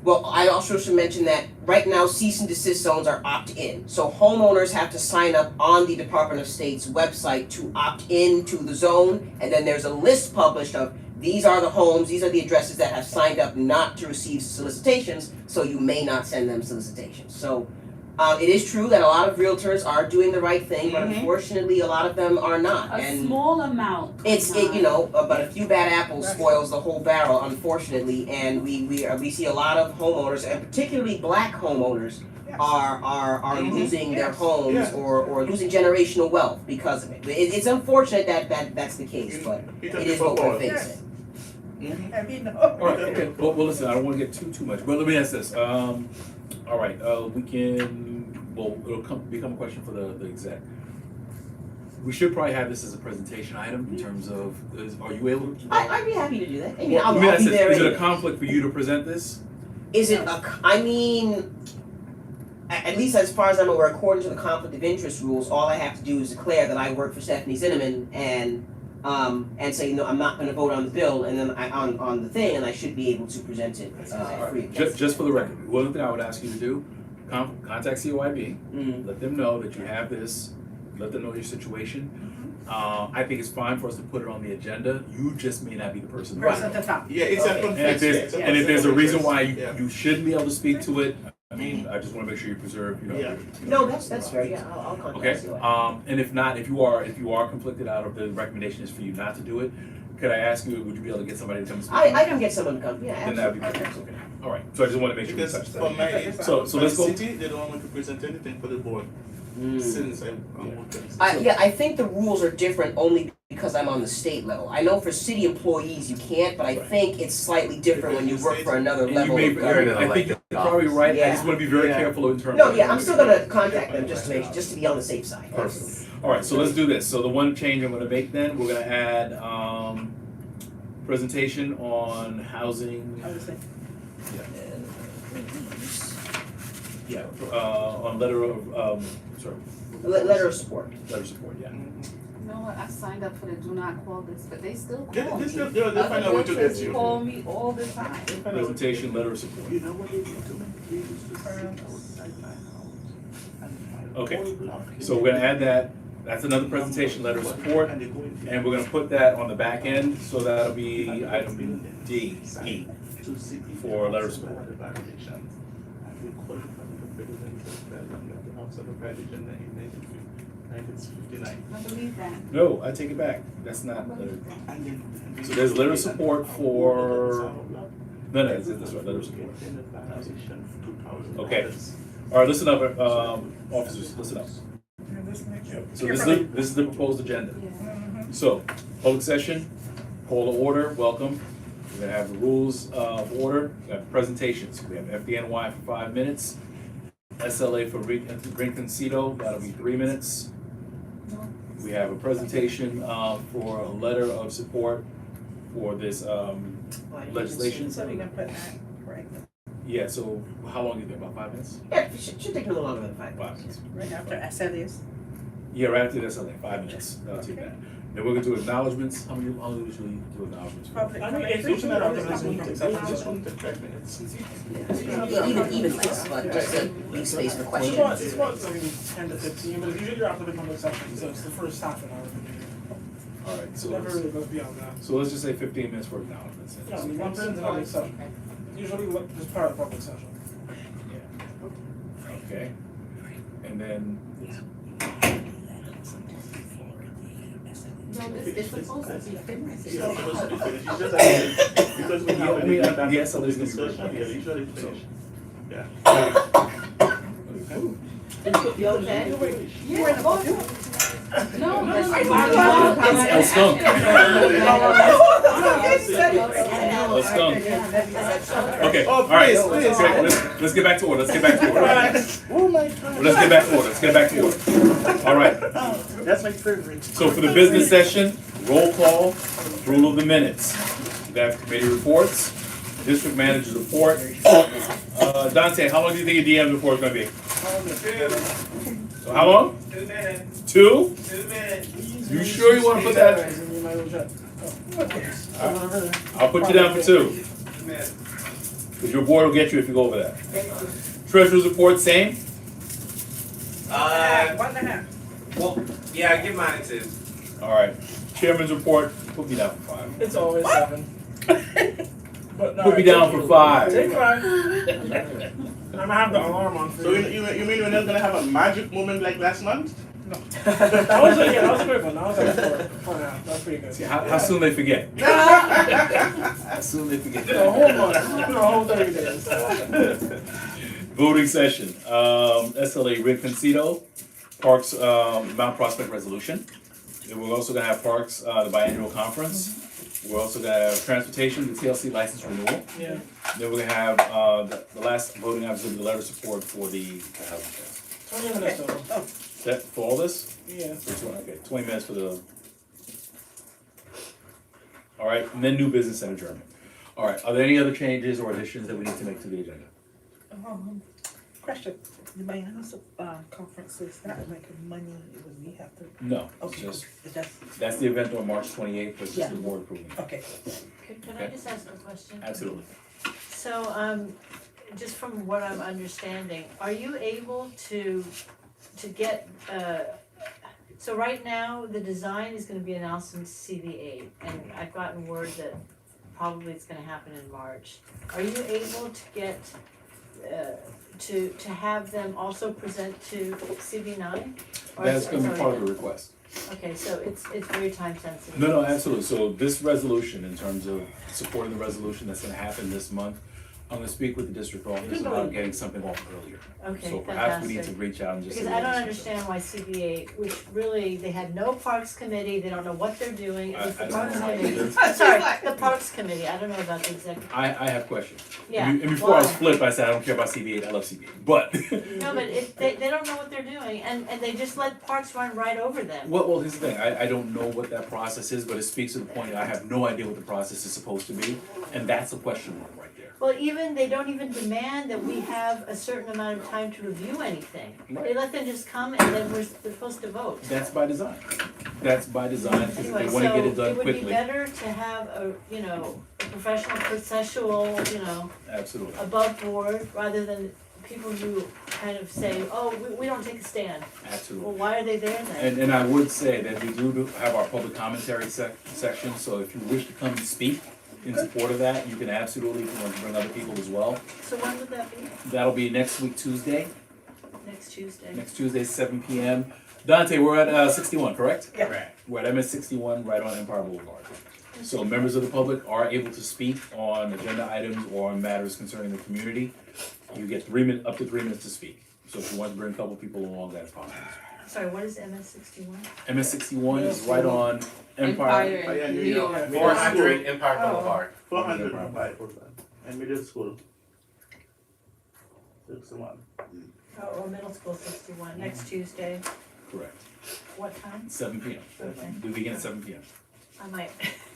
well, I also should mention that right now cease and desist zones are opt-in. So homeowners have to sign up on the Department of State's website to opt in to the zone, and then there's a list published of these are the homes, these are the addresses that have signed up not to receive solicitations, so you may not send them solicitations. So it is true that a lot of realtors are doing the right thing, but Mhm. unfortunately a lot of them are not. A And small amount. but a few bad apples spoils the whole barrel, unfortunately, and we see a lot of homeowners, and particularly black homeowners, are Mhm. losing their Yes. homes Yes. or losing generational wealth because of it. It's unfortunate that that's the case, but Peter it is before what we're Paul. facing. And we know. All right, okay. Well, listen, I don't wanna get too much, but let me ask this. All right, it'll become a question for the exec. We should probably have this as a presentation item in terms of, are you able to? I'd be happy to do that. I mean, Well, I'll let me be ask this, there is it a anyway. conflict for you to present this? Is it I mean, at least as far as I'm aware, according to the conflict of interest rules, all I have to do is declare that I work for Stephanie Zinnemann and say, no, I'm not gonna vote on the bill, and then on the thing, and I should be able to present it, free of charge. Just for the record, one thing I would ask you to do, contact COIB, Mm. let them know that you have this, let them know your situation. I think it's fine for us to put it on the agenda, you just may not be the person. Person at the top. Yeah, it's Okay. a And conflict. if there's a reason why Yeah. you shouldn't be able to speak to it, I mean, I just wanna make sure you preserve, Yeah. No, that's fair, yeah, I'll contact Okay, COIB. and if not, if you are conflicted out of the recommendation is for you not to do it, could I ask you, would you be able to get somebody to come speak? I can get someone to come, yeah, Then that'd be absolutely. perfect, okay, all right, so I just wanna make sure we Because touch for that. my So let's go. city, they don't want me to present anything for the board. since I think the rules are different only because I'm on the state level. I know for city employees you can't, but I think it's slightly different when you work for another And you level may, of government. I think you're probably right, I just wanna be very Yeah. careful in terms No, of. yeah, I'm still gonna contact them just to be on the safe side. Perfect. Alright, so let's do this, so the one change I'm gonna make then, we're gonna add, presentation on housing, I was saying, on letter of, sorry. Letter of support. Letter of support, yeah. You know what, I signed up for the do not call this, but they still call They me. still- they'll find out what to get you. Call me all the time. Presentation, letter of support. You know what they did to me? They used to sit outside my house. Okay, so we're gonna add that, that's another presentation, letter of support, and we're gonna put that on the back end, so that'll be item D, E, for letter of support. I believe that. No, I take it back, that's I not, believe that. so there's letter of support for, no, it's this one, letter of support. Okay. Alright, listen up, officers, listen up. and this next. So this is the proposed agenda. So, public session, call to order, welcome. We're gonna have the rules of order, we have presentations, we have FDNY for 5 minutes. SLA for Rinconcito, that'll be 3 minutes. We have a presentation for a letter of support for this legislation. So we can put that, right, Yeah, so how long do you think, about 5 minutes? Yeah, it should take a little longer than 5 5 minutes. minutes. right after SLAs. Yeah, right after the SLA, 5 minutes, that'll take that. Then we're gonna do acknowledgements, how many usually do acknowledgements? Public I mean, comment. it's open that up, it's open This one take 5 minutes. Even less, but just to leave space for It's questions. about, maybe 10 to 15, but usually you're after the public session, so it's the first half an hour of the meeting. Alright, It so never let's, really goes beyond that. so let's just say 15 minutes for acknowledgements. Yeah, I mean, one person's public session. Usually just part of the public session. Okay, and then, No, this is supposed to be finished. It's not supposed to be finished, it's just that, because we have I mean, a the SLA is gonna be discussion, very yeah, usually finish. Yeah. You okay? Yeah, no, that's El skunk. El skunk. Okay, Oh, alright, please. let's get back to order, let's get back to order. Oh my God. Let's get back to order, let's get back to order. Alright, That's my favorite. so for the business session, roll call, approval of the minutes. We have committee reports, district manager's report. Dante, how long do you think your DM report is gonna be? So how long? 2 minutes. 2? 2 minutes. You sure you wanna put that? I'll put you down for 2. Cause your board will get you if you go over that. Treasurer's report, same? One and a half. Well, yeah, I give mine a 2. Alright. Chairman's report, put me down for 5. It's always 7. But no, Put me down for 5. Take 5. I'm gonna have the alarm on for So you mean we're not gonna have a magic moment like last month? That was a quick one. That was like 4.5. That's pretty good. See, how soon they forget? How soon they forget? The whole month, the whole 30 days. Voting session, SLA Rinconcito, Parks, Mount Prospect resolution. And we're also gonna have Parks, the biannual conference. We're also gonna have transportation, the TLC license renewal. Yeah. Then we're gonna have, the last voting item is gonna be the letter of support for the housing trust. 20 minutes total. That, for all this? Yeah. Okay, 20 minutes for the. All right, and then new business and adjournment. All right, are there any other changes or additions that we need to make to the agenda? Question, the Mayans conference, is that like money, would we have to? No, it's Okay, just, that's, that's the event on March 28th, but it's Yeah. just the board approving. it. okay. Can I just ask a question? Absolutely. So, just from what I'm understanding, are you able to get, so right now, the design is gonna be announced in CVA, and I've gotten word that probably it's gonna happen in March. Are you able to get, to have them also present to CV9? Or That's is- gonna be it's part of already the request. done? Okay, so it's very time sensitive. No, absolutely. So this resolution, in terms of supporting the resolution that's gonna happen this month, I'm gonna speak with the district office about getting something off earlier. Okay, So perhaps we need to fantastic. reach out and just. Because say I don't something. understand why CBA, which really, they had no Parks Committee, they don't know what they're doing, it was I the don't Parks know Committee. either. Sorry, the Parks Committee, I don't know about the executive, I have questions. yeah. And before I was why? flipped, I said I don't care about CBA, I love CBA, but. No, but they don't know what they're doing, and they just let Parks run right over them. Well, here's the thing, I don't know what that process is, but it speaks to the point that I have no idea what the process is supposed to be, and that's a question mark right there. Well, they don't even demand that we have a certain amount of time to review anything. They let them just come and then we're supposed to vote. That's by design. That's by design, because Anyway, they wanna get it so done it would be quickly. better to have a professional, processual, Absolutely. above board, rather than people who kind of say, oh, we don't take a stand. Absolutely. Well, why are they there then? And I would say that we do have our public commentary section, so if you wish to come and speak in support of that, you can absolutely, if you want to bring other people as well. So when would that be? That'll be next week, Tuesday, Next Tuesday? next Tuesday, 7 PM. Dante, we're at 61, correct? Yeah. We're at MS 61, right on Empire Boulevard. So members of the public are able to speak on agenda items or on matters concerning the community. You get up to 3 minutes to speak. So if you want to bring a couple people along, that's possible. Sorry, what is MS 61? MS 61 is right on Empire. Empire, New New York. York, Middle 400 school. Empire Oh. Boulevard. 400 right, and middle school. 61. Oh, middle school 61, next Tuesday, Correct. what time? 7 PM. Okay. We begin at 7 PM. I might,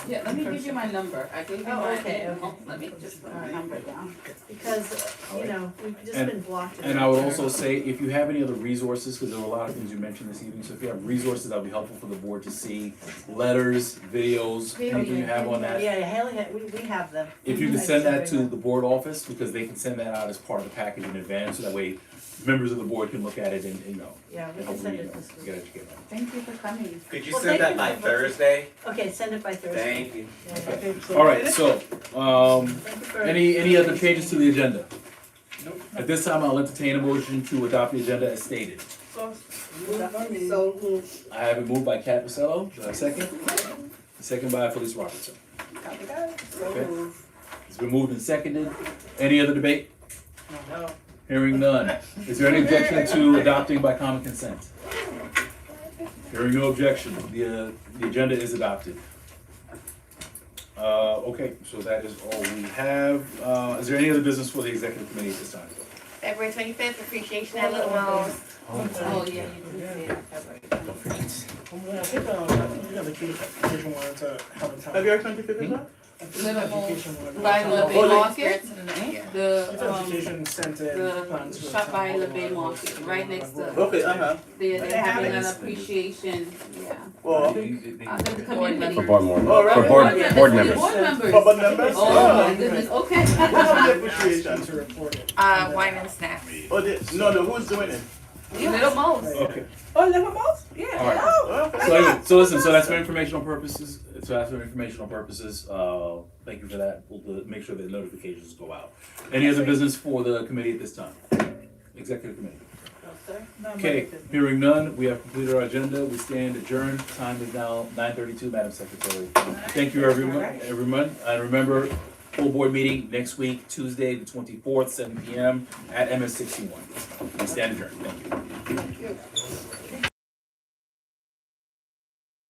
Yeah, let me give you my number. I gave you Oh, my, okay. let me just put my number down. because, we've just And- been blocked. And I would also say, if you have any other resources, because there were a lot of things you mentioned this evening, so if you have resources, that would be helpful for the board to see, letters, videos, anything you have on that. Yeah, Haley, we have them. If you I could just send that bring to them. the board office, because they can send that out as part of the package in advance, so that way members of the board can look at it and, Yeah, we can hopefully, send it this week. get educated on Thank you for coming. Could you Well, send thank that you by for- Thursday? Okay, send it by Thursday. Thank you. Yeah, yeah. it. All right, so, Thank you for- any other changes to the agenda? At this time, I'll entertain a motion to adopt the agenda as stated. So moved. I have it moved by Kat Vasello, do I have a second? A second by Felice Robertson. So Okay. moved. It's been moved and seconded. Any other debate? No. Hearing none. Is there any objection to adopting by common consent? Hearing no objection, the agenda is adopted. Okay, so that is all we have. Is there any other business for the executive committee at this time? February 25th, appreciation at Little Mo's. Oh, yeah, you did say that. I think, education wanted to have a time. Have you actually figured it out? Little Mo's Education wanted to by have a Le time. Bay Market, Yeah. the, Education sent in plans the for shop by town Le hall Bay and Market, right next to, Okay, they're having an it. appreciation, yeah. Well, The community. For board members. All right. For board members. Board members. for board members? Oh, my goodness, okay. What's the appreciation? To report it. Wine and snacks. Oh, who's doing it? Little Mo's. Okay, Oh, Little Mo's? Yeah. all right. Oh, okay. So anyway, so listen, so that's for informational purposes, thank you for that, we'll make sure that notifications go out. Any other business for the committee at this time? Executive committee? No, Okay, hearing none, we have completed our agenda, we stand adjourned, time is now 9:32, Madam Secretary. Thank you, everyone, and remember, full board meeting next week, Tuesday, the 24th, 7 PM at MS 61. We stand adjourned, thank you.